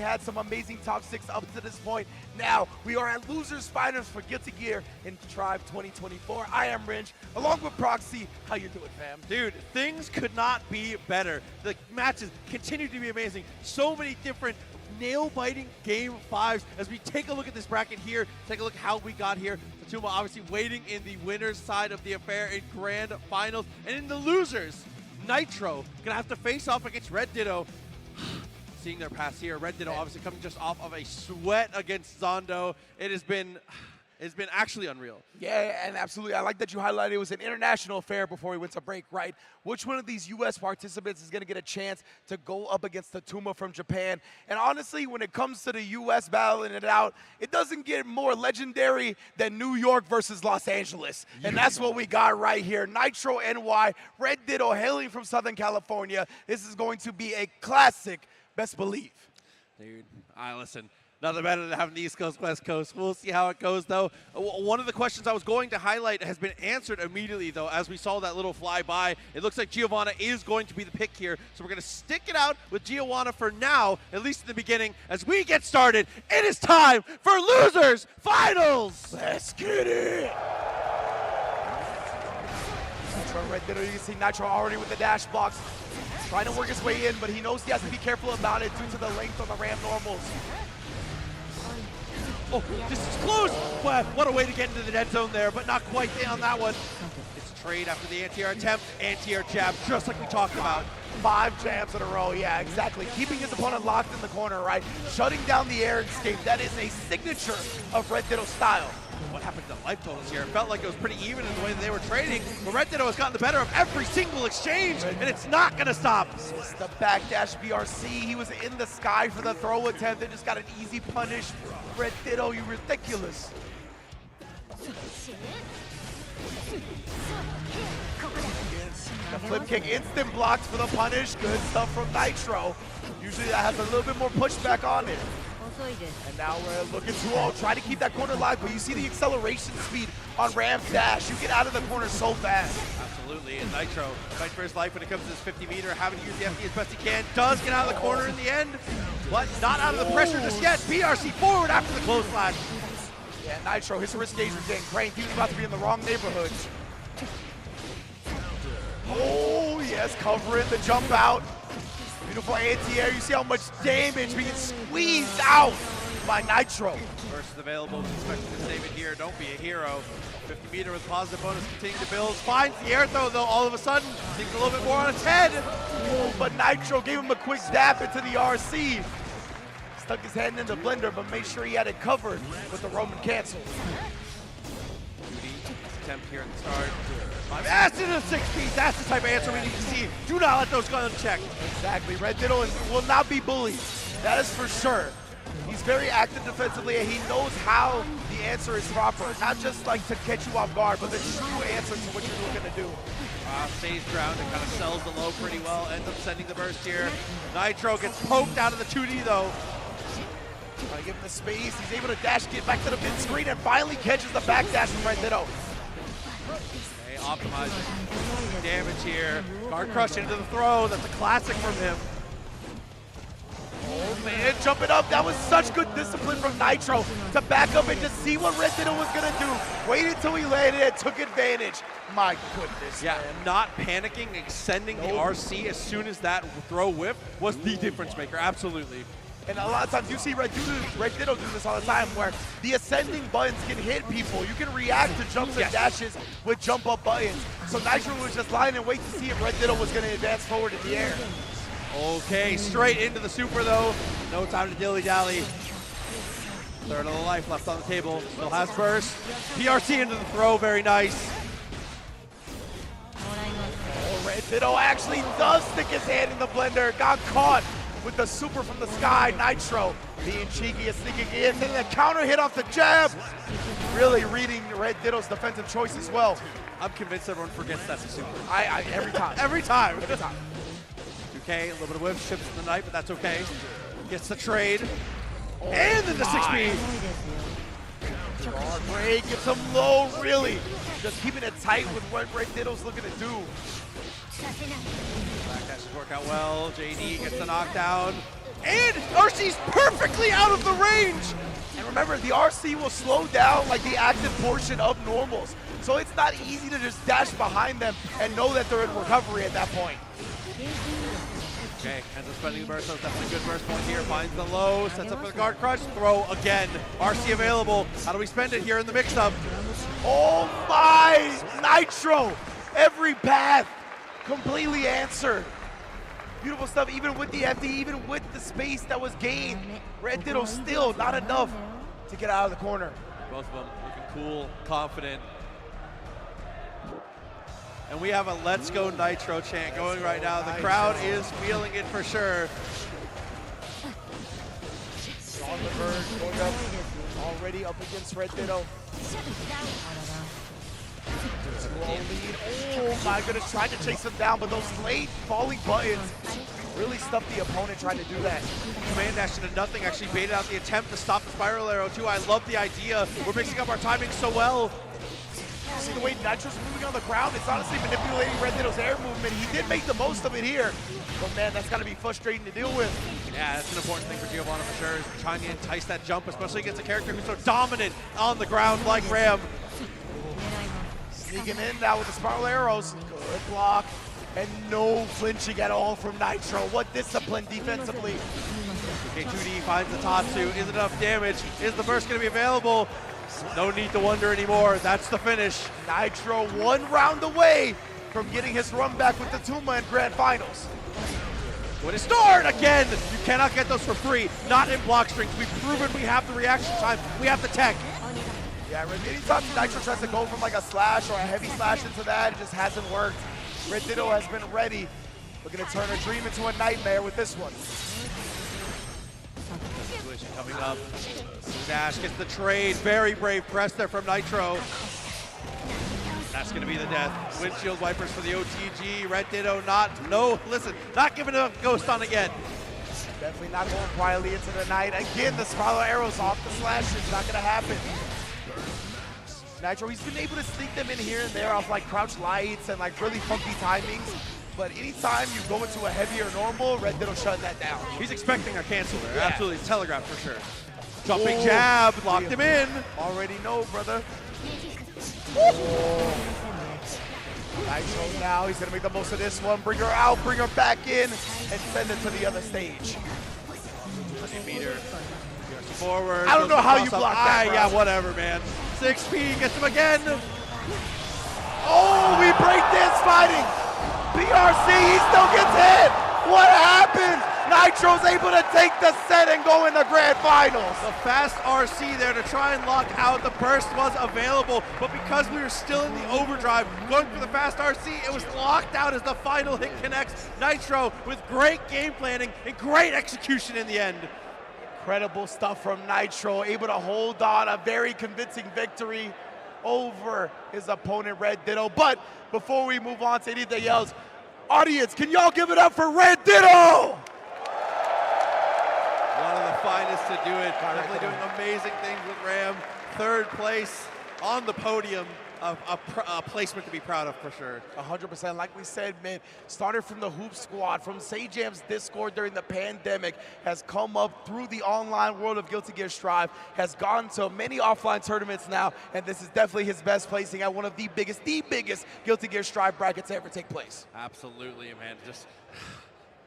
had some amazing top 6 up to this point. Now, we are at Losers Finals for Guilty Gear in Tribe 2024. I am Ringe, along with Proxy. How you doing, fam? Dude, things could not be better. The matches continue to be amazing. So many different nail-biting Game 5s. As we take a look at this bracket here, take a look how we got here. Fatuma obviously waiting in the winner's side of the affair in Grand Finals. And in the losers, Nitro gonna have to face off against Red Ditto. Seeing their pass here, Red Ditto obviously coming just off of a sweat against Zondo. It's been actually unreal. Yeah, and absolutely. I like that you highlighted it was an international affair before we went to break, right? Which one of these U.S. participants is going to get a chance to go up against Fatuma from Japan? And honestly, when it comes to the U.S. battling it out, it doesn't get more legendary than New York versus Los Angeles. And that's what we got right here. Nitro NY, Red Ditto hailing from Southern California. This is going to be a classic, best believe. Dude, listen. Nothing better than having the East Coast, West Coast. We'll see how it goes, though. One of the questions I was going to highlight has been answered immediately, though, as we saw that little flyby. It looks like Giovanna is going to be the pick here, so we're going to stick it out with Giovanna for now, at least in the beginning. As we get started, it is time for Losers Finals! Let's get it! Nitro, Red Ditto, you can see Nitro already with the dash box. Trying to work his way in, but he knows he has to be careful about it due to the length on the Ram normals. Oh, this is close! What a way to get into the dead zone there, but not quite on that one. It's a trade after the anti-air attempt, anti-air jab, just like we talked about. 5 jabs in a row, yeah, exactly. Keeping his opponent locked in the corner, right? Shutting down the air escape, that is a signature of Red Ditto style. What happened to the life totals here? It felt like it was pretty even in the way that they were trading, but Red Ditto has gotten the better of every single exchange, and it's not going to stop. It's the backdash BRC. He was in the sky for the throw attempt and just got an easy punish. Red Ditto, you ridiculous. The flip kick instant blocks for the punish. Good stuff from Nitro. Usually that has a little bit more pushback on it. And now we're looking to try to keep that corner live, but you see the acceleration speed on Ram's dash. You get out of the corner so fast. Absolutely, and Nitro fights for his life when it comes to this 50-meter, having to use the FD as best he can. Does get out of the corner in the end, but not out of the pressure just yet. BRC forward after the close flash. Yeah, Nitro, his risk gauge was getting cranked. He was about to be in the wrong neighborhood. Oh, yes, covering the jump out. Beautiful anti-air. You see how much damage being squeezed out by Nitro. First available, expecting to save it here. Don't be a hero. 50-meter with positive bonus, continuing to build. Finds the air throw, though, all of a sudden. Thinks a little bit more on its head. Oh, but Nitro gave him a quick dap into the RC. Stuck his hand in the blender, but made sure he had it covered with the Roman cancel. Attempt here at the start. Acid to the 6-piece. That's the type of answer we need to see. Do not let those go unchecked. Exactly. Red Ditto will not be bullied. That is for sure. He's very active defensively, and he knows how the answer is proper. Not just like to catch you off guard, but the true answer to what you're looking to do. Stays ground and kind of sells the low pretty well. Ends up sending the burst here. Nitro gets poked out of the 2D, though. Trying to give him the space. He's able to dash, get back to the mid-screen, and finally catches the back dash from Red Ditto. Okay, optimizing damage here. Guard crush into the throw. That's a classic from him. Oh man, jumping up. That was such good discipline from Nitro to back up and just see what Red Ditto was gonna do. Waited until he landed and took advantage. My goodness, yeah, man. Not panicking, extending the RC as soon as that throw whip was the difference maker, absolutely. And a lot of times you see Red Ditto do this all the time, where the ascending buttons can hit people. You can react to jumps and dashes with jump up buttons. So Nitro was just lying and wait to see if Red Ditto was gonna advance forward in the air. Okay, straight into the super though. No time to dilly-dally. Third of the life left on the table. Still has burst. PRC into the throw, very nice. Oh, Red Ditto actually does stick his hand in the blender. Got caught with the super from the sky. Nitro being cheeky and sneaking in. Then the counter hit off the jab. Really reading Red Ditto's defensive choice as well. I'm convinced everyone forgets that's a super. Every time. Every time. Every time. 2K, a little bit of whip, ships in the night, but that's okay. Gets the trade. And then the 6B. Hard break, gets him low, really. Just keeping it tight with what Red Ditto's looking to do. Backdashes work out well. JD gets the knockdown. And RC's perfectly out of the range. And remember, the RC will slow down like the active portion of normals. So it's not easy to just dash behind them and know that they're in recovery at that point. Okay, ends up spending the burst, so that's a good burst point here. Finds the low, sets up for the guard crush, throw again. RC available. How do we spend it here in the mix-up? Oh my! Nitro! Every path completely answered. Beautiful stuff, even with the FD, even with the space that was gained. Red Ditto still not enough to get out of the corner. Both of them looking cool, confident. And we have a Let's Go Nitro chant going right now. The crowd is feeling it for sure. On the verge, going up, already up against Red Ditto. Oh my goodness, tried to chase him down, but those late falling buttons really stuffed the opponent trying to do that. Command dash into nothing, actually baited out the attempt to stop the spiral arrow too. I love the idea. We're mixing up our timing so well. See the way Nitro's moving on the ground, it's honestly manipulating Red Ditto's air movement. He did make the most of it here, but man, that's gotta be frustrating to deal with. Yeah, that's an important thing for Giovanna for sure, is trying to entice that jump, especially against a character who's so dominant on the ground like Ram. Sneaking in now with the spiral arrows. Good block. And no flinching at all from Nitro. What discipline defensively. Okay, 2D finds the Tatsu. Is it enough damage? Is the burst going to be available? No need to wonder anymore. That's the finish. Nitro 1 round away from getting his run back with the Tuma in Grand Finals. When it start again, you cannot get those for free. Not in block strings. We've proven we have the reaction time. We have the tech. Yeah, anytime Nitro tries to go from like a slash or a heavy slash into that, it just hasn't worked. Red Ditto has been ready. Looking to turn a dream into a nightmare with this one. Situation coming up. Dash gets the trade. Very brave press there from Nitro. That's going to be the death. Windshield wipers for the OTG. Red Ditto not giving a ghost on it yet. Definitely not going quietly into the night. Again, the spiral arrows off the slash is not going to happen. Nitro, he's been able to sneak them in here and there off like crouch lights and like really funky timings. But anytime you go into a heavier normal, Red Ditto shutting that down. He's expecting a cancel there. Yeah. Absolutely. Telegraph for sure. Jumping jab, locked him in. Already know, brother. Oh. Nitro now, he's gonna make the most of this one. Bring her out, bring her back in, and send it to the other stage. 100 meter. Forward. I don't know how you block that, bro. Yeah, whatever, man. 6P gets him again. Oh, we break dance fighting. BRC, he still gets hit. What happened? Nitro's able to take the set and go in the grand finals. The fast RC there to try and lock out. The burst was available, but because we were still in the overdrive, going for the fast RC, it was locked out as the final hit connects. Nitro with great game planning and great execution in the end. Incredible stuff from Nitro, able to hold on a very convincing victory over his opponent, Red Ditto. But before we move on to anything else, audience, can y'all give it up for Red Ditto? One of the finest to do it. Definitely doing amazing things with Ram. Third place on the podium. A placement to be proud of for sure. 100%. Like we said, man, started from the Hoop Squad, from Sajam's Discord during the pandemic, has come up through the online world of Guilty Gear Strive, has gone to many offline tournaments now, and this is definitely his best placing at one of the biggest Guilty Gear Strive brackets to ever take place. Absolutely, man. Just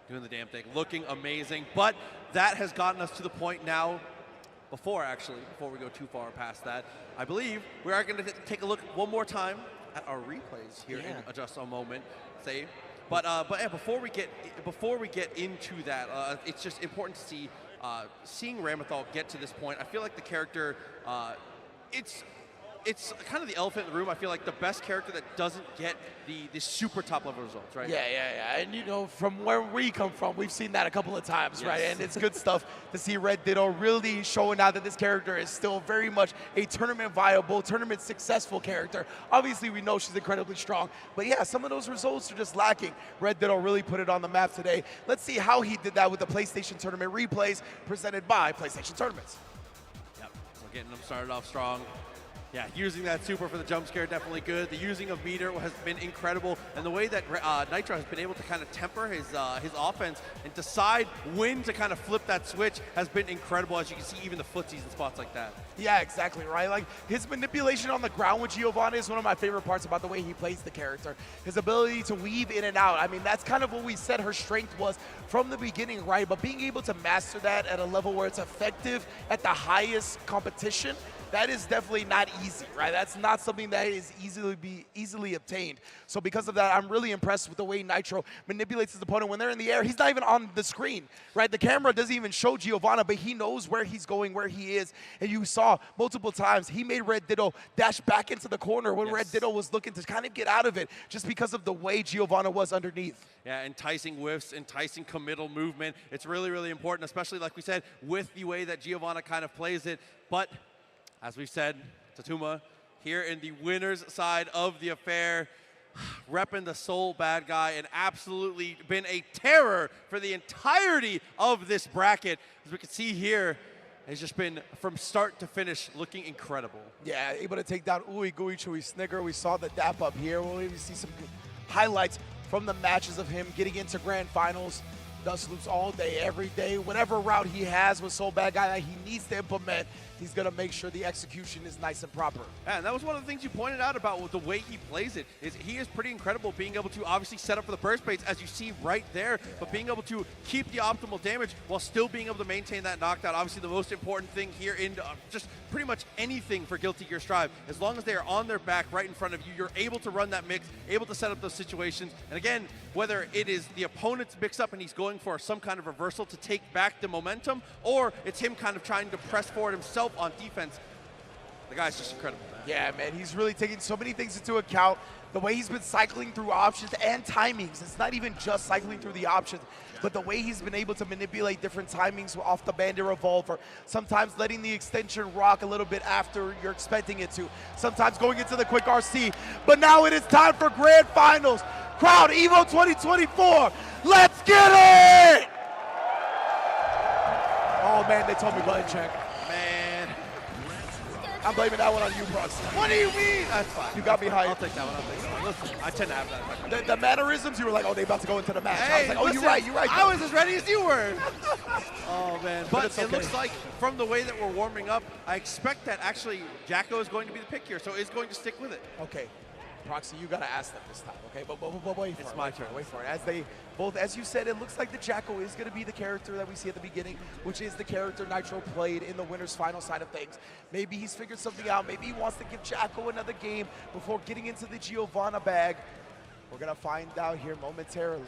doing the damn thing. Looking amazing. But that has gotten us to the point now, before we go too far past that, I believe we are going to take a look one more time at our replays here in just a moment. But yeah, before we get into that, it's just important to see seeing Ramathal get to this point. I feel like the character, it's kind of the elephant in the room. I feel like the best character that doesn't get the super top level results, right? Yeah. And you know, from where we come from, we've seen that a couple of times, right? And it's good stuff to see Red Ditto really showing out that this character is still very much a tournament viable, tournament successful character. Obviously, we know she's incredibly strong, but yeah, some of those results are just lacking. Red Ditto really put it on the map today. Let's see how he did that with the PlayStation Tournament replays presented by PlayStation Tournaments. Yep, so getting them started off strong. Yeah, using that super for the jump scare, definitely good. The using of meter has been incredible, and the way that Nitro has been able to kind of temper his offense and decide when to kind of flip that switch has been incredible, as you can see even the footsies in spots like that. Yeah, exactly, right? Like, his manipulation on the ground with Giovanna is one of my favorite parts about the way he plays the character. His ability to weave in and out. I mean, that's kind of what we said her strength was from the beginning, right? But being able to master that at a level where it's effective at the highest competition, that is definitely not easy, right? That's not something that is easily obtained. So because of that, I'm really impressed with the way Nitro manipulates his opponent. When they're in the air, he's not even on the screen, right? The camera doesn't even show Giovanna, but he knows where he's going, where he is. And you saw multiple times he made Red Ditto dash back into the corner when Red Ditto was looking to kind of get out of it just because of the way Giovanna was underneath. Yeah, enticing whiffs, enticing committal movement. It's really, really important, especially like we said, with the way that Giovanna kind of plays it. But as we've said, Tatuma here in the winner's side of the affair, repping the sole bad guy and absolutely been a terror for the entirety of this bracket. As we can see here, has just been from start to finish looking incredible. Yeah, able to take down Ooey Gooey Chewy Snicker. We saw the dap up here. We'll even see some good highlights from the matches of him getting into grand finals. Dust loops all day, every day. Whatever route he has with Soul Bad Guy that he needs to implement, he's going to make sure the execution is nice and proper. Yeah, and that was one of the things you pointed out about the way he plays it. Is he is pretty incredible being able to obviously set up for the burst baits, as you see right there, but being able to keep the optimal damage while still being able to maintain that knockdown. Obviously, the most important thing here in just pretty much anything for Guilty Gear Strive, as long as they are on their back right in front of you, you're able to run that mix, able to set up those situations. And again, whether it is the opponent's mix-up and he's going for some kind of reversal to take back the momentum, or it's him kind of trying to press forward himself on defense, the guy's just incredible, man. Yeah, man, he's really taking so many things into account. The way he's been cycling through options and timings. It's not even just cycling through the options, but the way he's been able to manipulate different timings off the Bandit Revolver. Sometimes letting the extension rock a little bit after you're expecting it to. Sometimes going into the quick RC. But now it is time for grand finals. Crowd EVO 2024. Let's get it! Oh man, they told me button check. Man. I'm blaming that one on you, Brooks. What do you mean? That's fine. You got me hyped. I'll take that one. I'll take that one. Listen, I tend to have that. The mannerisms, you were like, oh, they about to go into the match. Hey, I was like, oh, listen, you're right. I was as ready as you were. Oh, man. But it's it okay. looks like from the way that we're warming up, I expect that actually Jacko is going to be the pick here, so is going to stick with it. Okay. Proxy, you gotta ask them this time, okay? But wait for it. It's my turn. Wait for it. As they both, as you said, it looks like the Jacko is gonna be the character that we see at the beginning, which is the character Nitro played in the winner's final side of things. Maybe he's figured something out. Maybe he wants to give Jacko another game before getting into the Giovanna bag. We're gonna find out here momentarily.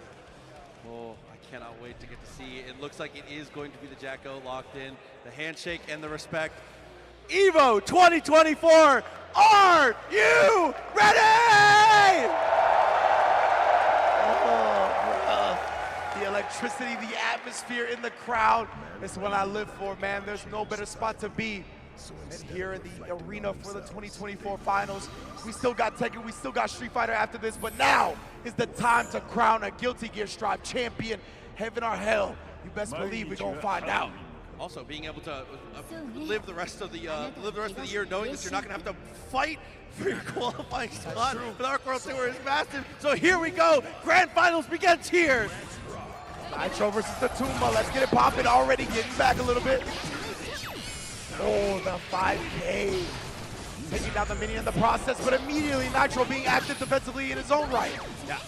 Oh, I cannot wait to get to see. It looks like it is going to be the Jacko locked in. The handshake and the respect. EVO 2024, are you ready? Oh, bro. The electricity, the atmosphere in the crowd is what I live for, man. There's no better spot to be than here in the arena for the 2024 finals. We still got Tekken, we still got Street Fighter after this, but now is the time to crown a Guilty Gear Strive champion. Heaven or hell, you best believe we're gonna find out. Also, being able to live the rest of the year knowing that you're not going to have to fight for your qualifying spot with Arc World Tour is massive. So here we go. Grand Finals begins here. Nitro versus Tatuma. Let's get it popping. Already getting back a little bit. Oh, the 5K. Taking down the mini in the process, but immediately Nitro being active defensively in his own right. Yeah.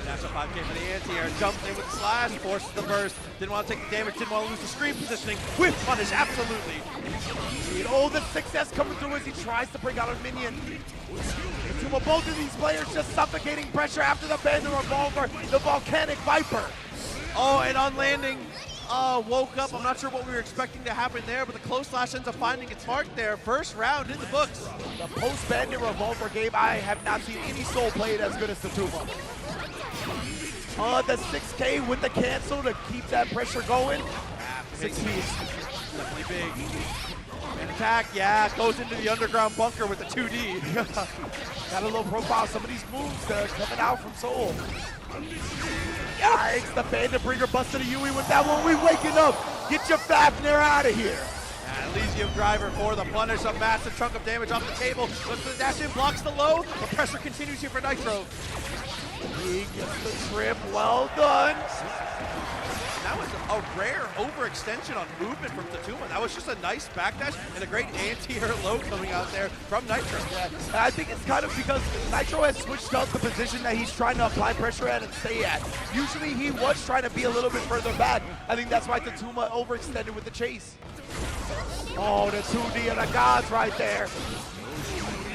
That's a 5K for the anti-air. Jumps in with the slash, forces the burst. Didn't want to take the damage, didn't want to lose the screen positioning. With punish, absolutely. Oh, the success coming through as he tries to bring out a minion. Both of these players just suffocating pressure after the Bandit Revolver, the Volcanic Viper. Oh, and on landing, woke up. I'm not sure what we were expecting to happen there, but the close slash ends up finding its mark there. First round in the books. The post-Bandit Revolver game, I have not seen any soul played as good as Tatuma. The 6K with the cancel to keep that pressure going. 6 feet. Definitely big. And attack, yeah, goes into the underground bunker with the 2D. Got a little profile. Some of these moves coming out from Soul. Yikes, the Bandit Bringer busted a Yui with that one. We waking up. Get your Fafnir out of here. And Elysium Driver for the punish, a massive chunk of damage off the table. Looks for the dash in, blocks the low. The pressure continues here for Nitro. He gets the trip, well done. That was a rare overextension on movement from Tatuma. That was just a nice backdash and a great anti-air low coming out there from Nitro. Yeah. I think it's kind of because Nitro has switched up the position that he's trying to apply pressure at and stay at. Usually he was trying to be a little bit further back. I think that's why Tatuma overextended with the chase. Oh, the 2D of the gods right there.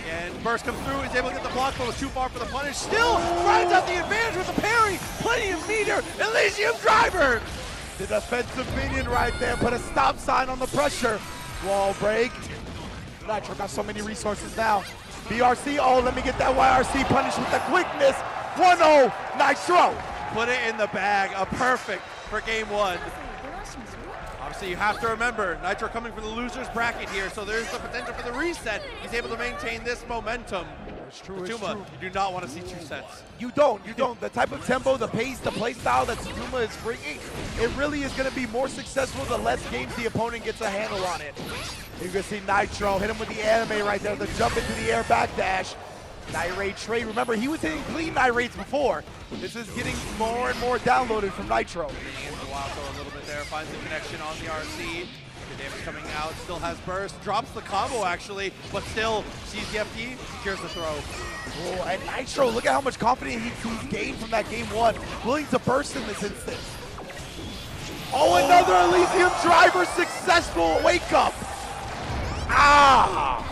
And burst comes through, he's able to get the block, but was too far for the punish. Still rides out the advantage with the parry. Plenty of meter. Elysium Driver. The defensive minion right there, put a stop sign on the pressure. Wall break. Nitro got so many resources now. BRC, oh, let me get that YRC punish with the quickness. 1-0, Nitro. Put it in the bag, a perfect for game one. Obviously, you have to remember, Nitro coming from the loser's bracket here, so there's the potential for the reset. He's able to maintain this momentum. It's true, Tatuma, you do not want to see 2 sets. You don't. The type of tempo, the pace, the play style that Tatuma is bringing, it really is going to be more successful the less games the opponent gets a handle on it. You can see Nitro hit him with the anime right there, the jump into the air backdash. Nirate trade, remember he was hitting clean Nirates before. This is getting more and more downloaded from Nitro. The wild throw a little bit there, finds the connection on the RC. The damage coming out, still has burst, drops the combo actually, but still sees the FD, secures the throw. Oh, and Nitro, look at how much confidence he's gained from that game one. Willing to burst in this instance. Oh, another Elysium Driver successful wake up. Ah!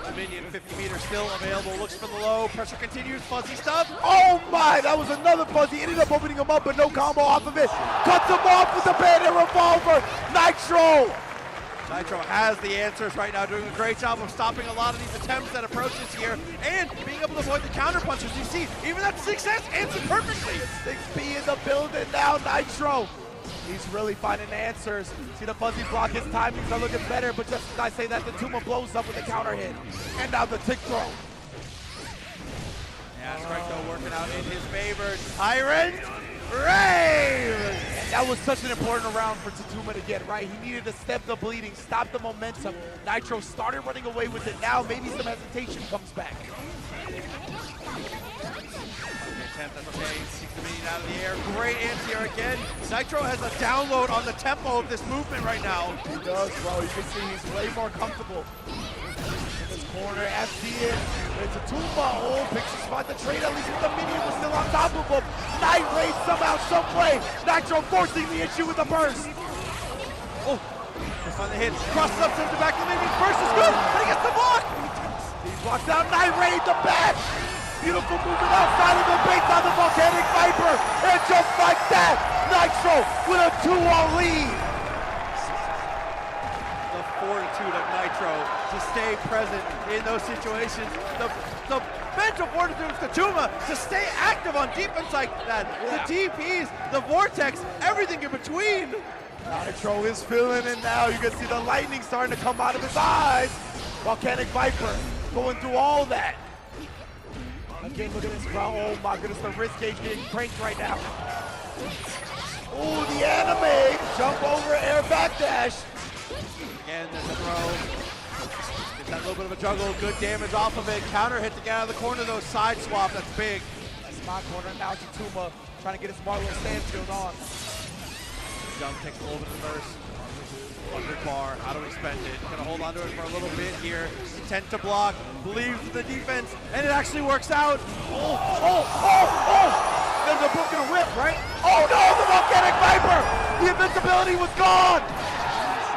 The minion, 50 meters still available, looks for the low, pressure continues, fuzzy stuff. Oh my, that was another fuzzy. Ended up opening him up, but no combo off of it. Cuts him off with the bandit revolver. Nitro! Nitro has the answers right now, doing a great job of stopping a lot of these attempts at approaches here, and being able to avoid the counter punches. You see, even that 6S answered perfectly. 6P in the building now, Nitro. He's really finding answers. See the fuzzy block, his timings are looking better, but just as I say that, the Tatuma blows up with a counter hit. And now the tick throw. Yeah, Strike working out in his favor. Tyrant Rave! And that was such an important round for Tatuma to get, right? He needed to stem the bleeding, stop the momentum. Nitro started running away with it. Now maybe some hesitation comes back. That's okay, keeps the minion out of the air. Great anti-air again. Nitro has a download on the tempo of this movement right now. He does, bro. You can see he's way more comfortable. In this corner, FD in. It's a Tatuma. Oh, picks a spot to trade. At least the minion was still on top of him. Night Raid somehow, some way. Nitro forcing the issue with the burst. Oh, just on the hit. Crosses up, sends it back to the minion. Burst is good, but he gets the block. He blocks out Night Raid, the back. Beautiful movement outside of the base on the Volcanic Viper. And just like that, Nitro with a 2-1 lead. The fortitude of Nitro to stay present in those situations. The mental fortitude of Tatuma to stay active on defense like that. Yeah. The DPs, the vortex, everything in between. Nitro is feeling it now. You can see the lightning starting to come out of his eyes. Volcanic Viper going through all that. Again, look at this crowd. Oh my goodness, the wrist gauge getting cranked right now. Oh, the anime. Jump over, air backdash. Again, there's a throw. Gets that little bit of a juggle. Good damage off of it. Counter hit to get out of the corner, though. Side swap, that's big. That's my corner. Now Tatuma trying to get his smart little standstill on. Jump takes a little bit of burst. 100 bar, how do we spend it? Gonna hold on to it for a little bit here. Intent to block, believes in the defense, and it actually works out. There's a broken whip, right? Oh no, the Volcanic Viper! The invincibility was gone!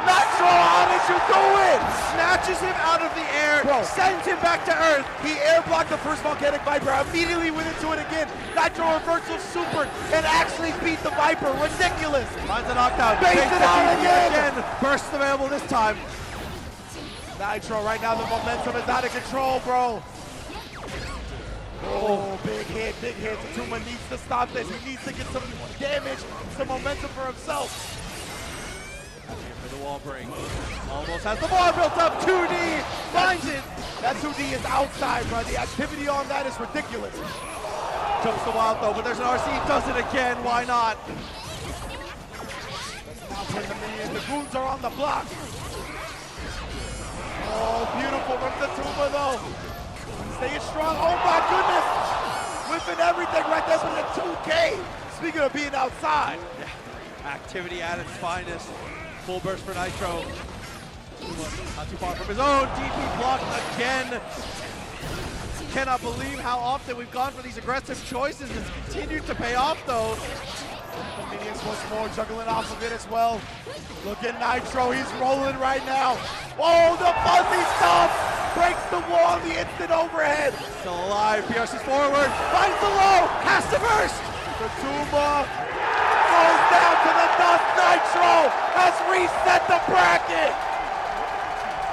Nitro, how did you do it? Snatches him out of the air, sends him back to earth. He air blocked the first Volcanic Viper, immediately went into it again. Nitro reversal super and actually beat the Viper. Ridiculous. Finds a knockdown. Base it out again. Burst available this time. Nitro, right now the momentum is out of control, bro. Oh, big hit, big hit. Tatuma needs to stop this. He needs to get some damage, some momentum for himself. For the wall break. Almost has the bar built up. 2D finds it. That 2D is outside, bro. The activity on that is ridiculous. Jumps the wild though, but there's an RC. Does it again. Why not? Now turn the minion. The goons are on the block. Oh, beautiful from Tatuma though. Staying strong. Oh my goodness. Whipping everything right there from the 2K. Speaking of being outside. Yeah. Activity at its finest. Full burst for Nitro. Not too far from his own. DP blocked again. Cannot believe how often we've gone for these aggressive choices. It's continued to pay off though. The minions once more juggling off of it as well. Look at Nitro, he's rolling right now. Oh, the fuzzy stuff! Breaks the wall, the instant overhead. Still alive, PRC's forward, finds the low, has to burst! Tatuma goes down to the dust. Nitro has reset the bracket!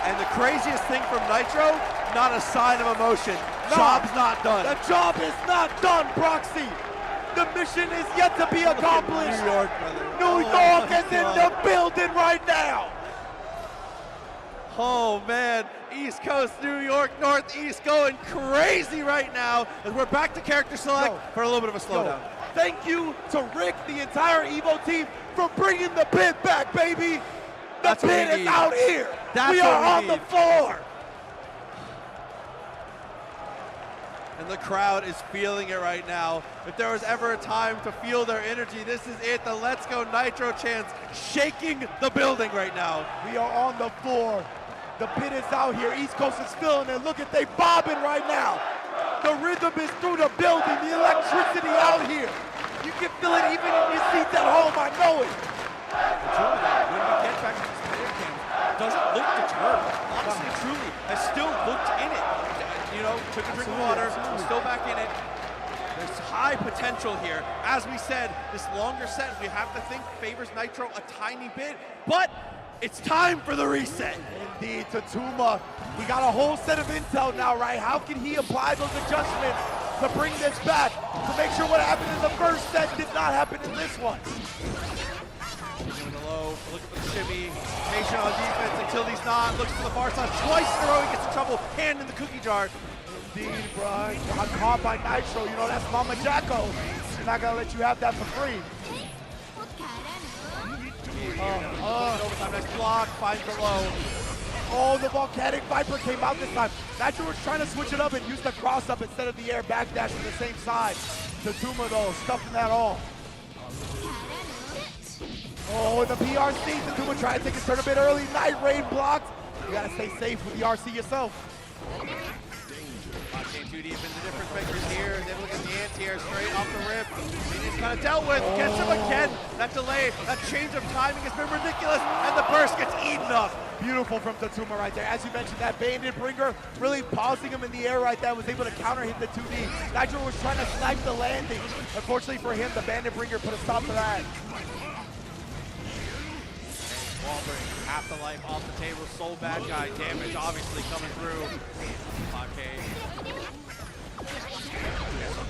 And the craziest thing from Nitro, not a sign of emotion. No. Job's not done. The job is not done, Proxy. The mission is yet to be accomplished. New York, brother. New York is in the building right now. Oh man, East Coast, New York, Northeast going crazy right now as we're back to character select for a little bit of a slowdown. Thank you to Rick, the entire EVO team, for bringing the pit back, baby. The pit is out here. We are on the floor. And the crowd is feeling it right now. If there was ever a time to feel their energy, this is it. The Let's Go Nitro chants shaking the building right now. We are on the floor. The pit is out here. East Coast is feeling it. Look at they bobbing right now. The rhythm is through the building. The electricity out here. You can feel it even in your seats at home. I know it. When we get back to this player cam, doesn't look deterred. Honestly, truly, has still looked in it. You know, took a drink of water, still back in it. There's high potential here. As we said, this longer set, we have to think, favors Nitro a tiny bit, but it's time for the reset. Indeed, Tatuma. We got a whole set of intel now, right? How can he apply those adjustments to bring this back, to make sure what happened in the first set did not happen in this one? Doing the low, looking for the shimmy, patient on defense until he's not, looks for the far side, twice in a row he gets in trouble, hand in the cookie jar. Indeed, bro, got caught by Nitro, you know that's Mama Jacko. She's not gonna let you have that for free. Overtime, next block, finds the low. Oh, the volcanic Viper came out this time. Nitro was trying to switch it up and use the cross up instead of the air backdash to the same side. Tatuma though, stuffing that all. Oh, the PRC, Tatuma tried to take his turn a bit early. Night Raid blocked. You gotta stay safe with the RC yourself. Came too deep into difference makers here. They look at the anti-air straight off the rip. Minions kind of dealt with. Gets him again. That delay, that change of timing has been ridiculous. And the burst gets eaten up. Beautiful from Tatuma right there. As you mentioned, that Bandit Bringer really pausing him in the air right there, was able to counter hit the 2D. Nitro was trying to snipe the landing. Unfortunately for him, the Bandit Bringer put a stop to that. Wallbreak, half the life off the table, soul bad guy, damage obviously coming through. 5K.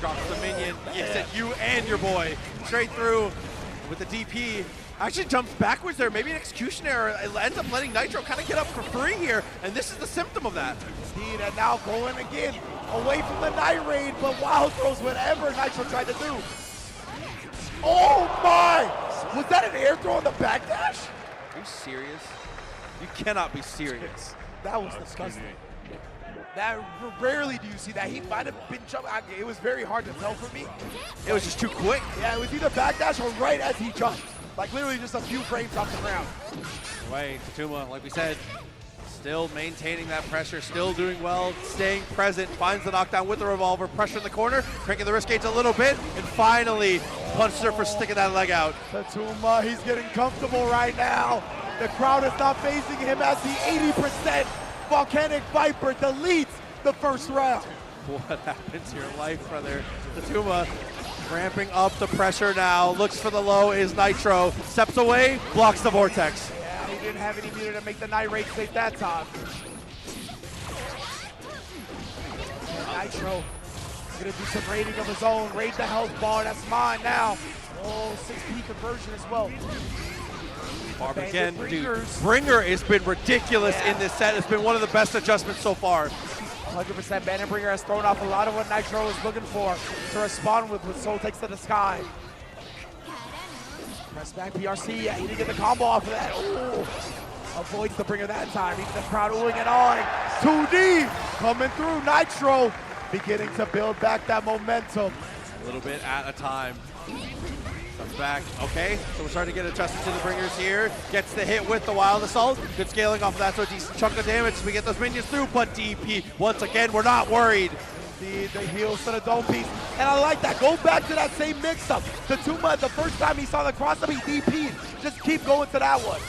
Drops the minion, yes, you and your boy. Straight through with the DP. Actually jumps backwards there, maybe an execution error. It ends up letting Nitro kind of get up for free here, and this is the symptom of that. Indeed, and now going again, away from the Night Raid, but wild throws whatever Nitro tried to do. Oh my! Was that an air throw on the backdash? Are you serious? You cannot be serious. That was disgusting. That rarely do you see that. He might have been jumping. It was very hard to tell for me. It was just too quick. Yeah, it was either backdash or right as he jumped. Like literally just a few frames off the ground. Away, Tatuma, like we said, still maintaining that pressure, still doing well, staying present, finds the knockdown with the revolver, pressure in the corner, cranking the wrist gauge a little bit, and finally punches her for sticking that leg out. Tatuma, he's getting comfortable right now. The crowd is not facing him as the 80% Volcanic Viper deletes the first round. What happened to your life, brother? Tatuma ramping up the pressure now, looks for the low, is Nitro, steps away, blocks the vortex. Yeah, he didn't have any meter to make the Night Raid safe that time. And Nitro gonna do some raiding of his own, raid the health bar, that's mine now. Oh, 6P conversion as well. Barb again, dude. Bringer has been ridiculous in this set. It's been one of the best adjustments so far. 100% Bandit Bringer has thrown off a lot of what Nitro is looking for to respond with Soul Takes to the Sky. Press back PRC, yeah, he didn't get the combo off of that. Ooh. Avoids the bringer that time, even the crowd oohing and awing. 2D coming through, Nitro beginning to build back that momentum. A little bit at a time. Comes back, okay, so we're starting to get adjusted to the bringers here. Gets the hit with the Wild Assault. Good scaling off of that, so a decent chunk of damage as we get those minions through, but DP, once again, we're not worried. The heals to the dome piece, and I like that. Go back to that same mix-up. The Tuma, the first time he saw the cross-up, he DP'd. Just keep going to that one.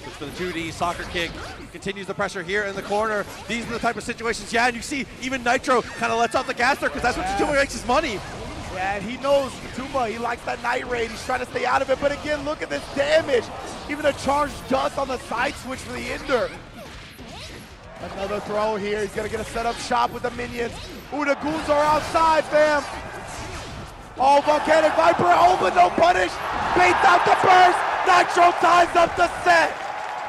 Looks for the 2D soccer kick. Continues the pressure here in the corner. These are the type of situations, yeah, and you see even Nitro kind of lets off the gas there because that's what Tuma makes his money. Yeah, and he knows Tuma, he likes that Night Raid. He's trying to stay out of it, but again, look at this damage. Even a charged dust on the side switch for the Ender. Another throw here. He's gonna get a setup shot with the minions. Ooh, the goons are outside, fam. Oh, Volcanic Viper, oh, but no punish. Baits out the burst. Nitro ties up the set.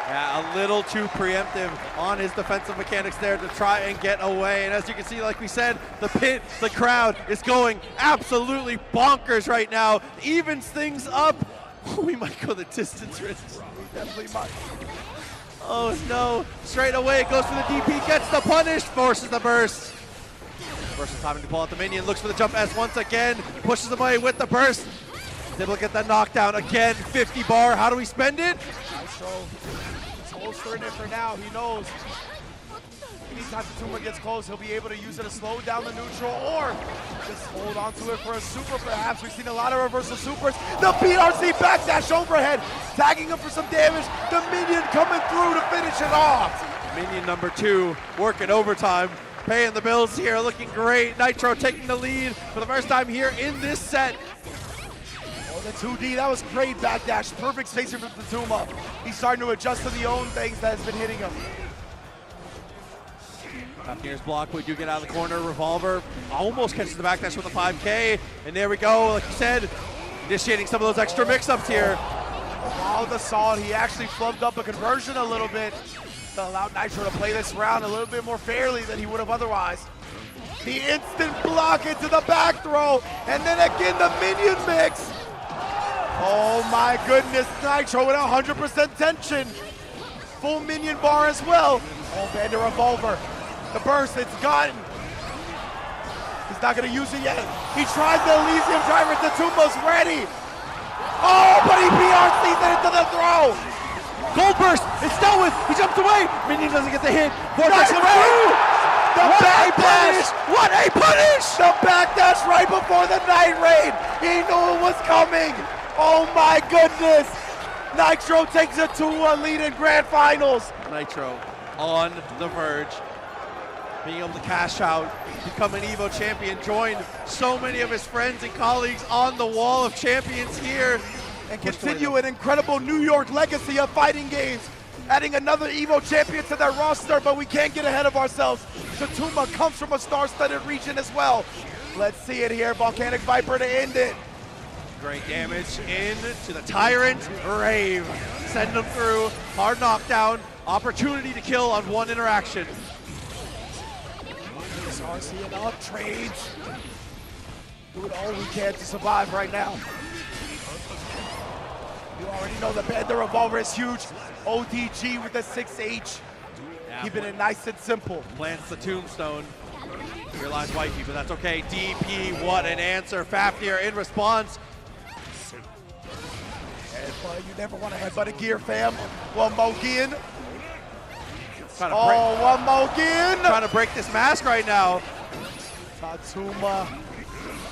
Yeah, a little too preemptive on his defensive mechanics there to try and get away. And as you can see, like we said, the crowd is going absolutely bonkers right now. Evens things up. We might go the distance rinse. We definitely might. Oh no, straight away it goes for the DP, gets the punish, forces the burst. Versus having to pull out the minion, looks for the jump S once again, pushes him away with the burst. He's able to get that knockdown again, 50 bar, how do we spend it? Nitro is holstering it for now, he knows. Anytime Tuma gets close, he'll be able to use it to slow down the neutral or just hold on to it for a super perhaps. We've seen a lot of reversal supers. The PRC backdash overhead, tagging him for some damage. The minion coming through to finish it off. Minion number 2, working overtime, paying the bills here, looking great. Nitro taking the lead for the first time here in this set. Oh, the 2D, that was great backdash. Perfect spacing from the Tuma. He's starting to adjust to the own things that has been hitting him. Here's block, we do get out of the corner. Revolver almost catches the backdash with a 5K. And there we go, like you said, initiating some of those extra mix-ups here. Wild Assault, he actually flubbed up a conversion a little bit to allow Nitro to play this round a little bit more fairly than he would have otherwise. The instant block into the back throw, and then again the minion mix. Oh my goodness, Nitro with 100% tension. Full minion bar as well. Oh, Bandit Revolver. The burst, it's gone. He's not gonna use it yet. He tries the Elysium driver, the Tuma's ready. Oh, but he PRC's it into the throw. Gold burst, it's dealt with, he jumps away. Minion doesn't get the hit. Vortex away. The backdash. What a punish! The backdash right before the Night Raid. He knew it was coming. Oh my goodness. Nitro takes a 2-1 lead in Grand Finals. Nitro on the verge, being able to cash out, become an EVO champion, join so many of his friends and colleagues on the wall of champions here. And continue an incredible New York legacy of fighting games. Adding another EVO champion to their roster, but we can't get ahead of ourselves. Tuma comes from a star-studded region as well. Let's see it here, Volcanic Viper to end it. Great damage into the Tyrant Rave. Send them through, hard knockdown, opportunity to kill on one interaction. RC and up trades. Doing all we can to survive right now. You already know the Bandit Revolver is huge. ODG with the 6H. Yeah, keeping it nice and simple. Plants the tombstone. Realize wifey, but that's okay. DP, what an answer. Fafnir in response. Headbutt, you never want to headbutt a gear, fam. One more Gian. Oh, one more Gian. Trying to break this mask right now. Tatsuma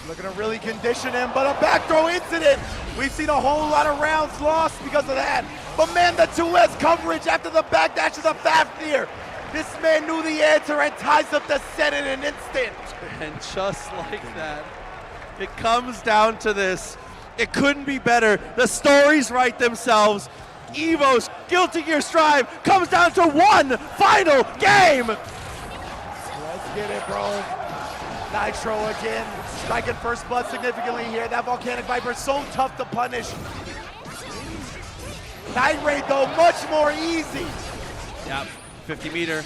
looking to really condition him, but a back throw incident. We've seen a whole lot of rounds lost because of that. But man, the 2S coverage after the backdash of the Fafnir. This man knew the answer and ties up the set in an instant. And just like that, it comes down to this. It couldn't be better. The stories write themselves. EVO's Guilty Gear Strive comes down to one final game. Let's get it, bro. Nitro again, striking first blood significantly here. That Volcanic Viper is so tough to punish. Night Raid, though, much more easy. Yep, 50 meter.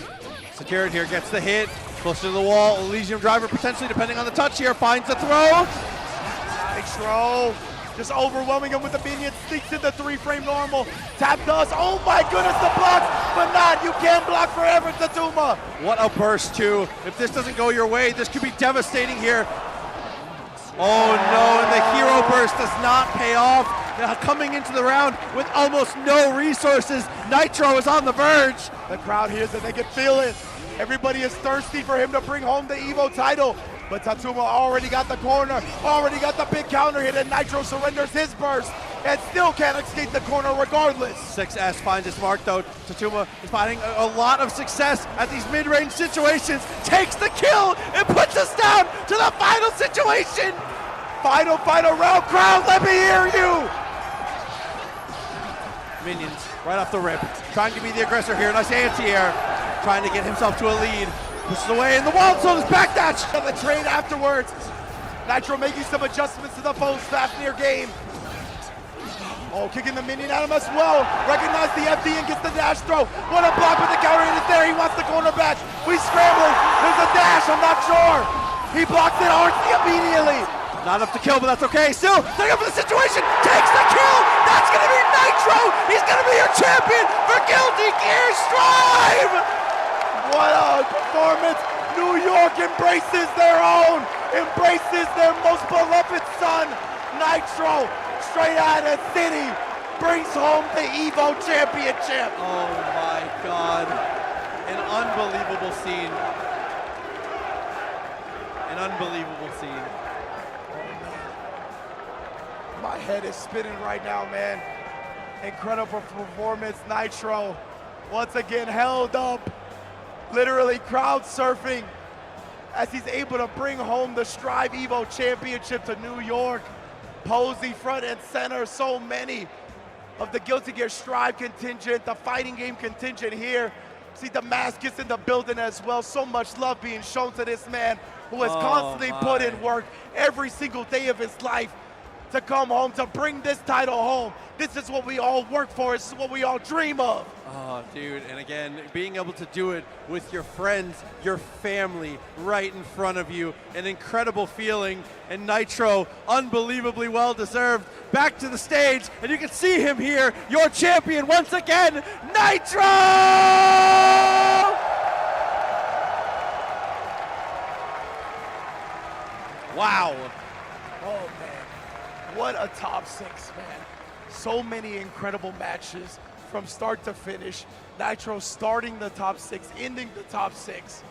Secured here, gets the hit. Closer to the wall. Elysium driver potentially, depending on the touch here, finds the throw. Nitro Just overwhelming him with the minions, sneaks in the 3-frame normal. Tap does, oh my goodness, the blocks, but not, you can't block forever, Tatuma. What a burst too. If this doesn't go your way, this could be devastating here. Oh no, and the hero burst does not pay off. Now coming into the round with almost no resources, Nitro is on the verge. The crowd hears it, they can feel it. Everybody is thirsty for him to bring home the EVO title. But Tatuma already got the corner, already got the big counter hit, and Nitro surrenders his burst and still can't escape the corner regardless. 6S finds its mark though. Tatuma is finding a lot of success at these mid-range situations, takes the kill, and puts us down to the final situation. Final round, crowd, let me hear you. Minions right off the rip, trying to be the aggressor here. Nice anti-air, trying to get himself to a lead. Pushes away in the wild zone, is backdash. And the trade afterwards. Nitro making some adjustments to the foe's Fafnir game. Oh, kicking the minion at him as well. Recognize the FD and gets the dash throw. What a block, but the counter hit is there. He wants the corner back. We scrambling. There's a dash, I'm not sure. He blocks it hard immediately. Not enough to kill, but that's okay. Still, setting up for the situation. Takes the kill. That's going to be Nitro. He's going to be your champion for Guilty Gear Strive. What a performance. New York embraces their own, embraces their most beloved son. Nitro, straight out of the city, brings home the EVO championship. Oh my God. An unbelievable scene. An unbelievable scene. My head is spinning right now, man. Incredible performance, Nitro. Once again held up. Literally crowd surfing as he's able to bring home the Strive EVO championship to New York. Posey front and center, so many of the Guilty Gear Strive contingent, the fighting game contingent here. See Damascus in the building as well. So much love being shown to this man who has constantly put in work every single day of his life to come home, to bring this title home. This is what we all work for. This is what we all dream of. Oh, dude, and again, being able to do it with your friends, your family, right in front of you, an incredible feeling. And Nitro, unbelievably well-deserved, back to the stage, and you can see him here, your champion once again, Nitro! Wow. Oh, man. What a top 6, man. So many incredible matches from start to finish. Nitro starting the top 6, ending the top 6.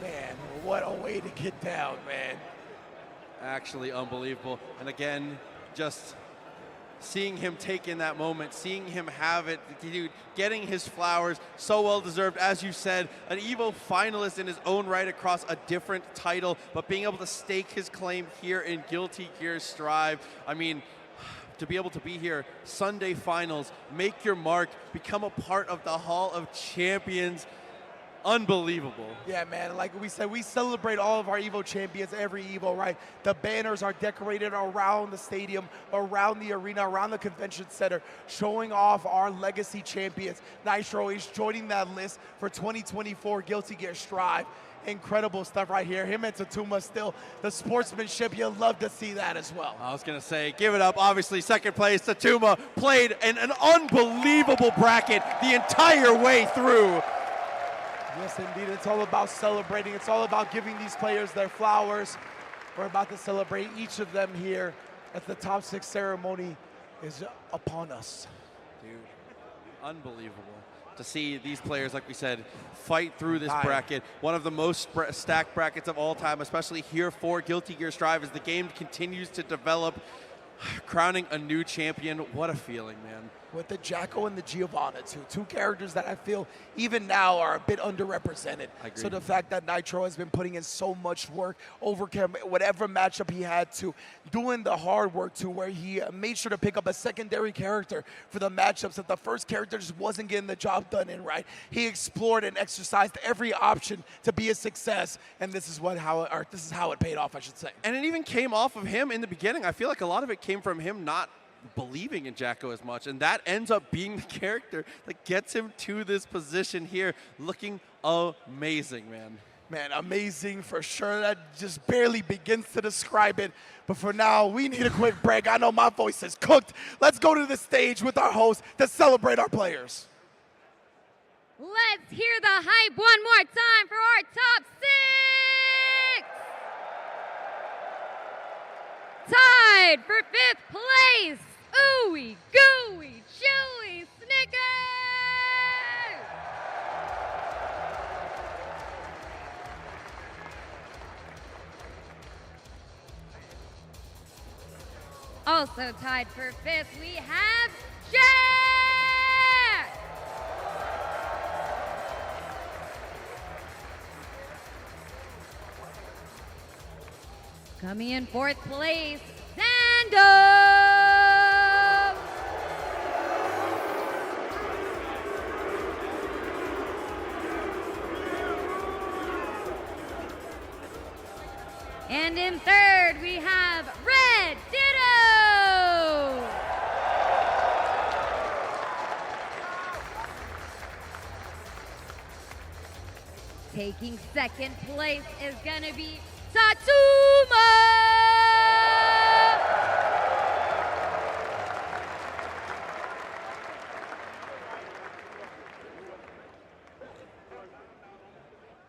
Man, what a way to get down, man. Actually unbelievable. And again, just seeing him take in that moment, seeing him have it, dude, getting his flowers, so well deserved, as you said, an EVO finalist in his own right across a different title, but being able to stake his claim here in Guilty Gear Strive. I mean, to be able to be here, Sunday finals, make your mark, become a part of the Hall of Champions. Unbelievable. Yeah, man, like we said, we celebrate all of our EVO champions every EVO, right? The banners are decorated around the stadium, around the arena, around the convention center, showing off our legacy champions. Nitro is joining that list for 2024 Guilty Gear Strive. Incredible stuff right here. Him and Tatuma still, the sportsmanship, you'll love to see that as well. I was going to say, give it up. Obviously, second place, Tatuma played an unbelievable bracket the entire way through. Yes, indeed. It's all about celebrating. It's all about giving these players their flowers. We're about to celebrate each of them here as the top 6 ceremony is upon us. Dude, unbelievable to see these players, like we said, fight through this bracket. One of the most stacked brackets of all time, especially here for Guilty Gear Strive as the game continues to develop. Crowning a new champion, what a feeling, man. With the Jacko and the Giovanna, two characters that I feel even now are a bit underrepresented. So the fact that Nitro has been putting in so much work, overcame whatever matchup he had to, doing the hard work to where he made sure to pick up a secondary character for the matchups that the first character just wasn't getting the job done in, right? He explored and exercised every option to be a success, and this is how it paid off, I should say. And it even came off of him in the beginning. I feel like a lot of it came from him not believing in Jacko as much, and that ends up being the character that gets him to this position here, looking amazing, man. Man, amazing for sure. That just barely begins to describe it. But for now, we need a quick break. I know my voice is cooked. Let's go to the stage with our host to celebrate our players. Let's hear the hype one more time for our top 6. Tied for 5th place, Ooey Gooey Chewy Snickers. Also tied for 5th, we have Jack. Coming in 4th place, Sando. And in 3rd, we have Red Ditto. Taking 2nd place is gonna be Tatsuma.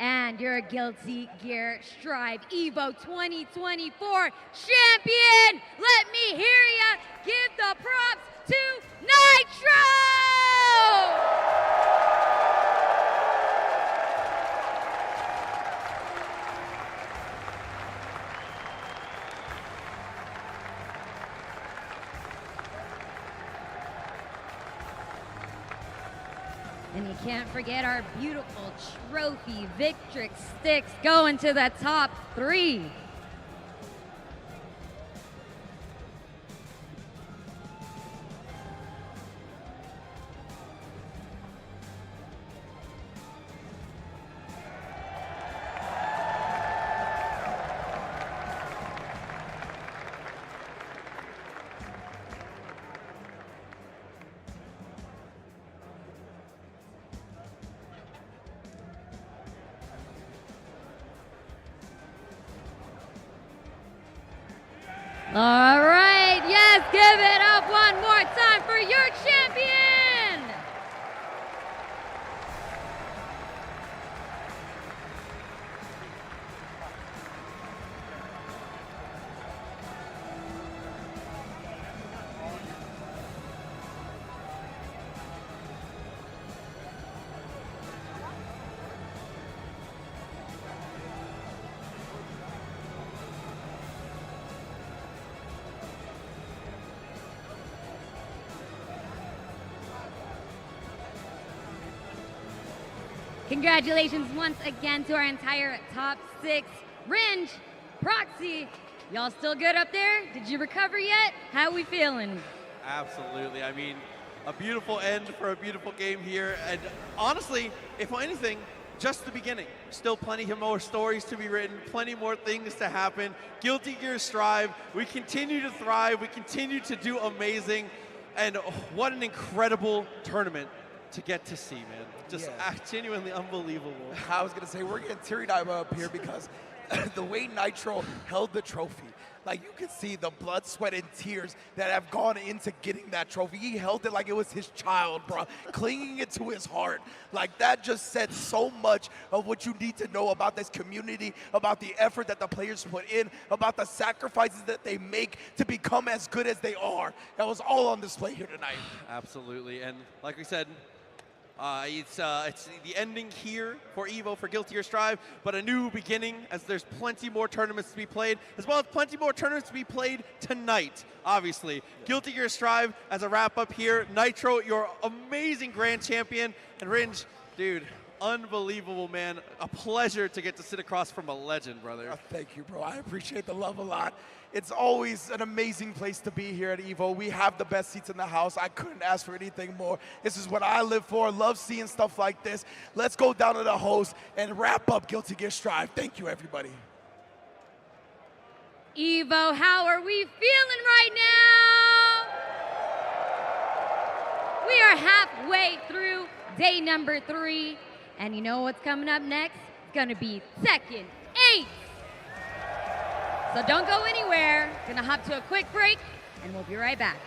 And your Guilty Gear Strive EVO 2024 champion. Let me hear ya give the props to Nitro! And you can't forget our beautiful trophy Victrix sticks going to the top 3. All right, yes, give it up one more time for your champion. Congratulations once again to our entire top 6. Ringe, Proxy, y'all still good up there? Did you recover yet? How we feeling? Absolutely. I mean, a beautiful end for a beautiful game here. And honestly, if anything, just the beginning. Still plenty more stories to be written, plenty more things to happen. Guilty Gear Strive, we continue to thrive, we continue to do amazing. And what an incredible tournament to get to see, man. Just genuinely unbelievable. I was going to say, we're getting teary-eyed up here because the way Nitro held the trophy, like you could see the blood, sweat, and tears that have gone into getting that trophy. He held it like it was his child, bro, clinging it to his heart. Like that just said so much of what you need to know about this community, about the effort that the players put in, about the sacrifices that they make to become as good as they are. That was all on display here tonight. Absolutely, and like we said, it's the ending here for EVO, for Guilty Gear Strive, but a new beginning as there's plenty more tournaments to be played, as well as plenty more tournaments to be played tonight, obviously. Guilty Gear Strive as a wrap-up here. Nitro, your amazing grand champion, and Ringe, dude, unbelievable, man. A pleasure to get to sit across from a legend, brother. Oh, thank you, bro. I appreciate the love a lot. It's always an amazing place to be here at EVO. We have the best seats in the house. I couldn't ask for anything more. This is what I live for. Love seeing stuff like this. Let's go down to the host and wrap up Guilty Gear Strive. Thank you, everybody. EVO, how are we feeling right now? We are halfway through day number 3. And you know what's coming up next? gonna be second ace. So don't go anywhere. Gonna hop to a quick break, and we'll be right back.